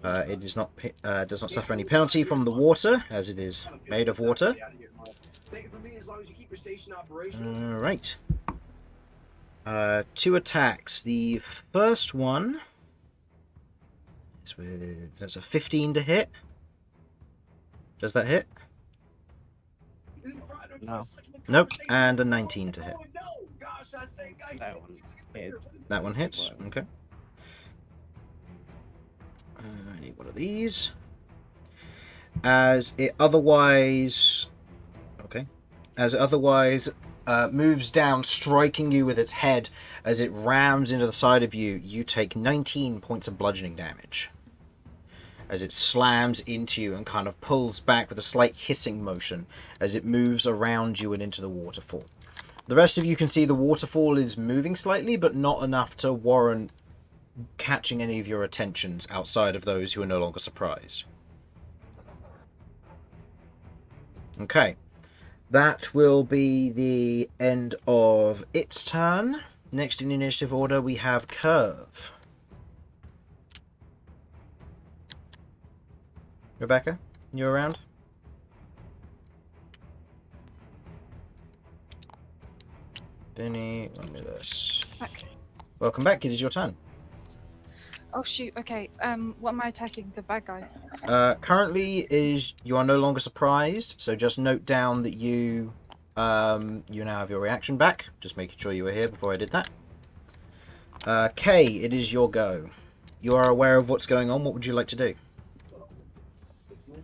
It is not does not suffer any penalty from the water, as it is made of water. Alright. 2 attacks. The first one is that's a 15 to hit. Does that hit? No. Nope. And a 19 to hit. That one. That one hits. Okay. I need one of these. As it otherwise moves down, striking you with its head as it rams into the side of you, you take 19 points of bludgeoning damage. As it slams into you and kind of pulls back with a slight hissing motion as it moves around you and into the waterfall. The rest of you can see the waterfall is moving slightly, but not enough to warrant catching any of your attentions outside of those who are no longer surprised. Okay. That will be the end of its turn. Next in the initiative order, we have Kirv. Rebecca, you around? Vinny, Romulus. Back. Welcome back. It is your turn. Oh shoot. Okay. What am I attacking? The bad guy. Currently, you are no longer surprised. So just note down that you now have your reaction back. Just making sure you were here before I did that. Kay, it is your go. You are aware of what's going on. What would you like to do?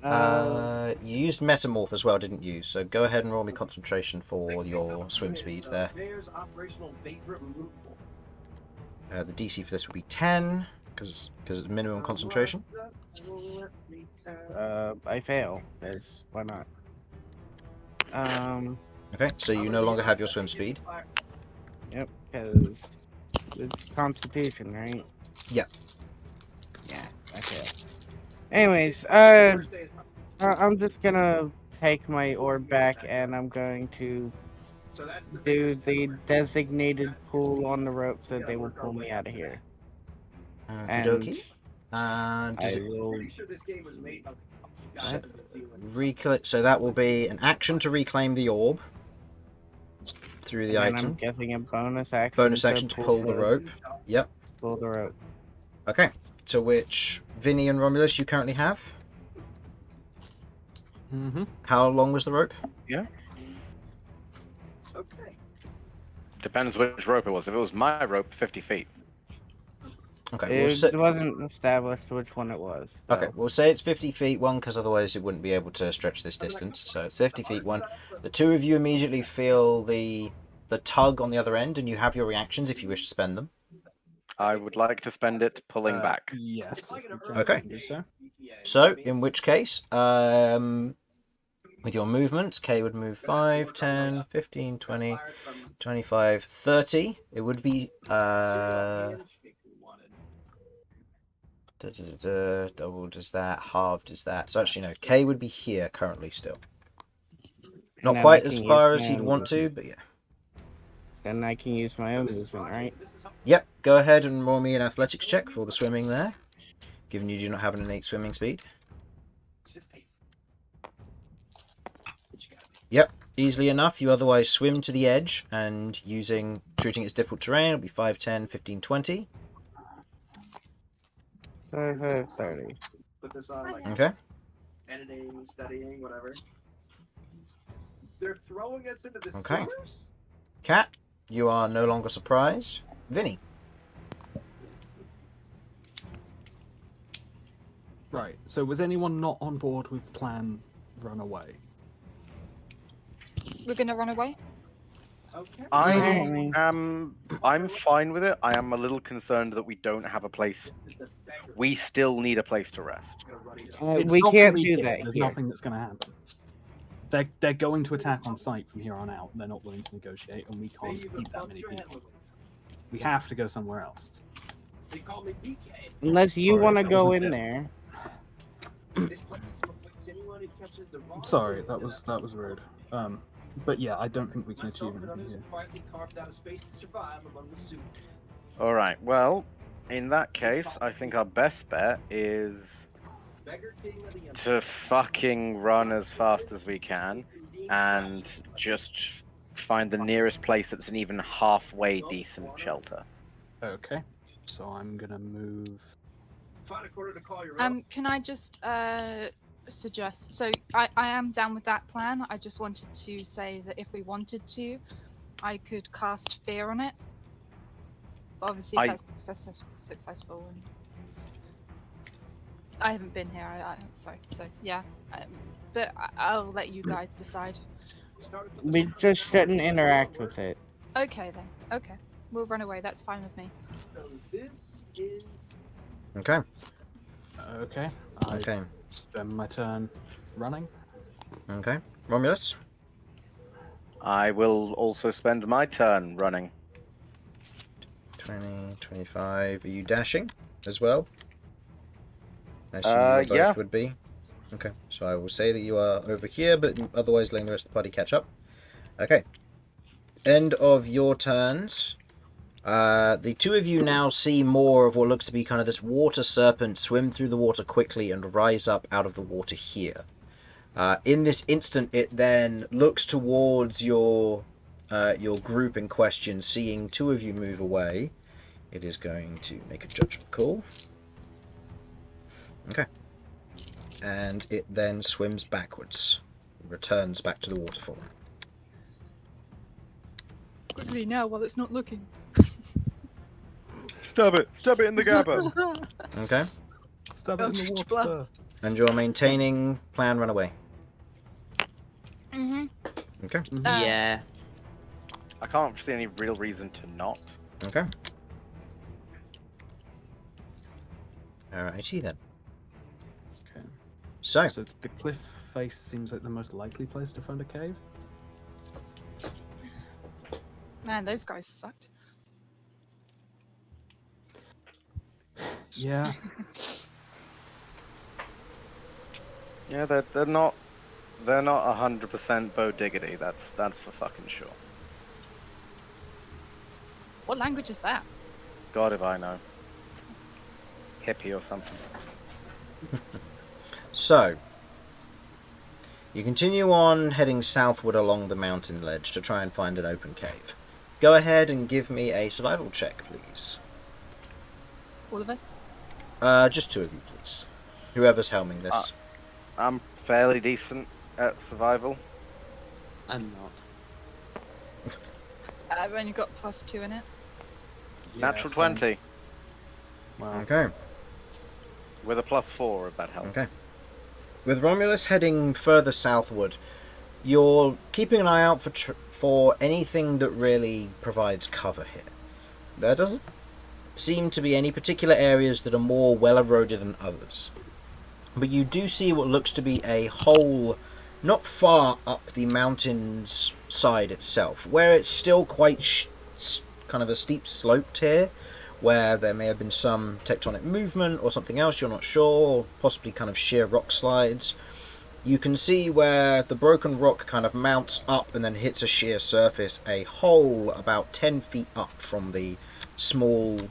You used Metamorph as well, didn't you? So go ahead and roll me concentration for your swim speed there. The DC for this would be 10, because it's minimum concentration. I fail. Because why not? Okay, so you no longer have your swim speed. Yep, because it's Constitution, right? Yeah. Yeah, I fail. Anyways, I'm just gonna take my orb back and I'm going to do the designated pull on the rope so that they will pull me out of here. And Okie dokie. I will. So that will be an action to reclaim the orb through the And item. I'm guessing a bonus action. Bonus action to pull the rope. Yep. Pull the rope. Okay. To which Vinny and Romulus you currently have. Mm-hmm. How long was the rope? Yeah. Depends which rope it was. If it was my rope, 50 feet. Okay. It wasn't established which one it was. So. Okay, we'll say it's 50 feet, one, because otherwise it wouldn't be able to stretch this distance. So it's 50 feet, one. The two of you immediately feel the tug on the other end, and you have your reactions if you wish to spend them. I would like to spend it pulling back. Yes. If we can Okay. do so. So, in which case, with your movements, K would move 5, 10, 15, 20, 25, 30. It would be... double does that, halved is that. So actually no, K would be here currently still. Not Now quite I as can far use as my he'd own want to, movement. but yeah. Then I can use my own movement, right? Yep, go ahead and roll me an athletics check for the swimming there, given you do not have an innate swimming speed. Yep, easily enough. You otherwise swim to the edge and treating its difficult terrain, it'll be 5, 10, 15, 20. 30. Put this on like Okay. editing, studying, whatever. They're throwing us into the Okay. sewers? Cat, you are no longer surprised. Vinny. Right. So was anyone not on board with plan run away? We're gonna run away. Okay. I'm fine with it. I am a little concerned that we don't have a place. We still need a place to rest. It's We not can't gonna be do here. that There's here. nothing that's going to happen. They're going to attack on sight from here on out. They're not willing to negotiate, and we can't keep that many people. We have to go somewhere else. They call me BK. Unless you Sorry, want to that go wasn't in it. there. This place is anyone who catches the wrong I'm sorry, that was rude. But yeah, I don't think we can achieve anything brothers here. quietly carved out a space to survive among the soup. All right. Well, in that case, I think our best bet is Beggar King of the Empire. to fucking run as fast as we can and just find the nearest place that's an even halfway decent shelter. Okay. So I'm gonna move. Find a quarter to call your own. Can I just suggest? So I am down with that plan. I just wanted to say that if we wanted to, I could cast fear on it. But obviously, if that's successful, and I haven't been here. Sorry. So yeah, but I'll let you guys decide. We just shouldn't interact with it. Okay then. Okay, we'll run away. That's fine with me. So this is Okay. Okay. I Okay. spend my turn running. Okay. Romulus. I will also spend my turn running. 20, 25. Are you dashing as well? I assume you both yeah. would be. Okay, so I will say that you are over here, but otherwise letting the rest of the party catch up. Okay. End of your turns. The two of you now see more of what looks to be kind of this water serpent swim through the water quickly and rise up out of the water here. In this instant, it then looks towards your your group in question, seeing two of you move away, it is going to make a judgment call. Okay. And it then swims backwards. Returns back to the waterfall. Quickly now while it's not looking. Stab it! Stab it in the gabber! Okay. Stab it in the water. Blast. And you're maintaining plan runaway. Mm-hmm. Okay. Yeah. I can't see any real reason to not. Okay. Alrighty then. Okay. So, So the cliff face seems like the most likely place to find a cave. Man, those guys sucked. Yeah. Yeah, they're not 100% Bo Diggity. That's for fucking sure. What language is that? God if I know. Hippie or something. so you continue on heading southward along the mountain ledge to try and find an open cave. Go ahead and give me a survival check, please. All of us? Just two of you, please. Whoever's helming this. I'm fairly decent at survival. I'm not. I've only got +2 in it. Natural same. 20 Wow. Okay. with a +4 if that helps. Okay. With Romulus heading further southward, you're keeping an eye out for anything that really provides cover here. There doesn't seem to be any particular areas that are more well eroded than others. But you do see what looks to be a hole not far up the mountain's side itself, where it's still quite kind of a steep slope here, where there may have been some tectonic movement or something else, you're not sure, or possibly kind of sheer rock slides. You can see where the broken rock kind of mounts up and then hits a sheer surface, a hole about 10 feet up from the small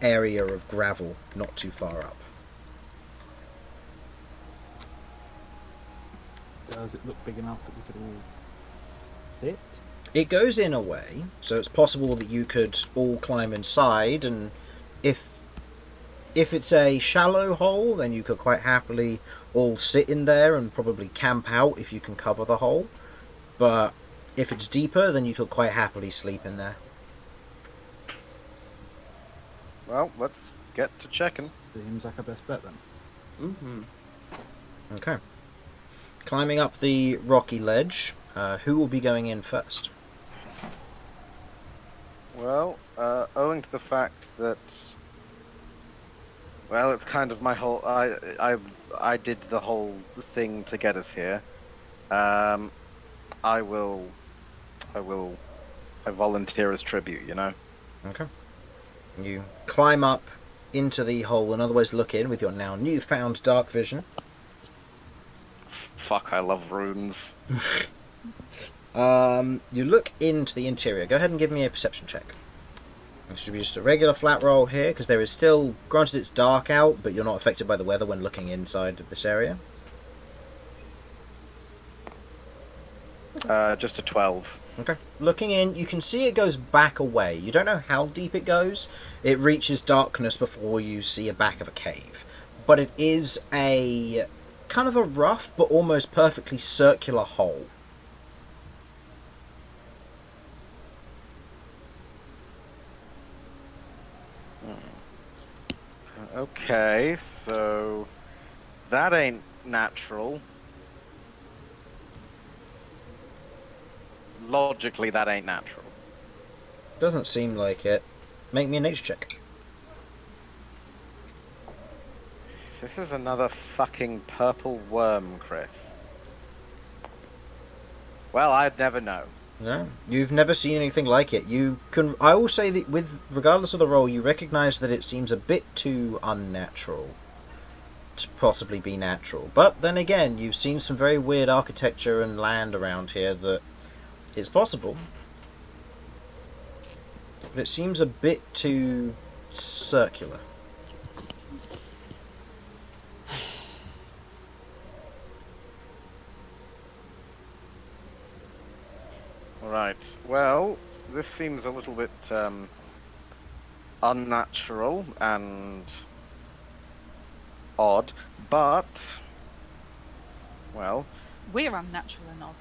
area of gravel not too far up. Does it look big enough that we could all fit? It goes in a way, so it's possible that you could all climb inside, and if it's a shallow hole, then you could quite happily all sit in there and probably camp out if you can cover the hole. But if it's deeper, then you could quite happily sleep in there. Well, let's get to checking. Seems like a best bet then. Mm-hmm. Okay. Climbing up the rocky ledge, who will be going in first? Well, owing to the fact that, well, it's kind of my whole. I did the whole thing to get us here. I volunteer as tribute. You know. Okay. You climb up into the hole and otherwise look in with your now newfound dark vision. Fuck! I love runes. You look into the interior. Go ahead and give me a perception check. This should be just a regular flat roll here, because there is still, granted it's dark out, but you're not affected by the weather when looking inside of this area. Just a 12. Okay. Looking in, you can see it goes back away. You don't know how deep it goes. It reaches darkness before you see a back of a cave. But it is a kind of a rough, but almost perfectly circular hole. Okay, so that ain't natural. Logically, that ain't natural. Doesn't seem like it. Make me a nature check. This is another fucking purple worm, Chris. Well, I'd never know. No, you've never seen anything like it. You can. I will say that, with regardless of the role, you recognise that it seems a bit too unnatural to possibly be natural. But then again, you've seen some very weird architecture and land around here that it's possible. But it seems a bit too circular. Right. Well, this seems a little bit unnatural and odd, but well, We're unnatural and odd.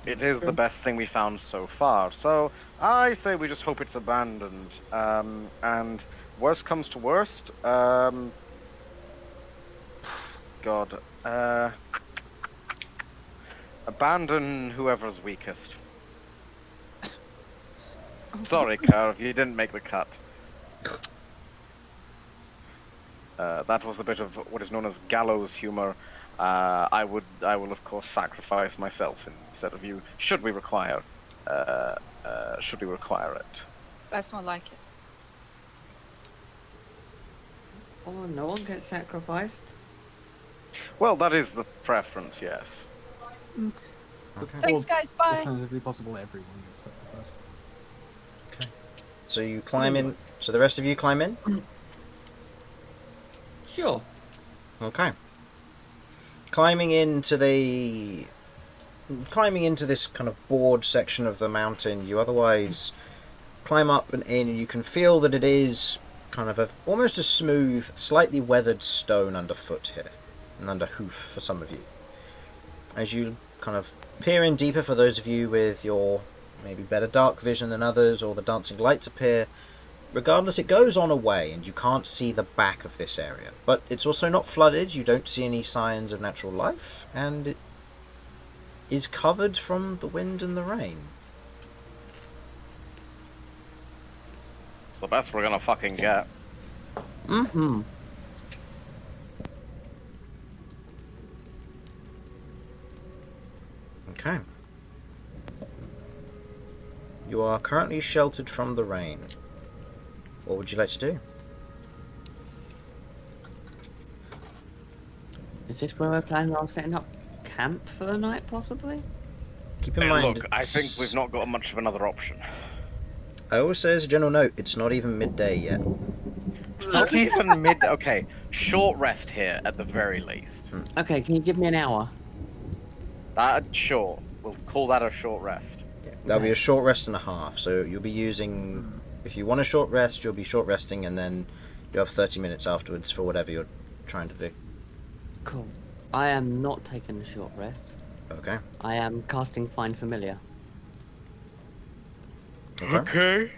it is the best thing we found so far. So I say we just hope it's abandoned. And worst comes to worst, God, abandon whoever's weakest. Sorry, Kirv, you didn't make the cut. That was a bit of what is known as gallows humor. I will of course sacrifice myself instead of you. Should we require it? That's more like it. Oh, no one gets sacrificed. Well, that is the preference, yes. Thanks, guys. Bye. Alternatively possible, everyone gets sacrificed. Okay. So you climb in. So the rest of you climb in? Sure. Okay. Climbing into this kind of board section of the mountain, you otherwise climb up and in, and you can feel that it is kind of almost a smooth, slightly weathered stone underfoot here, and under hoof for some of you. As you kind of peer in deeper, for those of you with your maybe better dark vision than others, or the dancing lights appear, regardless, it goes on away and you can't see the back of this area. But it's also not flooded, you don't see any signs of natural life, and it is covered from the wind and the rain. It's the best we're gonna fucking get. Mm-hmm. Okay. You are currently sheltered from the rain. What would you like to do? Is this where we're planning on setting up camp for the night, possibly? Keep in Hey, mind, look, I think we've not got much of another option. I always say as a general note, it's not even midday yet. It's not even mid. Okay, short rest here at the very least. Okay, can you give me an hour? Sure. We'll call that a short rest. That'll be a short rest and a half, so you'll be using... If you want a short rest, you'll be short resting, and then you have 30 minutes afterwards for whatever you're trying to do. Cool. I am not taking a short rest. Okay. I am casting Find Familiar. Okay.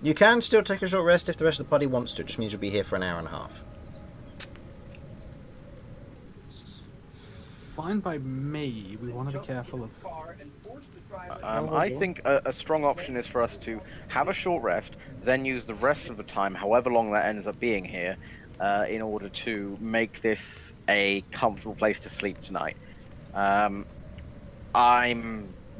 You can still take a short rest if the rest of the party wants to. It just means you'll be here for an hour and a half. Fine by me. We want to be careful of... I think a strong option is for us to have a short rest, then use the rest of the time, however long that ends up being here, in order to make this a comfortable place to sleep tonight. I'm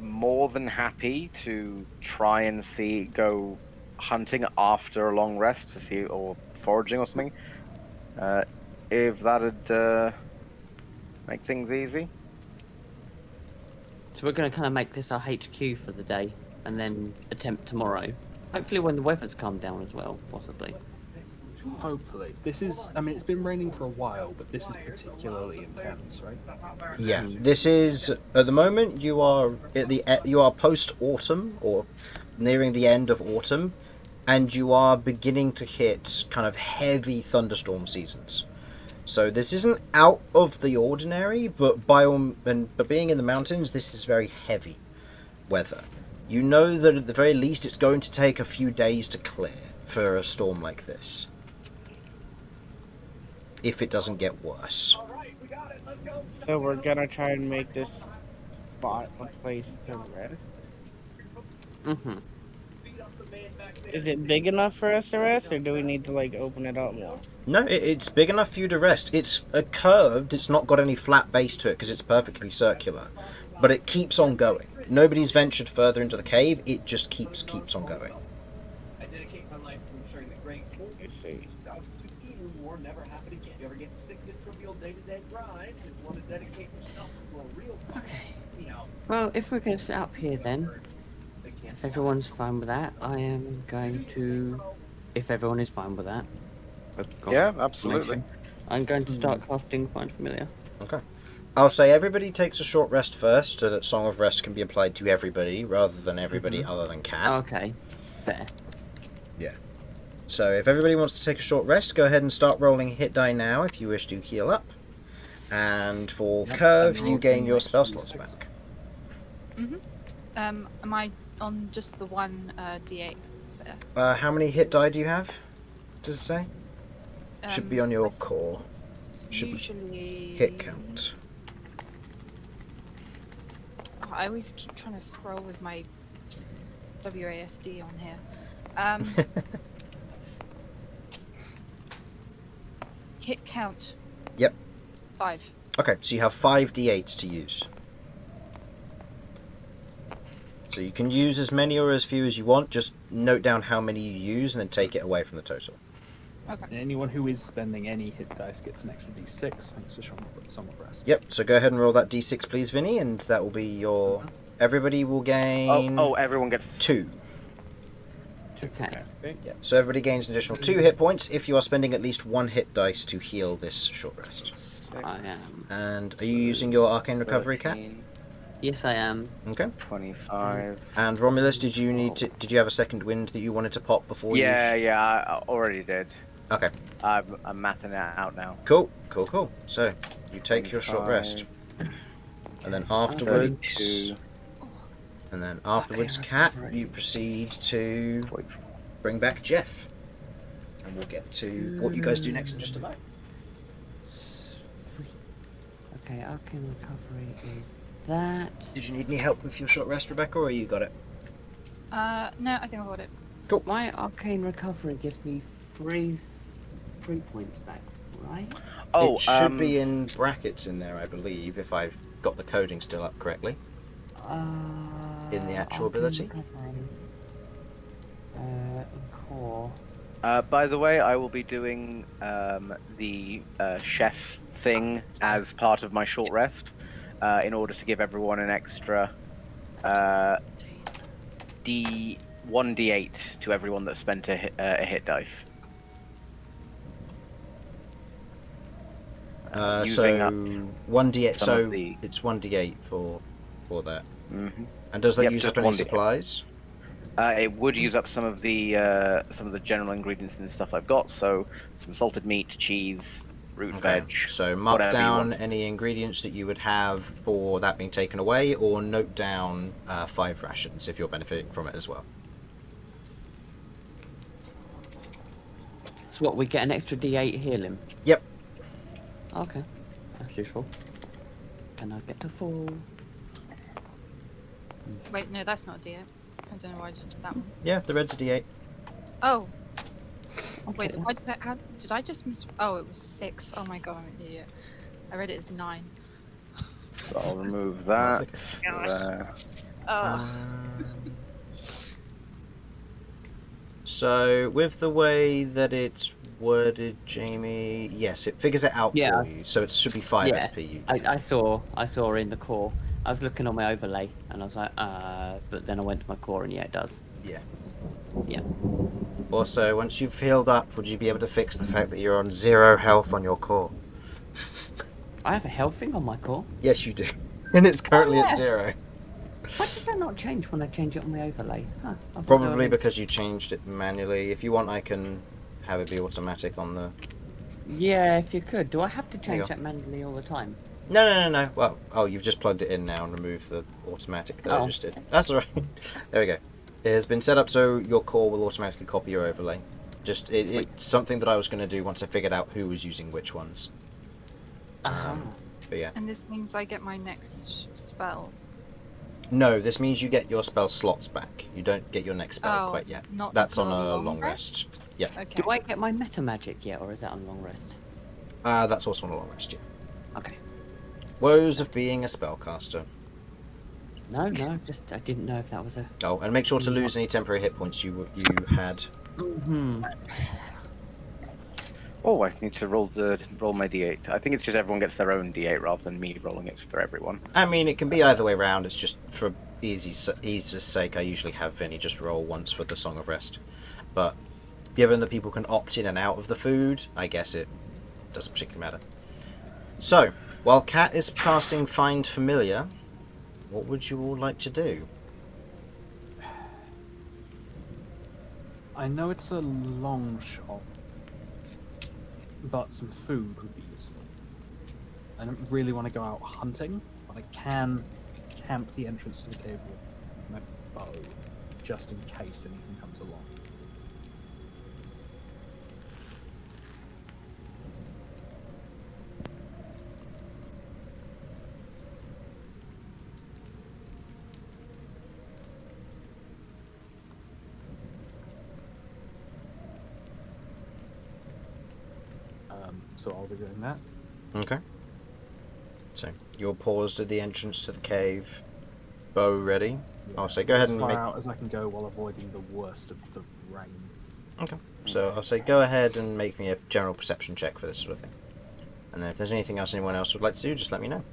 more than happy to try and go hunting after a long rest to see, or foraging or something, if that'd make things easy. So we're going to kind of make this our HQ for the day, and then attempt tomorrow. Hopefully when the weather's calmed down as well, possibly. Hopefully. This is... I mean, it's been raining for a while, but this is particularly intense, right? Yeah, this is... At the moment, you are post-autumn, or nearing the end of autumn, and you are beginning to hit kind of heavy thunderstorm seasons. So this isn't out of the ordinary, but but being in the mountains, this is very heavy weather. You know that at the very least it's going to take a few days to clear for a storm like this. If it doesn't get worse. So we're gonna try and make this spot a place to rest. Mm-hmm. Is it big enough for us to rest, or do we need to like open it up more? No, it's big enough for you to rest. It's curved, it's not got any flat base to it because it's perfectly circular. But it keeps on going. Nobody's ventured further into the cave, it just keeps on going. I dedicate my life to ensuring the great to even more never happen again. You ever get sick of the trivial day-to-day grind and want to dedicate yourself to a real Okay. Well, if we're going to set up here then, if everyone's fine with that, I am going to... If everyone is fine with that. Yeah, absolutely. I'm going to start casting Find Familiar. Okay. I'll say everybody takes a short rest first, so that Song of Rest can be applied to everybody rather than everybody other than Cat. Okay, fair. So if everybody wants to take a short rest, go ahead and start rolling hit die now if you wish to heal up. And for Kirv, you gain your spell slots back. Am I on just the one D8 there? How many hit die do you have? Does it say? Should be on your core. Should usually hit count. Oh, I always keep trying to scroll with my WASD on here. Hit count. Yep. 5. Okay, so you have 5 d8s to use. So you can use as many or as few as you want, just note down how many you use and then take it away from the total. Okay. And anyone who is spending any hit dice gets an extra d6 thanks to Song of Rest. Yep, so go ahead and roll that d6 please, Vinny, and that will be your... Everybody will gain... Oh, everyone gets 2. Okay. Yeah, so everybody gains an additional 2 hit points if you are spending at least 1 hit dice to heal this short rest. I am. And are you using your Arcane Recovery, Cat? 13, Yes, I am. Okay. 25. And Romulus, did you have a second wind that you wanted to pop before you... Yeah, I already did. Okay. I'm mathing it out now. Cool. So, you take your short rest. And then afterwards... 32. And then afterwards, Cat, you proceed to bring back Jeff. And we'll get to what you guys do next in just a moment. Okay, Arcane Recovery is that. Did you need any help with your short rest, Rebecca, or you got it? No, I think I got it. My Arcane Recovery gives me 3 points back, right? Oh, it should be in brackets in there, I believe, if I've got the coding still up correctly. In the actual Arcane ability? Recovery. In core. By the way, I will be doing the chef thing as part of my short rest in order to give everyone an extra 1d8 to everyone that spent a hit dice. Using up 1d8, some so of the- it's 1d8 for that. Mm-hmm. And does that Yep, use just up any 1d8. supplies? It would use up some of the general ingredients and stuff I've got. So some salted meat, cheese, root veg. So mark whatever you down want. any ingredients that you would have for that being taken away, or note down 5 rations if you're benefiting from it as well. So what, we get an extra D8 healing? Yep. Okay, that's useful. Can I get to 4? Wait, no, that's not a D8. I don't know why I just did that one. Yeah, the red's a d8. Oh, wait, Okay. why did did I just miss? Oh, it was 6. Oh my god, I'm an idiot. I read it as 9. So I'll remove that. Oh. So with the way that it's worded, Jamie, yes, it figures it out Yeah. for you. So it should be 5 Yeah. SP. You I saw in the core. I was looking on my overlay and I was like, but then I went to my core and yeah, it does. Yeah. Yeah. Also, once you've healed up, would you be able to fix the fact that you're on 0 health on your core? I have a health thing on my core. Yes, you do. And it's currently yeah. at 0. Why did that not change when I change it on my overlay? Huh, I thought Probably that was- because you changed it manually. If you want, I can have it be automatic on the... Yeah, if you could. Do I have to There you change go. that manually all the time? No. Well, you've just plugged it in now and removed the automatic that I Oh. just did. That's alright. There we go. It has been set up so your core will automatically copy your overlay. It's something that I was going to do once I figured out who was using which ones. But yeah. And this means I get my next spell. No, this means you get your spell slots back. You don't get your next spell Oh, quite yet. not That's on until a long long rest? rest. Yeah. Okay. Do I get my meta magic yet, or is that on long rest? That's also on a long rest, yeah. Okay. Woes of being a spellcaster. No, just I didn't know if that was a. Oh, and make sure to lose any temporary hit points you had. Hmm. Oh, I need to roll my d8. I think it's just everyone gets their own d8 rather than me rolling it for everyone. I mean, it can be either way round. It's just for easy's sake, I usually have Vinny just roll once for the Song of Rest. But given that people can opt in and out of the food, I guess it doesn't particularly matter. So, While Cat is casting Find Familiar, what would you all like to do? I know it's a long shot, but some food would be useful. I don't really want to go out hunting, but I can camp the entrance to the cave with my bow, just in case anything comes along. So I'll be doing that. Okay. So you're paused at the entrance to the cave, bow ready. I'll say go ahead and as make. far out as I can go while avoiding the worst of the rain. Okay. So I'll say go ahead and make me a general perception check for this sort of thing. And then if there's anything else anyone else would like to do, just let me know.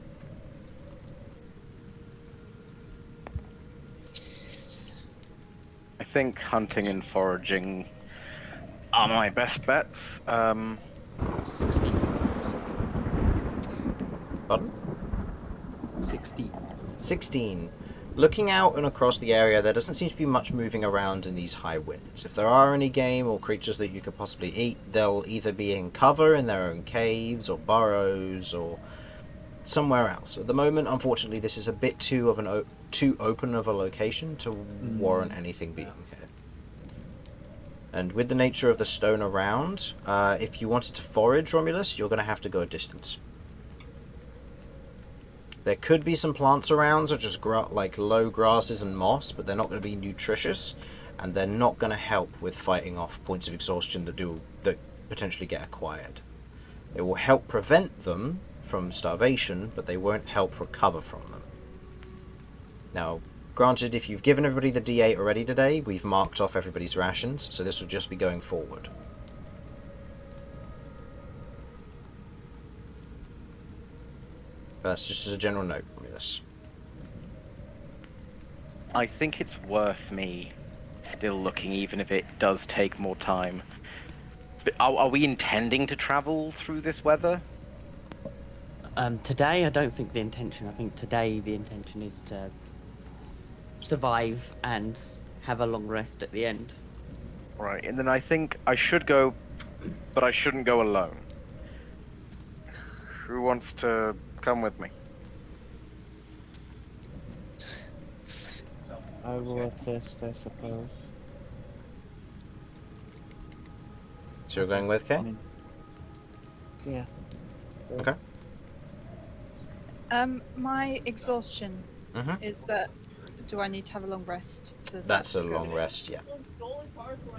I think hunting and foraging are my best bets. 16. Pardon? 16. 16. Looking out and across the area, there doesn't seem to be much moving around in these high winds. If there are any game or creatures that you could possibly eat, they'll either be in cover in their own caves or burrows or somewhere else. At the moment, unfortunately, this is a bit too open of a location to warrant anything being here. And with the nature of the stone around, if you wanted to forage, Romulus, you're going to have to go a distance. There could be some plants around, such as like low grasses and moss, but they're not going to be nutritious, and they're not going to help with fighting off points of exhaustion that potentially get acquired. They will help prevent them from starvation, but they won't help recover from them. Now, granted, if you've given everybody the D8 already today, we've marked off everybody's rations, so this will just be going forward. But that's just as a general note for this. I think it's worth me still looking, even if it does take more time. But are we intending to travel through this weather? Today, I don't think the intention. I think today the intention is to survive and have a long rest at the end. Right, and then I think I should go, but I shouldn't go alone. Who wants to come with me? I will assist, I suppose. So you're going with Kay? Yeah. Okay. My exhaustion Mhm. is that. Do I need to have a long rest for that? That's a to go? long rest, yeah.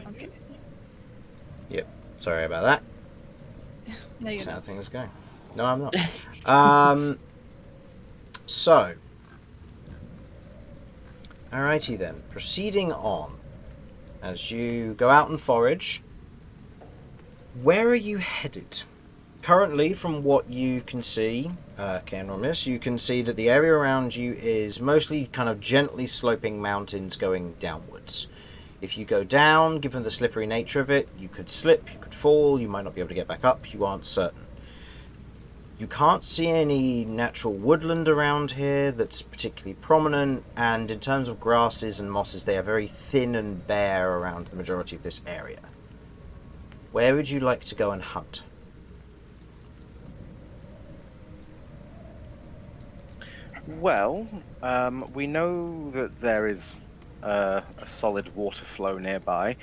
Okay. Yep. Sorry about that. No, you're That's how not. things go. No, I'm not. So. Alrighty then. Proceeding on. As you go out and forage, where are you headed? Currently, from what you can see, Ken Romulus, you can see that the area around you is mostly kind of gently sloping mountains going downwards. If you go down, given the slippery nature of it, you could slip, you could fall, you might not be able to get back up, you aren't certain. You can't see any natural woodland around here that's particularly prominent, and in terms of grasses and mosses, they are very thin and bare around the majority of this area. Where would you like to go and hunt? Well, we know that there is a solid water flow nearby.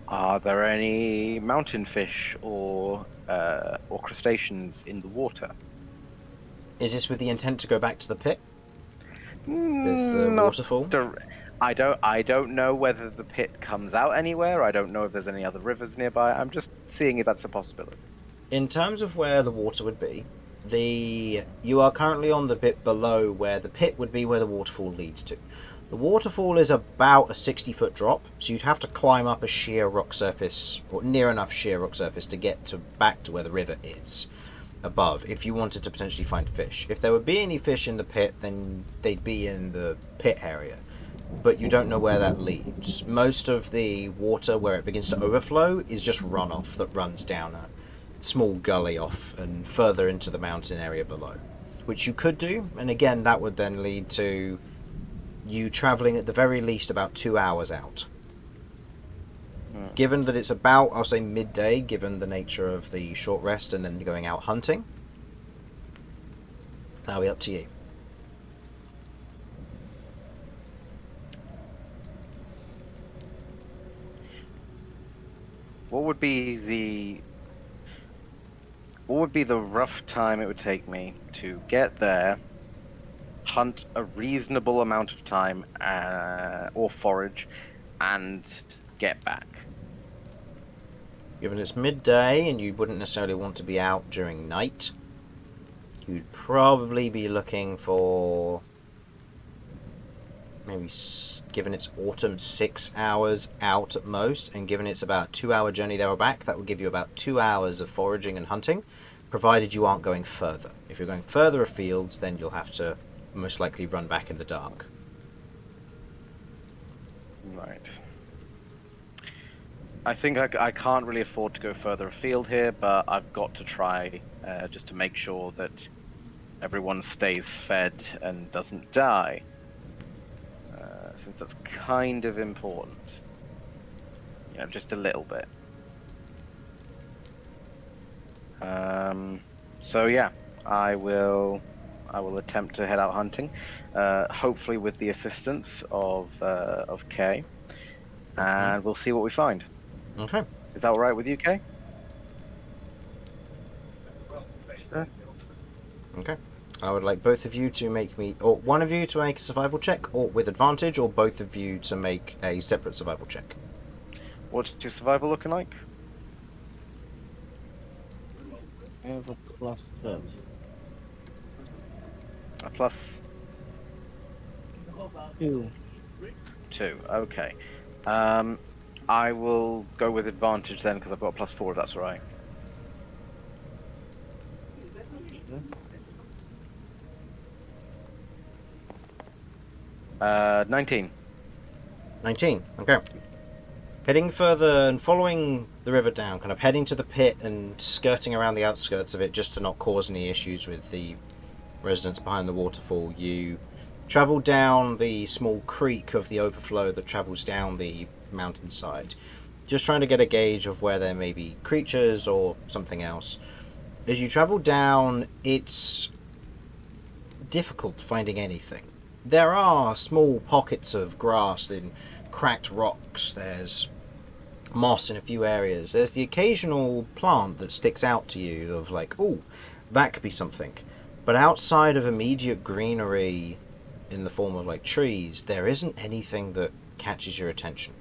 Are there any mountain fish or crustaceans in the water? Is this with the intent to go back to the pit? With the Not waterfall? I don't know whether the pit comes out anywhere. I don't know if there's any other rivers nearby. I'm just seeing if that's a possibility. In terms of where the water would be, you are currently on the bit below where the pit would be, where the waterfall leads to. The waterfall is about a 60-foot drop, so you'd have to climb up a sheer rock surface, or near enough sheer rock surface to get back to where the river is above, if you wanted to potentially find fish. If there would be any fish in the pit, then they'd be in the pit area, but you don't know where that leads. Most of the water, where it begins to overflow, is just runoff that runs down a small gully off and further into the mountain area below, which you could do, and again that would then lead to you travelling at the very least about 2 hours out. Given that it's about, I'll say midday, given the nature of the short rest and then going out hunting, that'll be up to you. What would be the rough time it would take me to get there, hunt a reasonable amount of time, or forage, and get back? Given it's midday and you wouldn't necessarily want to be out during night, you'd probably be looking for maybe, given it's autumn, 6 hours out at most, and given it's about a 2-hour journey there or back, that would give you about 2 hours of foraging and hunting, provided you aren't going further. If you're going further afield, then you'll have to most likely run back in the dark. Right. I think I can't really afford to go further afield here, but I've got to try just to make sure that everyone stays fed and doesn't die, since that's kind of important. You know, just a little bit. So yeah, I will attempt to head out hunting, hopefully with the assistance of Kay, and we'll see what we find. Okay. Is that all right with you, Kay? Okay. I would like both of you to make me, or one of you to make a survival check, or with advantage, or both of you to make a separate survival check. What's your survival looking like? I have a +7. A plus 2. 2. Okay. I will go with advantage then because I've got a +4. If that's all right. Uh, 19. 19. Okay. Heading further and following the river down, kind of heading to the pit and skirting around the outskirts of it just to not cause any issues with the residents behind the waterfall, you travel down the small creek of the overflow that travels down the mountainside, just trying to get a gauge of where there may be creatures or something else. As you travel down, it's difficult finding anything. There are small pockets of grass in cracked rocks, there's moss in a few areas, there's the occasional plant that sticks out to you of like, oh, that could be something. But outside of immediate greenery in the form of like trees, there isn't anything that catches your attention.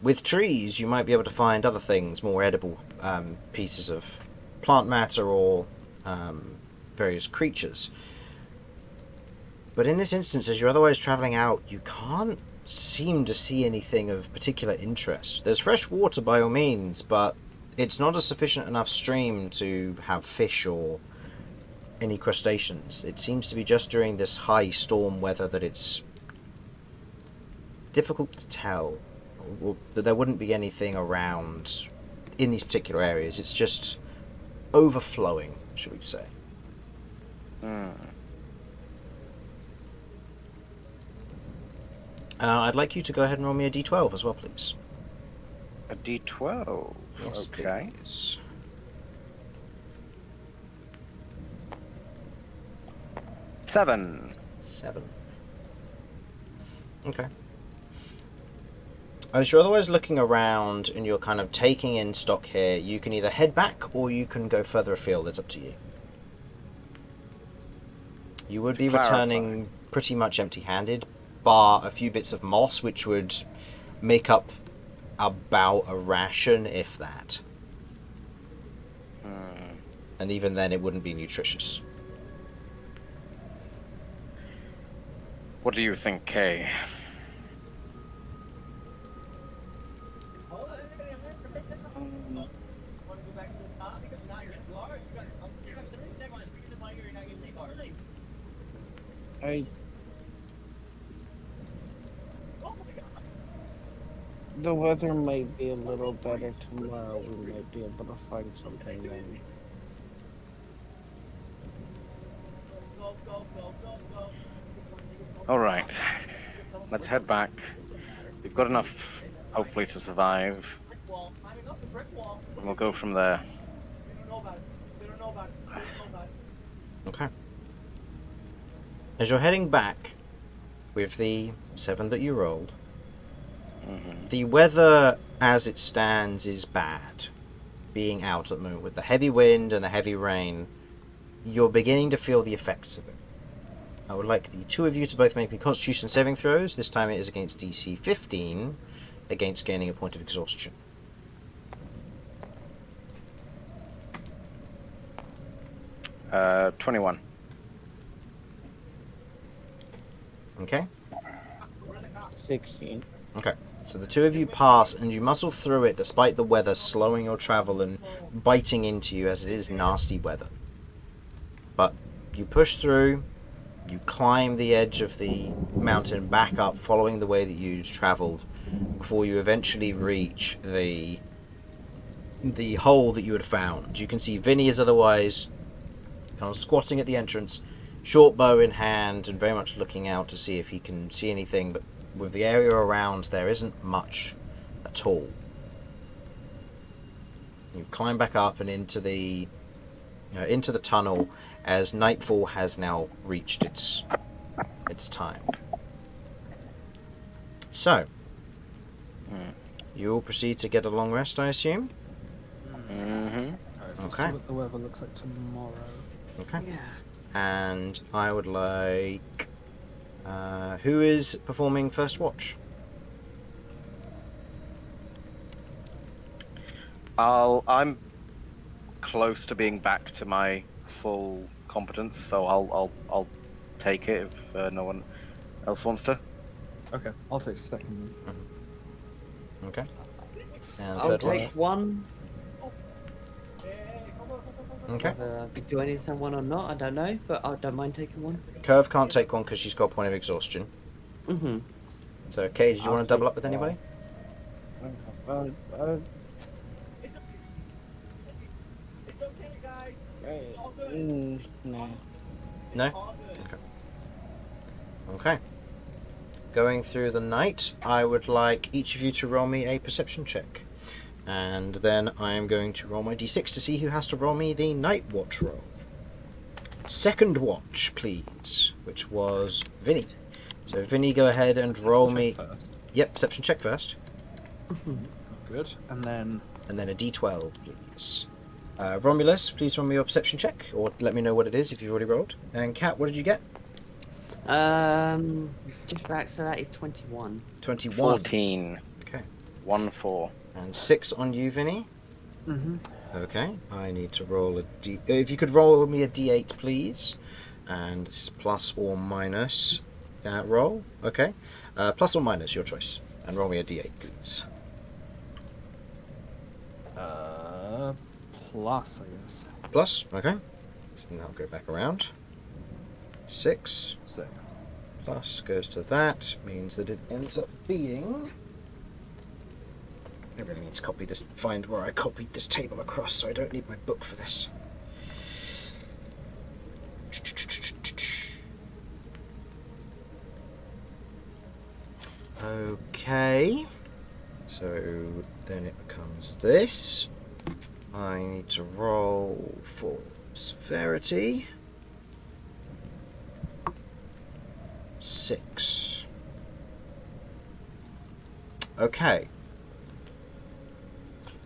With trees, you might be able to find other things, more edible pieces of plant matter or various creatures. But in this instance, as you're otherwise travelling out, you can't seem to see anything of particular interest. There's fresh water by all means, but it's not a sufficient enough stream to have fish or any crustaceans. It seems to be just during this high storm weather that it's difficult to tell that there wouldn't be anything around in these particular areas. It's just overflowing, should we say. I'd like you to go ahead and roll me a d12 as well, please. A d12. Yes, okay. Please. 7. 7. Okay. As you're otherwise looking around and you're kind of taking in stock here, you can either head back or you can go further afield. It's up to you. You would be returning pretty much empty-handed, bar a few bits of moss, which would make up about a ration, if that. And even then, it wouldn't be nutritious. What do you think, Kay? the weather might be a little better tomorrow. We might be able to find something then. All right, let's head back. We've got enough, hopefully, to survive. And we'll go from there. Okay. As you're heading back with the 7 that you rolled, the weather as it stands is bad. Being out at the moment with the heavy wind and the heavy rain, you're beginning to feel the effects of it. I would like the two of you to both make me Constitution saving throws. This time it is against DC 15, against gaining a point of exhaustion. Uh, 21. Okay? 16. Okay. So the two of you pass and you muscle through it despite the weather slowing your travel and biting into you as it is nasty weather. But you push through, you climb the edge of the mountain back up following the way that you travelled before you eventually reach the hole that you had found. You can see Vinny is otherwise kind of squatting at the entrance, short bow in hand and very much looking out to see if he can see anything, but with the area around there isn't much at all. You climb back up and into the tunnel as nightfall has now reached its time. So, you'll proceed to get a long rest, I assume? Let's see what the weather looks like tomorrow. Okay. Yeah. And I would like... who is performing first watch? I'm close to being back to my full competence, so I'll take it if no one else wants to. Okay, I'll take second. Okay. And I'll third take watch? one. Okay. Whether I'll be joining someone or not, I don't know, but I don't mind taking one. Kirv can't take one because she's got a point of exhaustion. Mm-hmm. So, Kay, did you want to double up with anybody? No. No? Okay. Okay. Going through the night, I would like each of you to roll me a perception check. And then I am going to roll my d6 to see who has to roll me the night watch roll. Second watch, please, which was Vinny. So, Vinny, go ahead and roll me... First. Yep, perception check first. Good. And then And then a d12, please. Romulus, please roll me your perception check, or let me know what it is if you've already rolled. And Kat, what did you get? Just back, so that is 21. 21. 14. Okay. 1-4. And 6 on you, Vinny. Mm-hmm. Okay, I need to roll a d... If you could roll me a d8, please. And this is plus or minus that roll. Okay. Plus or minus, your choice. And roll me a d8, please. Plus, I guess. Plus, okay. So now I'll go back around. 6 6. plus goes to that. Means that it ends up being... I really need to copy this, find where I copied this table across, so I don't need my book for this. Okay, so then it becomes this. I need to roll for severity. 6. Okay.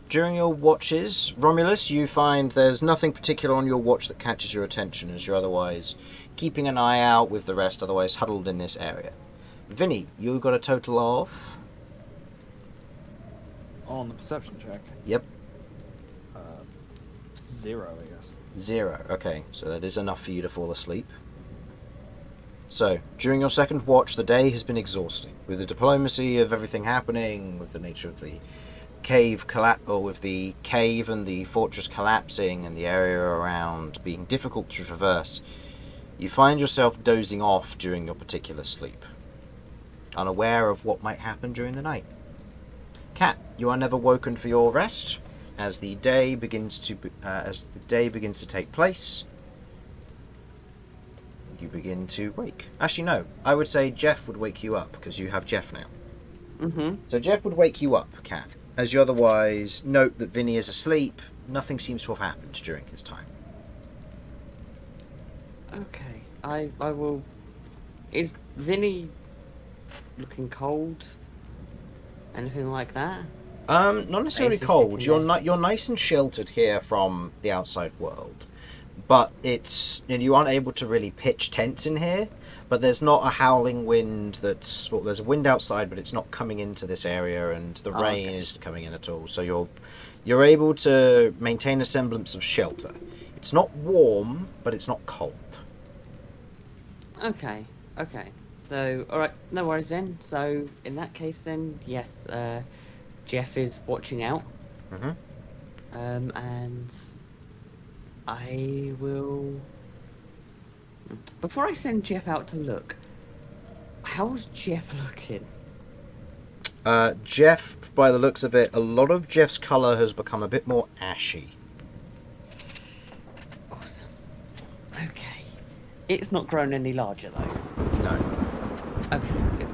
During your watches, Romulus, you find there's nothing particular on your watch that catches your attention as you're otherwise keeping an eye out with the rest, otherwise huddled in this area. Vinny, you got a total of... On the perception check. Yep, 0, I guess. 0. Okay, so that is enough for you to fall asleep. So, during your second watch, the day has been exhausting. With the diplomacy of everything happening, with the nature of the cave with the cave and the fortress collapsing and the area around being difficult to traverse, you find yourself dozing off during your particular sleep, unaware of what might happen during the night. Cat, you are never woken for your rest. As the day begins to take place, you begin to wake. Actually, no. I would say Jeff would wake you up because you have Jeff now. Mm-hmm. So Jeff would wake you up, Cat. As you otherwise note that Vinny is asleep, nothing seems to have happened during his time. Okay. I will. Is Vinny looking cold? Anything like that? Not necessarily Basically cold. sticking You're nice and sheltered here from the outside world, but you aren't able to really pitch tents in here. But there's not a howling wind. There's a wind outside, but it's not coming into this area, and the rain isn't coming in at all. So you're able to maintain a semblance of shelter. It's not warm, but it's not cold. Okay. So, alright, no worries then. So, in that case then, yes, Jeff is watching out. Mm-hmm. And I will... Before I send Jeff out to look, how's Jeff looking? Jeff, by the looks of it, a lot of Jeff's colour has become a bit more ashy. Awesome. Okay. It's not grown any larger though. No. Okay, good.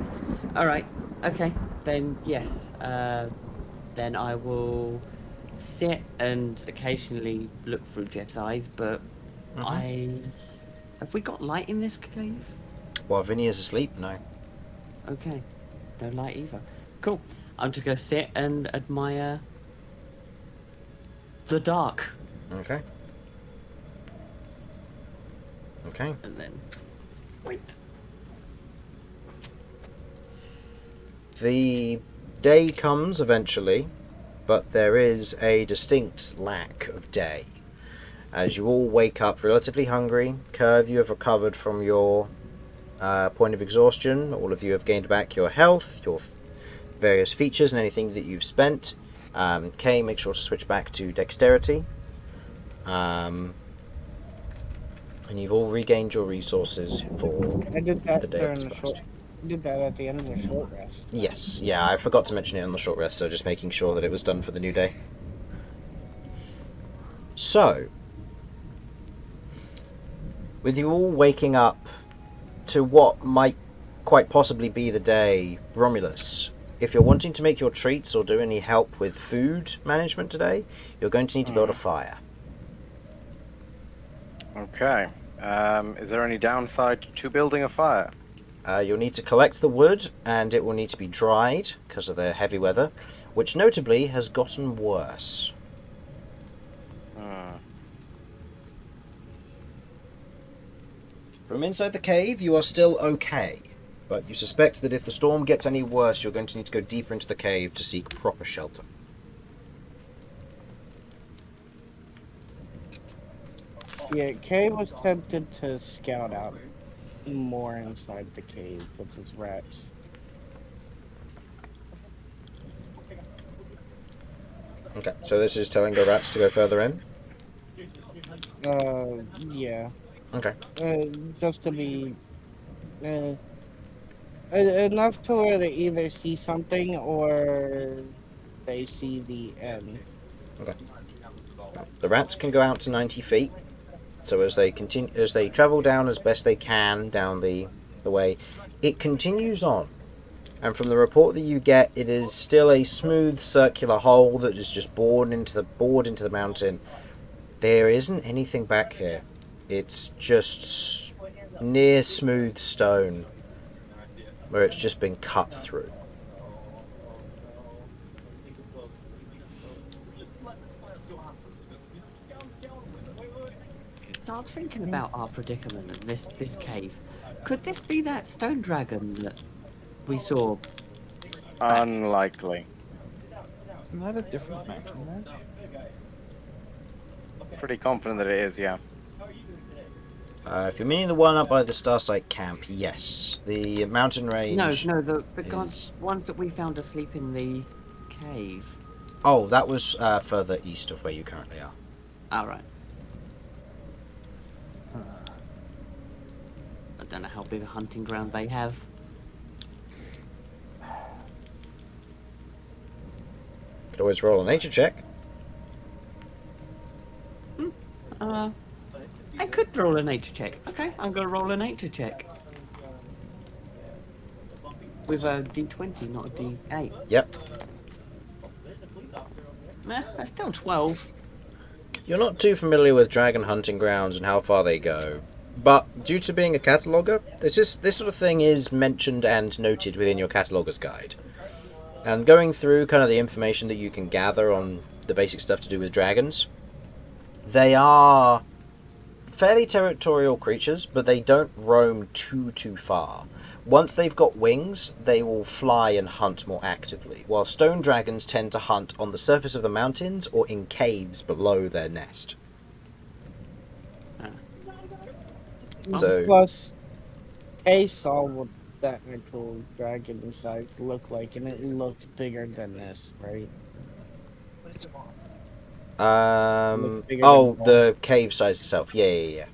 Alright, okay. Then, yes. Then I will sit and occasionally look through Jeff's eyes, but Have we got light in this cave? While Vinny is asleep, no. Okay. No light either. Cool. I'm just going to sit and admire the dark. Okay. And then wait. The day comes eventually, but there is a distinct lack of day. As you all wake up relatively hungry, Kirv, you have recovered from your point of exhaustion. All of you have gained back your health, your various features, and anything that you've spent. Kay, make sure to switch back to dexterity. And you've all regained your resources for I did that the day. during did that at the end of the short rest. Yes, yeah, I forgot to mention it on the short rest, so just making sure that it was done for the new day. So, with you all waking up to what might quite possibly be the day, Romulus, if you're wanting to make your treats or do any help with food management today, you're going to need to build a fire. Okay. Is there any downside to building a fire? You'll need to collect the wood, and it will need to be dried because of the heavy weather, which notably has gotten worse. From inside the cave, you are still okay, but you suspect that if the storm gets any worse, you're going to need to go deeper into the cave to seek proper shelter. Yeah, Kay was tempted to scout out more inside the cave with his rats. Okay, so this is telling the rats to go further in? Yeah. Okay. Just to be enough to where they either see something or they see the end. Okay. The rats can go out to 90 feet. So as they travel down as best they can down the way, it continues on. And from the report that you get, it is still a smooth circular hole that is just bored into the mountain. There isn't anything back here. It's just near smooth stone where it's just been cut through. So I was thinking about our predicament at this cave. Could this be that stone dragon that we saw? Unlikely. Isn't that a different mountain there? Pretty confident that it is, yeah. If you're meaning the one up by the Starsight camp, yes. The mountain range... No, the ones that we found asleep in the cave. Oh, that was further east of where you currently are. Alright. I don't know how big a hunting ground they have. Could always roll a nature check. I could roll a nature check. Okay, I'm gonna roll a nature check. With a D20, not a D8. Yep. Nah, that's still 12. You're not too familiar with dragon hunting grounds and how far they go, but due to being a cataloguer, this sort of thing is mentioned and noted within your cataloguer's guide. And going through kind of the information that you can gather on the basic stuff to do with dragons, they are fairly territorial creatures, but they don't roam too far. Once they've got wings, they will fly and hunt more actively, while stone dragons tend to hunt on the surface of the mountains or in caves below their nest. So, Plus, I saw what that actual dragon size looked like, and it looked bigger than this, right? the cave size itself. Yeah.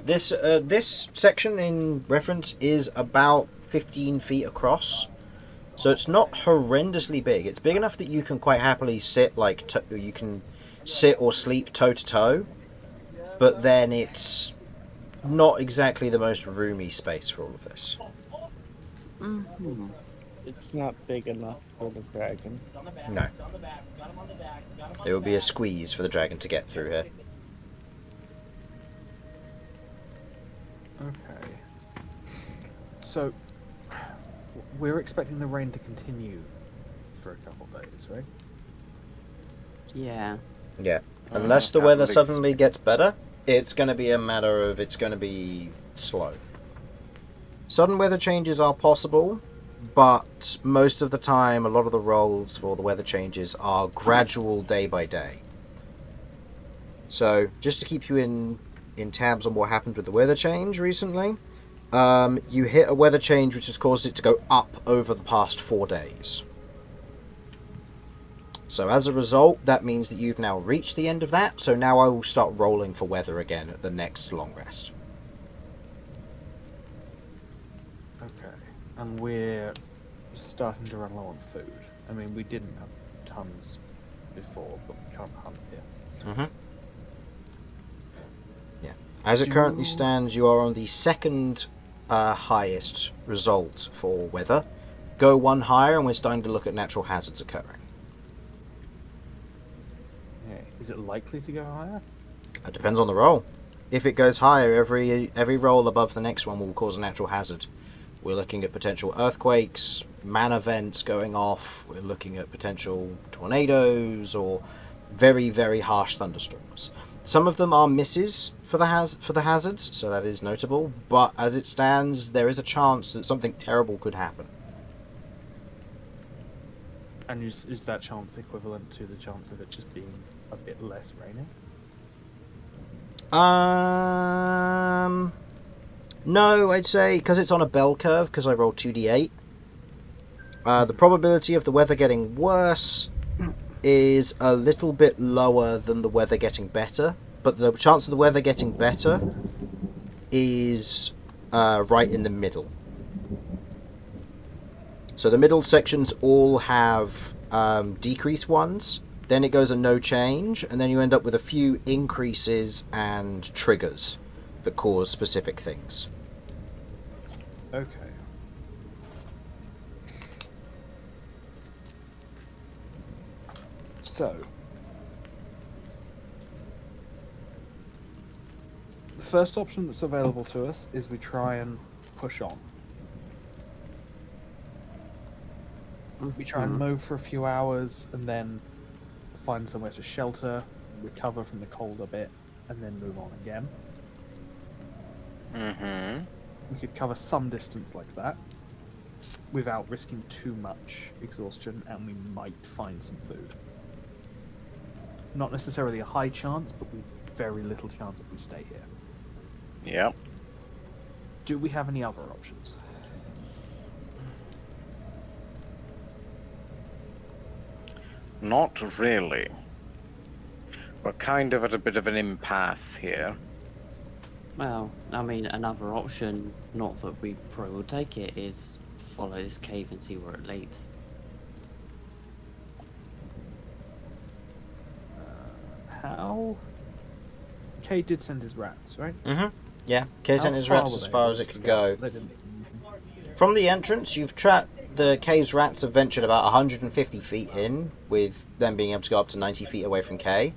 This section in reference is about 15 feet across, so it's not horrendously big. It's big enough that you can quite happily sit you can sit or sleep toe to toe, but then it's not exactly the most roomy space for all of this. Mm-hmm. It's not big enough for the dragon. No. There will be a squeeze for the dragon to get through here. Okay. So, we're expecting the rain to continue for a couple of days, right? Yeah. Yeah. Unless the weather at least. suddenly gets better, it's going to be a matter of it's going to be slow. Sudden weather changes are possible, but most of the time, a lot of the rolls for the weather changes are gradual day by day. So, just to keep you in tabs on what happened with the weather change recently, you hit a weather change which has caused it to go up over the past 4 days. So as a result, that means that you've now reached the end of that, so now I will start rolling for weather again at the next long rest. Okay. And we're starting to run low on food. I mean, we didn't have tons before, but we can't hunt here. Mm-hmm. Yeah. As it currently stands, you are on the second highest result for weather. Go one higher and we're starting to look at natural hazards occurring. Is it likely to go higher? It depends on the roll. If it goes higher, every roll above the next one will cause a natural hazard. We're looking at potential earthquakes, mana vents going off. We're looking at potential tornadoes or very, very harsh thunderstorms. Some of them are misses for the hazards, so that is notable. But as it stands, there is a chance that something terrible could happen. And is that chance equivalent to the chance of it just being a bit less raining? No, I'd say, because it's on a bell curve, because I rolled 2d8, the probability of the weather getting worse is a little bit lower than the weather getting better, but the chance of the weather getting better is right in the middle. So the middle sections all have decrease ones, then it goes a no change, and then you end up with a few increases and triggers that cause specific things. Okay. So, the first option that's available to us is we try and push on. We try and move for a few hours and then find somewhere to shelter, recover from the cold a bit, and then move on again. Mm-hmm. We could cover some distance like that without risking too much exhaustion, and we might find some food. Not necessarily a high chance, but with very little chance if we stay here. Yep. Do we have any other options? Not really. We're kind of at a bit of an impasse here. Well, I mean, another option, not that we probably will take it, is follow this cave and see where it leads. how... Kay did send his rats, right? Mm-hmm. Yeah, Kay sent his rats as far as it could go. They didn't. From the entrance, you've trapped the Kay's rats have ventured about 150 feet in, with them being able to go up to 90 feet away from Kay.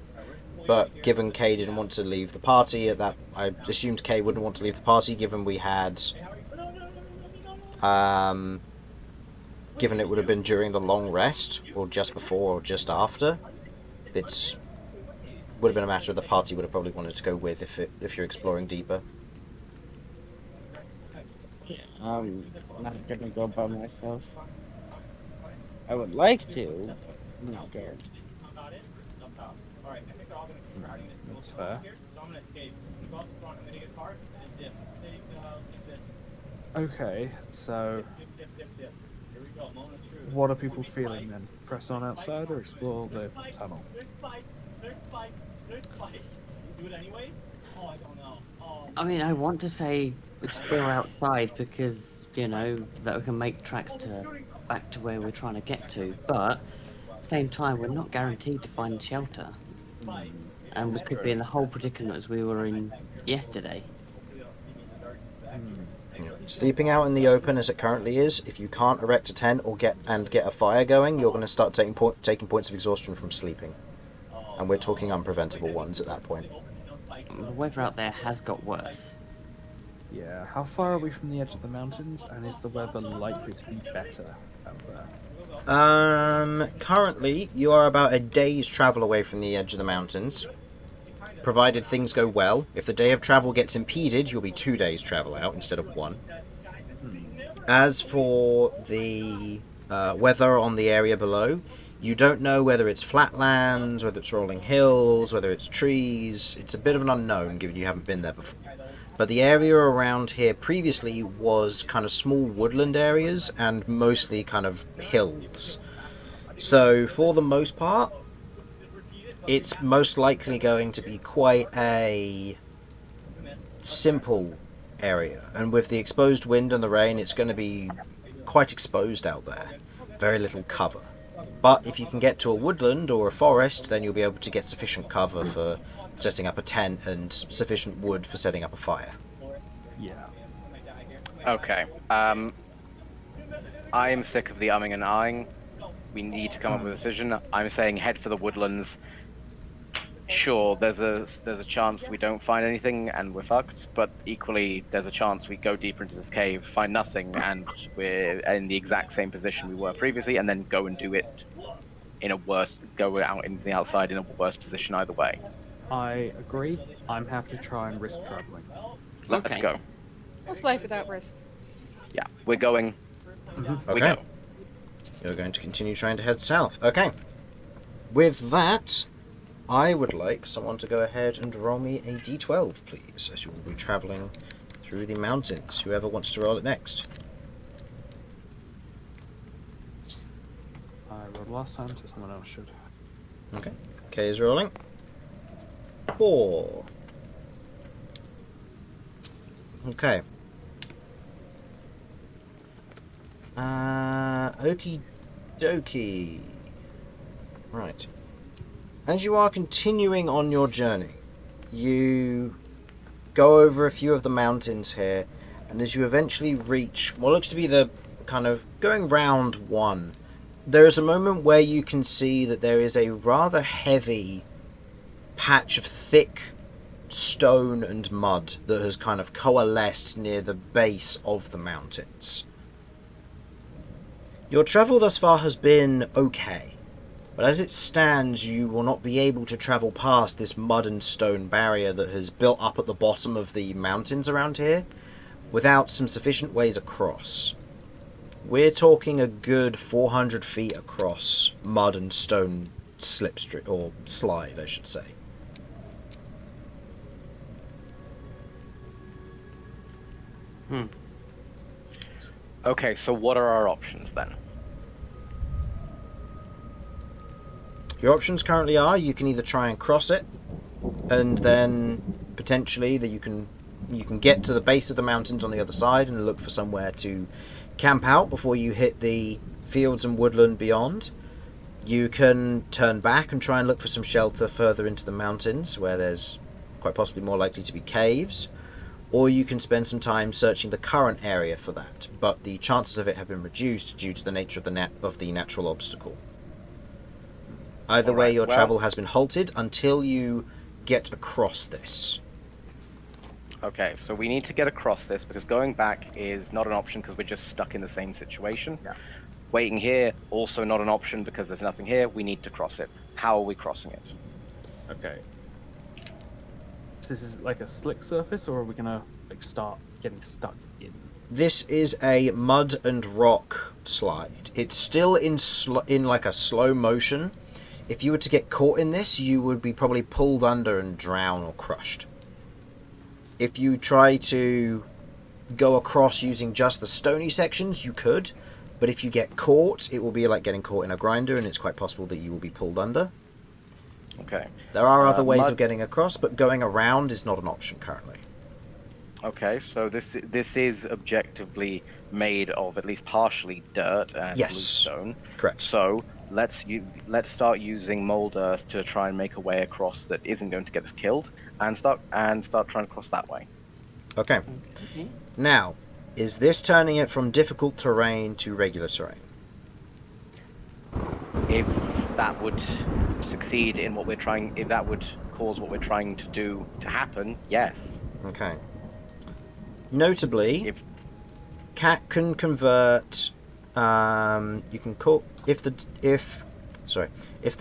But given Kay didn't want to leave the party, at that I assumed Kay wouldn't want to leave the party, given we had, given it would have been during the long rest, or just before, or just after. It would have been a matter of the party would have probably wanted to go with if you're exploring deeper. I'm not gonna go by myself. I would like to. I'm not scared. That's fair. Okay, so what are people feeling then? Press on outside or explore the tunnel? I mean, I want to say explore outside because, you know, that we can make tracks back to where we're trying to get to. But at the same time, we're not guaranteed to find shelter. And we could be in the whole predicament as we were in yesterday. Sleeping out in the open as it currently is, if you can't erect a tent or get a fire going, you're going to start taking points of exhaustion from sleeping. And we're talking unpreventable ones at that point. The weather out there has got worse. Yeah, how far are we from the edge of the mountains, and is the weather likely to be better out there? Currently, you are about a day's travel away from the edge of the mountains, provided things go well. If the day of travel gets impeded, you'll be 2 days travel out instead of 1. As for the weather on the area below, you don't know whether it's flatlands, whether it's rolling hills, whether it's trees. It's a bit of an unknown, given you haven't been there before. But the area around here previously was kind of small woodland areas and mostly kind of hills. So for the most part, it's most likely going to be quite a simple area. And with the exposed wind and the rain, it's going to be quite exposed out there. Very little cover. But if you can get to a woodland or a forest, then you'll be able to get sufficient cover for setting up a tent and sufficient wood for setting up a fire. Yeah. Okay. I am sick of the umming and ahhing. We need to come up with a decision. I'm saying head for the woodlands. Sure, there's a chance we don't find anything and we're fucked, but equally there's a chance we go deeper into this cave, find nothing, and we're in the exact same position we were previously, and then go and do it go out into the outside in a worse position either way. I agree. I'm happy to try and risk traveling. Let's Okay. go. What's life without risks? Yeah, we're going. We Okay. go. You're going to continue trying to head south. Okay. With that, I would like someone to go ahead and roll me a d12, please, as you will be travelling through the mountains. Whoever wants to roll it next. I rolled last time, so someone else should. Okay. Kay is rolling. 4. Okay. Okie dokie. Right. As you are continuing on your journey, you go over a few of the mountains here, and as you eventually reach what looks to be the kind of going round one, there is a moment where you can see that there is a rather heavy patch of thick stone and mud that has kind of coalesced near the base of the mountains. Your travel thus far has been okay. But as it stands, you will not be able to travel past this mud and stone barrier that has built up at the bottom of the mountains around here without some sufficient ways across. We're talking a good 400 feet across mud and stone slipstream, or slide, I should say. Okay, so what are our options then? Your options currently are you can either try and cross it, and then potentially that you can get to the base of the mountains on the other side and look for somewhere to camp out before you hit the fields and woodland beyond. You can turn back and try and look for some shelter further into the mountains, where there's quite possibly more likely to be caves, or you can spend some time searching the current area for that, but the chances of it have been reduced due to the nature of the natural obstacle. Either way, your travel has been halted until you get across this. Okay, so we need to get across this because going back is not an option because we're just stuck in the same situation. Yeah. Waiting here, also not an option because there's nothing here. We need to cross it. How are we crossing it? Okay. So this is like a slick surface, or are we gonna like start getting stuck in? This is a mud and rock slide. It's still in like a slow motion. If you were to get caught in this, you would be probably pulled under and drown or crushed. If you try to go across using just the stony sections, you could. But if you get caught, it will be like getting caught in a grinder, and it's quite possible that you will be pulled under. Okay. There are other ways of getting across, but going around is not an option currently. Okay, so this is objectively made of at least partially dirt and Yes. bluestone. Correct. So let's start using mold earth to try and make a way across that isn't going to get us killed, and start trying to cross that way. Okay. Okay. Now, is this turning it from difficult terrain to regular terrain? If that would succeed in what we're trying, if that would cause what we're trying to do to happen, yes. Okay. Notably, If Cat can convert. You can call if the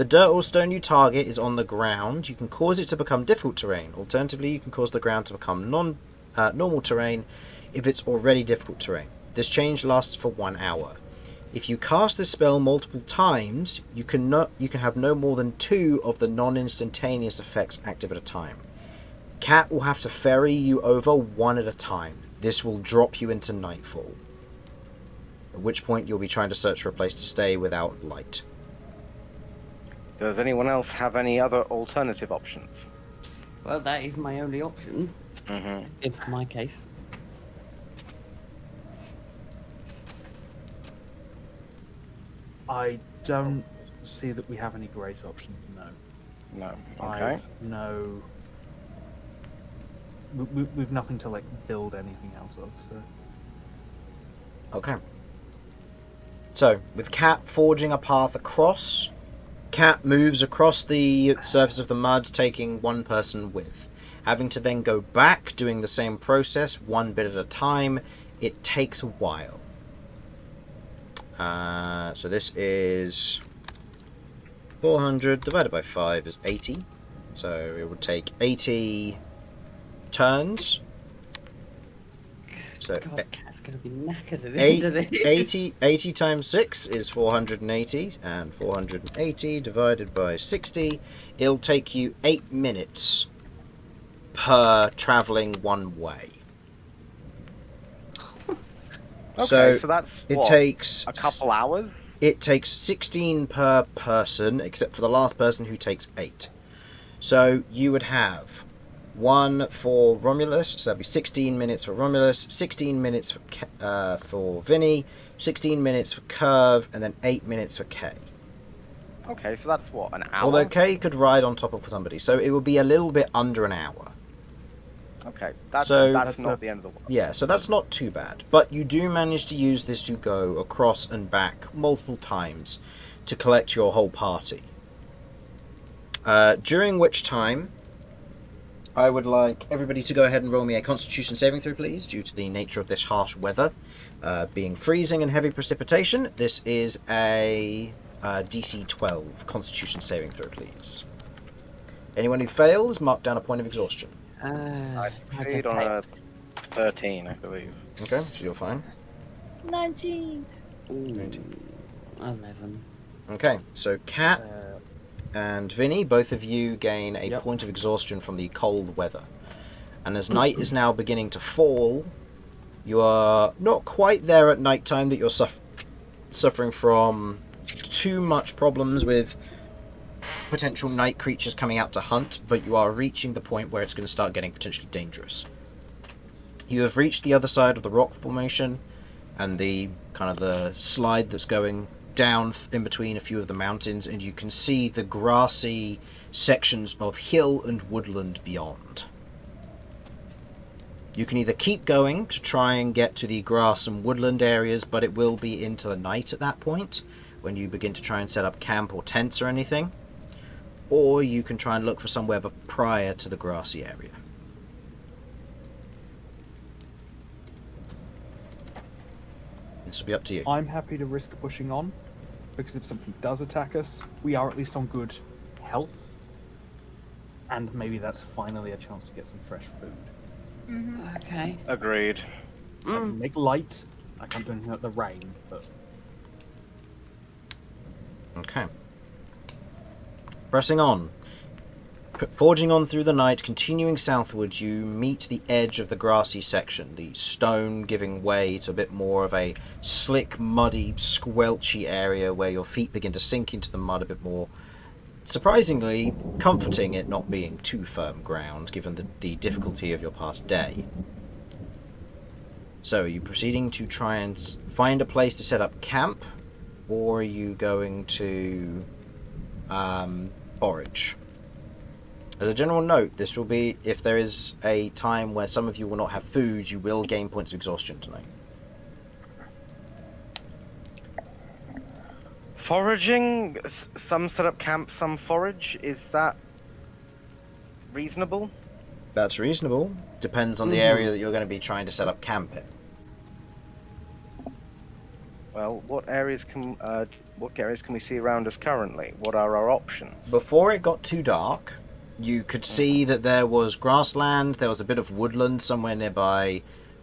dirt or stone you target is on the ground, you can cause it to become difficult terrain. Alternatively, you can cause the ground to become normal terrain if it's already difficult terrain. This change lasts for 1 hour. If you cast this spell multiple times, you can have no more than 2 of the non-instantaneous effects active at a time. Cat will have to ferry you over one at a time. This will drop you into nightfall, at which point you'll be trying to search for a place to stay without light. does anyone else have any other alternative options? Well, that is my only option. Mm-hmm. In my case. I don't see that we have any great options. No. No. Okay. We've nothing to like build anything out of. So. Okay. So, with Cat forging a path across, Cat moves across the surface of the mud, taking one person with. Having to then go back, doing the same process, one bit at a time, it takes a while. So this is 400 divided by 5 is 80. So it would take 80 turns. So God, Cat's gonna be knackered at the end of this. 80 times 6 is 480, and 480 divided by 60, it'll take you 8 minutes per travelling one way. Okay, so that's it what, takes a couple hours? It takes 16 per person, except for the last person who takes 8. So you would have 1 for Romulus, so that'd be 16 minutes for Romulus, 16 minutes for Vinny, 16 minutes for Kirv, and then 8 minutes for Kay. Okay, so that's what, an hour? Although Kay could ride on top of somebody, so it would be a little bit under an hour. Okay, that's not the end of the world. Yeah, so that's not too bad. But you do manage to use this to go across and back multiple times to collect your whole party. During which time, I would like everybody to go ahead and roll me a Constitution saving throw, please, due to the nature of this harsh weather. Being freezing and heavy precipitation, this is a DC 12 Constitution saving throw, please. Anyone who fails, mark down a point of exhaustion. I succeed on a 13, I believe. Okay, so you're fine. 19. Ooh, 11. Okay, so Cat and Vinny, both of you gain a point of exhaustion from the cold weather. And as night is now beginning to fall, you are not quite there at night time that you're suffering from too much problems with potential night creatures coming out to hunt, but you are reaching the point where it's going to start getting potentially dangerous. You have reached the other side of the rock formation and the kind of the slide that's going down in between a few of the mountains, and you can see the grassy sections of hill and woodland beyond. You can either keep going to try and get to the grass and woodland areas, but it will be into the night at that point when you begin to try and set up camp or tents or anything. Or you can try and look for somewhere prior to the grassy area. This will be up to you. I'm happy to risk pushing on, because if something does attack us, we are at least on good health. And maybe that's finally a chance to get some fresh food. Okay. Agreed. I can make light. I can't do anything about the rain, but... Okay. Pressing on. Forging on through the night, continuing southwards, you meet the edge of the grassy section, the stone giving way to a bit more of a slick, muddy, squelchy area where your feet begin to sink into the mud a bit more. Surprisingly comforting it not being too firm ground, given the difficulty of your past day. So, are you proceeding to try and find a place to set up camp, or are you going to forage? As a general note, this will be, if there is a time where some of you will not have food, you will gain points of exhaustion tonight. Foraging, some set up camp, some forage. Is that reasonable? That's reasonable. Depends on the area that you're going to be trying to set up camp in. Well, what areas can we see around us currently? What are our options? Before it got too dark, you could see that there was grassland, there was a bit of woodland somewhere nearby,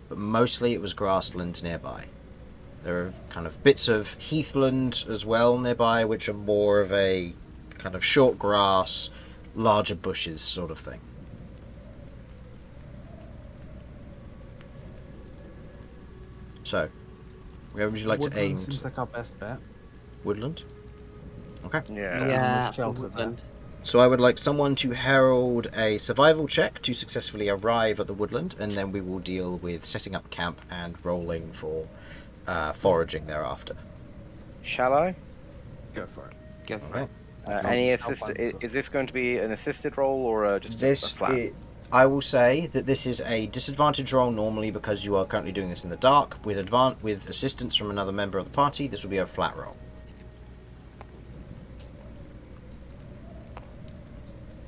but mostly it was grassland nearby. There are kind of bits of heathland as well nearby, which are more of a kind of short grass, larger bushes sort of thing. So, where would you like to aim? Seems like our best bet. Woodland? Okay. Yeah. Yeah, shelter woodland. So I would like someone to herald a survival check to successfully arrive at the woodland, and then we will deal with setting up camp and rolling for foraging thereafter. Shall I? Go for it. Go for Okay. it. Any assist? Is this going to be an assisted roll or just a flat? I will say that this is a disadvantage roll normally because you are currently doing this in the dark. With assistance from another member of the party, this will be a flat roll.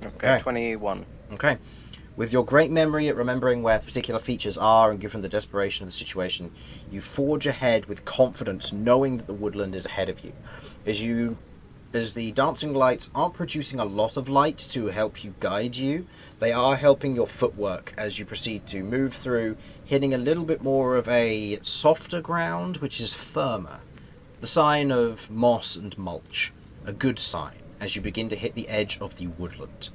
Okay, 21. Okay. With your great memory at remembering where particular features are and given the desperation of the situation, you forge ahead with confidence, knowing that the woodland is ahead of you. As the dancing lights aren't producing a lot of light to help you guide you, they are helping your footwork as you proceed to move through, hitting a little bit more of a softer ground, which is firmer. The sign of moss and mulch. A good sign as you begin to hit the edge of the woodland.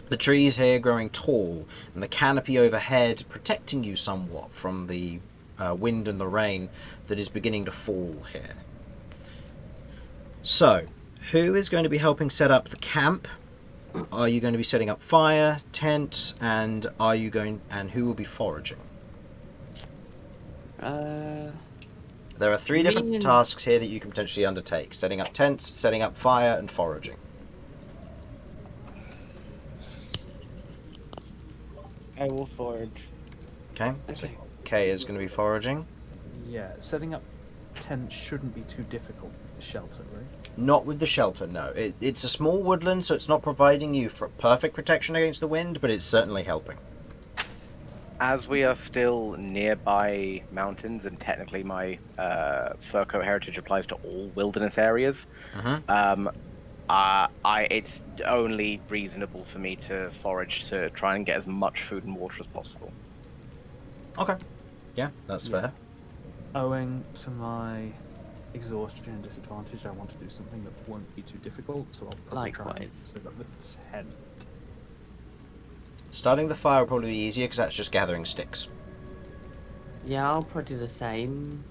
The trees here growing tall, and the canopy overhead protecting you somewhat from the wind and the rain that is beginning to fall here. So, who is going to be helping set up the camp? Are you going to be setting up fire, tents, and who will be foraging? Uh, There are three different Me and- tasks here that you can potentially undertake: setting up tents, setting up fire, and foraging. I will forage. Okay. So Kay is going to be foraging. Yeah, setting up tents shouldn't be too difficult with the shelter, right? Not with the shelter, no. It's a small woodland, so it's not providing you for perfect protection against the wind, but it's certainly helping. As we are still nearby mountains, and technically my fur coat heritage applies to all wilderness areas, it's only reasonable for me to forage to try and get as much food and water as possible. Okay. Yeah, that's fair. Owing to my exhaustion and disadvantage, I want to do something that won't be too difficult, so I'll probably try and Likewise. set up the tent. Starting the fire will probably be easier because that's just gathering sticks. yeah, I'll probably do the same.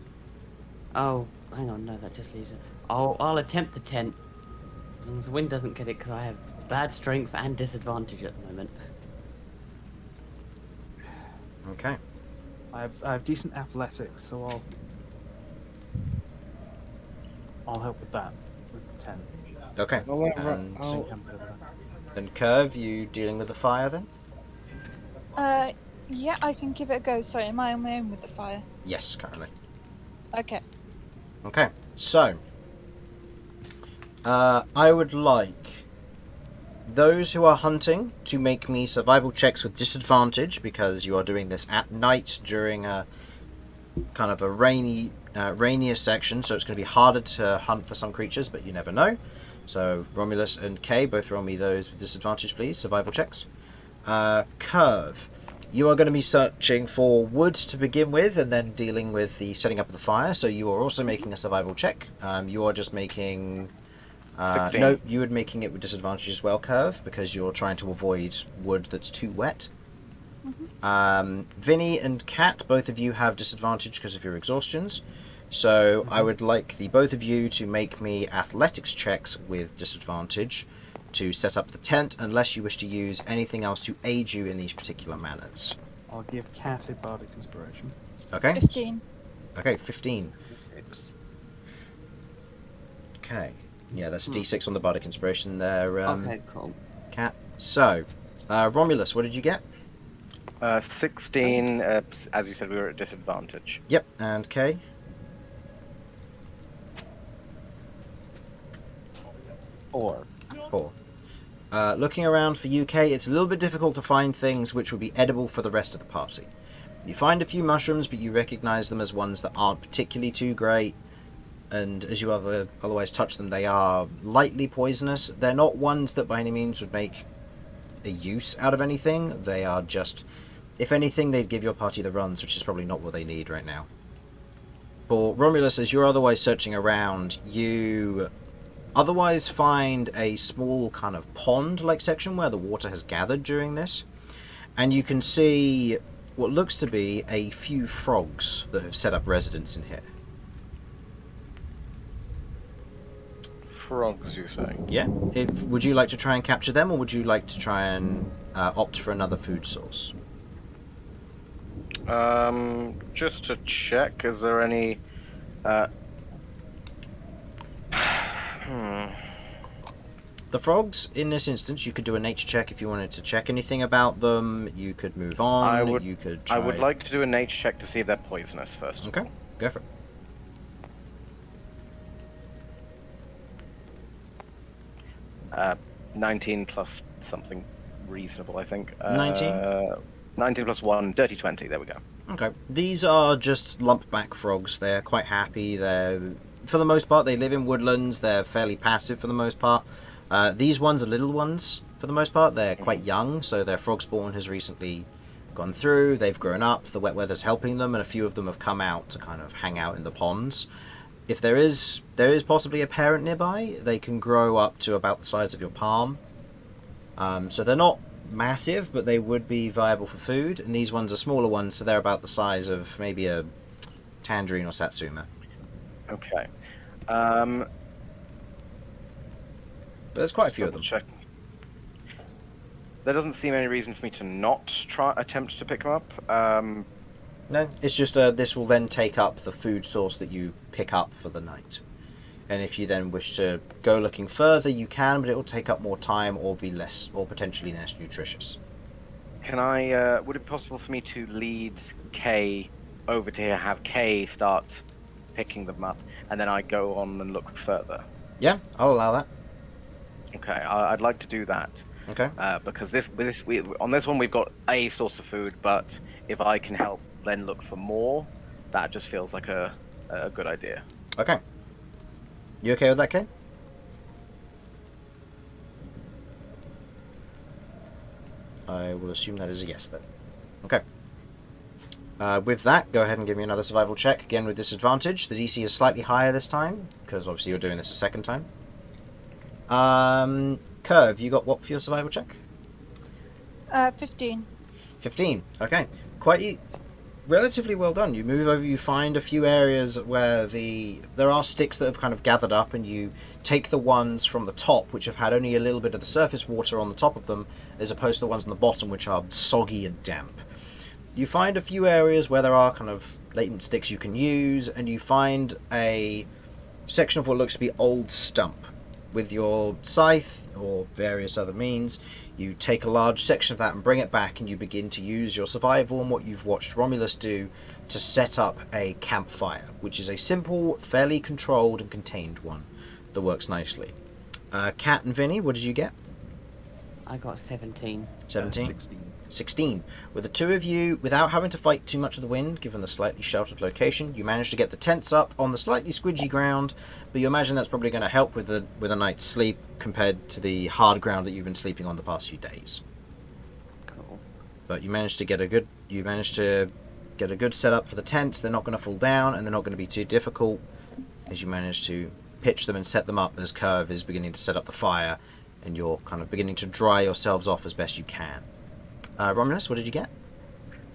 Oh, hang on, no, that just leaves it. I'll attempt the tent. As long as the wind doesn't get it, because I have bad strength and disadvantage at the moment. Okay. I have decent athletics, so I'll help with that. With the 10. Okay. I'll let Ro- And, I'll- and Kirv, you dealing with the fire then? Yeah, I can give it a go. Sorry, am I on my own with the fire? Yes, currently. Okay. Okay, so I would like those who are hunting to make me survival checks with disadvantage because you are doing this at night during a kind of a rainier section, so it's going to be harder to hunt for some creatures, but you never know. So Romulus and Kay, both roll me those with disadvantage, please. Survival checks. Kirv, you are going to be searching for wood to begin with, and then dealing with the setting up of the fire. So you are also making a survival check. You are just making. 16. No, you would making it with disadvantage as well, Kirv, because you're trying to avoid wood that's too wet. Vinny and Kat, both of you have disadvantage because of your exhaustions. So I would like the both of you to make me athletics checks with disadvantage to set up the tent, unless you wish to use anything else to aid you in these particular manners. I'll give Cat a bardic inspiration. Okay? 15. Okay, 15. Okay. Yeah, that's a d6 on the bardic inspiration there, Okay, cool. Kat. So, Romulus, what did you get? 16. As you said, we were at disadvantage. Yep, and Kay? 4. 4. Looking around for UK, it's a little bit difficult to find things which would be edible for the rest of the party. You find a few mushrooms, but you recognise them as ones that aren't particularly too great, and as you otherwise touch them, they are lightly poisonous. They're not ones that by any means would make a use out of anything. They are just, if anything, they'd give your party the runs, which is probably not what they need right now. For Romulus, as you're otherwise searching around, you otherwise find a small kind of pond-like section where the water has gathered during this, and you can see what looks to be a few frogs that have set up residence in here. Frogs, you say? Yeah. Would you like to try and capture them, or would you like to try and opt for another food source? Just to check, is there any... The frogs, in this instance, you could do a nature check if you wanted to check anything about them. You could move on. You could try... I would like to do a nature check to see if they're poisonous first. Okay, go for it. 19 plus something reasonable, I think. 19? 19 plus 1, dirty 20, there we go. Okay. These are just lumpback frogs. They're quite happy. They're, for the most part, they live in woodlands. They're fairly passive for the most part. These ones are little ones for the most part. They're quite young, so their frog spawn has recently gone through. They've grown up. The wet weather's helping them, and a few of them have come out to kind of hang out in the ponds. If there is possibly a parent nearby, they can grow up to about the size of your palm. So they're not massive, but they would be viable for food. And these ones are smaller ones, so they're about the size of maybe a tangerine or satsuma. Okay. But there's quite a few of them. Check. There doesn't seem any reason for me to not attempt to pick them up. No, it's just this will then take up the food source that you pick up for the night. And if you then wish to go looking further, you can, but it will take up more time or be less, or potentially less nutritious. Can I, would it be possible for me to lead Kay over to here, have Kay start picking them up, and then I go on and look further? Yeah, I'll allow that. Okay, I'd like to do that. Okay. Because on this one we've got a source of food, but if I can help then look for more, that just feels like a good idea. Okay. You okay with that, Kay? I will assume that is a yes then. Okay. With that, go ahead and give me another survival check, again with disadvantage. The DC is slightly higher this time, because obviously you're doing this a second time. Kirv, you got what for your survival check? 15. 15, okay. Quite relatively well done. You move over, you find a few areas where there are sticks that have kind of gathered up, and you take the ones from the top, which have had only a little bit of the surface water on the top of them, as opposed to the ones on the bottom, which are soggy and damp. You find a few areas where there are kind of latent sticks you can use, and you find a section of what looks to be old stump. With your scythe or various other means, you take a large section of that and bring it back, and you begin to use your survival and what you've watched Romulus do to set up a campfire, which is a simple, fairly controlled and contained one that works nicely. Kat and Vinny, what did you get? I got 17. 17? 16. 16. With the two of you, without having to fight too much of the wind, given the slightly sheltered location, you managed to get the tents up on the slightly squidgy ground, but you imagine that's probably going to help with a night's sleep compared to the hard ground that you've been sleeping on the past few days. Cool. But you managed to get a good setup for the tents. They're not going to fall down, and they're not going to be too difficult, as you manage to pitch them and set them up as Kirv is beginning to set up the fire, and you're kind of beginning to dry yourselves off as best you can. Romulus, what did you get?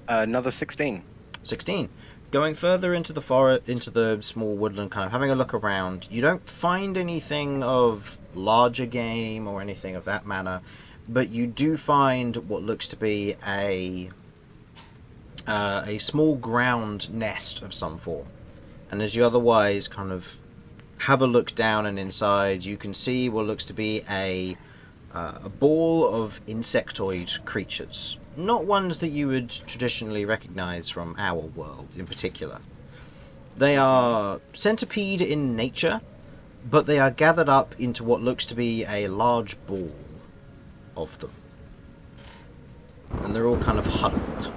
Another 16. 16. Going further into the forest, into the small woodland, kind of having a look around, you don't find anything of larger game or anything of that manner, but you do find what looks to be a small ground nest of some form. And as you otherwise kind of have a look down and inside, you can see what looks to be a ball of insectoid creatures. Not ones that you would traditionally recognize from our world in particular. They are centipede in nature, but they are gathered up into what looks to be a large ball of them. And they're all kind of huddled.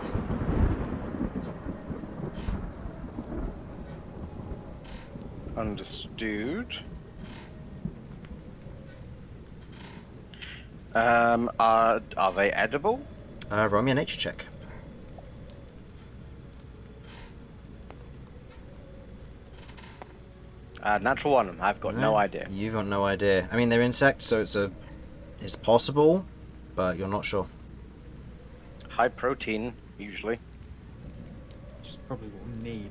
Understood. Are they edible? Roll me a nature check. Natural one. I've got no idea. You've got no idea. I mean, they're insects, so it's possible, but you're not sure. High protein, usually. Which is probably what we need.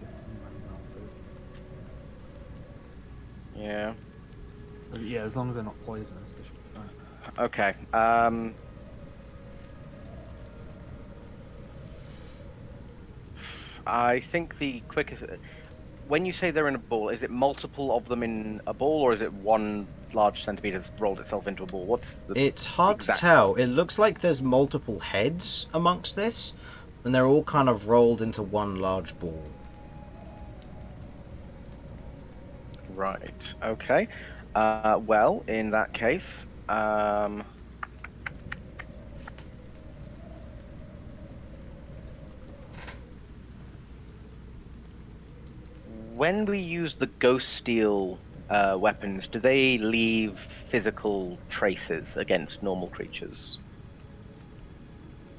Yeah. Yeah, as long as they're not poisonous, they should be fine. Okay. I think the quickest. When you say they're in a ball, is it multiple of them in a ball, or is it one large centipede has rolled itself into a ball? What's the It's hard to exact- tell. It looks like there's multiple heads amongst this, and they're all kind of rolled into one large ball. Right. Okay. Well, in that case, when we use the ghost steel weapons, do they leave physical traces against normal creatures?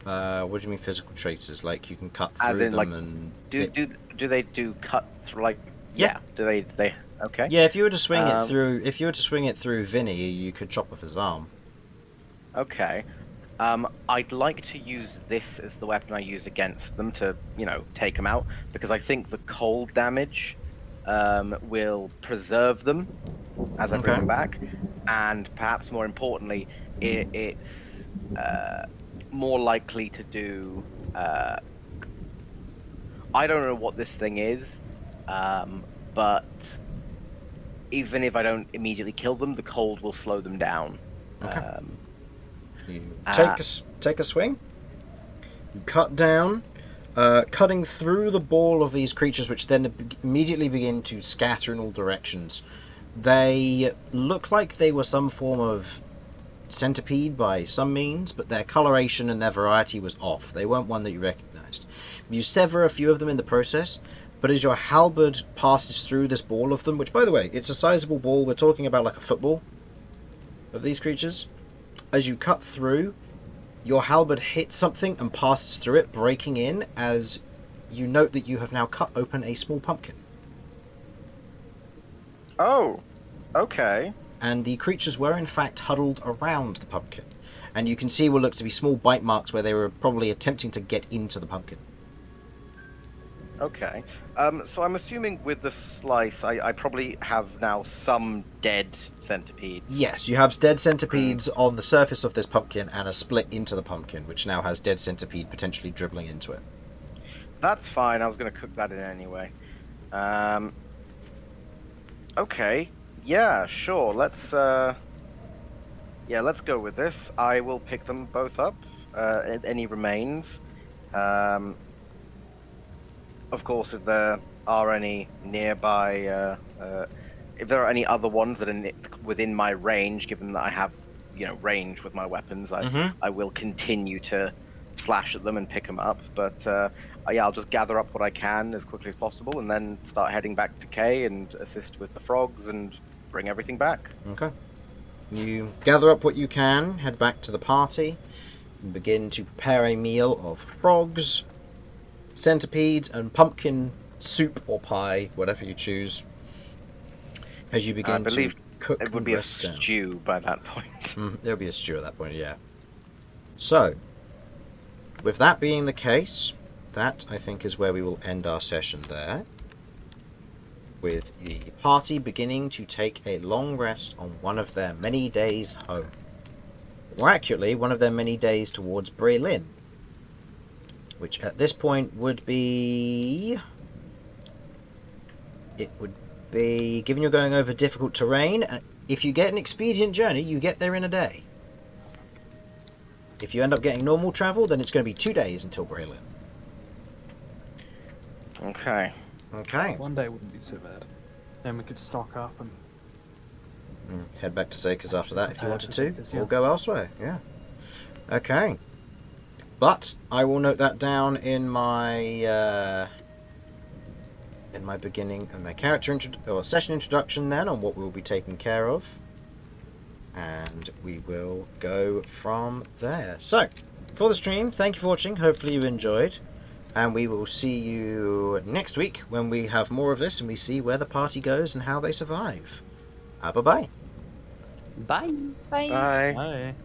What do you mean physical traces? Like you can cut As through in, them like, and... Do they do cut through, like? Yeah. Do they? Okay. Yeah, if you were to swing it through Vinny, you could chop off his arm. Okay. I'd like to use this as the weapon I use against them to, take them out, because I think the cold damage will preserve them as I bring them back, and perhaps more importantly, it's more likely to do. I don't know what this thing is, but even if I don't immediately kill them, the cold will slow them down. Okay. You take a swing. You cut down, cutting through the ball of these creatures, which then immediately begin to scatter in all directions. They look like they were some form of centipede by some means, but their coloration and their variety was off. They weren't one that you recognized. You sever a few of them in the process, but as your halberd passes through this ball of them, which, by the way, it's a sizable ball, we're talking about like a football of these creatures. As you cut through, your halberd hits something and passes through it, breaking in, as you note that you have now cut open a small pumpkin. Oh, okay. And the creatures were in fact huddled around the pumpkin. And you can see what look to be small bite marks where they were probably attempting to get into the pumpkin. Okay. So I'm assuming with the slice, I probably have now some dead centipedes. Yes, you have dead centipedes on the surface of this pumpkin and a split into the pumpkin, which now has dead centipede potentially dribbling into it. That's fine. I was going to cook that in anyway. Okay. Yeah, sure. Let's go with this. I will pick them both up. Any remains. Of course, if there are any nearby, if there are any other ones that are within my range, given that I have, range with my weapons, I will continue to slash at them and pick them up. But I'll just gather up what I can as quickly as possible, and then start heading back to K and assist with the frogs and bring everything back. Okay. You gather up what you can, head back to the party, and begin to prepare a meal of frogs, centipedes, and pumpkin soup or pie, whatever you choose, as you begin to cook it would be a rest down. stew by that point. There'll be a stew at that point, yeah. So, with that being the case, that I think is where we will end our session there, with the party beginning to take a long rest on one of their many days home. More accurately, one of their many days towards Breilin, which at this point would be... It would be, given you're going over difficult terrain, if you get an expedient journey, you get there in a day. If you end up getting normal travel, then it's going to be 2 days until Breilin. Okay. Okay. One day wouldn't be so bad. Then we could stock up and head back to Zekas after that if you wanted to, Zekas, yeah. or go elsewhere. Yeah. Okay. But I will note that down in my beginning and my character session introduction then on what we'll be taking care of, and we will go from there. So, for the stream, thank you for watching. Hopefully you enjoyed. And we will see you next week when we have more of this and we see where the party goes and how they survive. Bye-bye. Bye. Bye. Bye. Bye.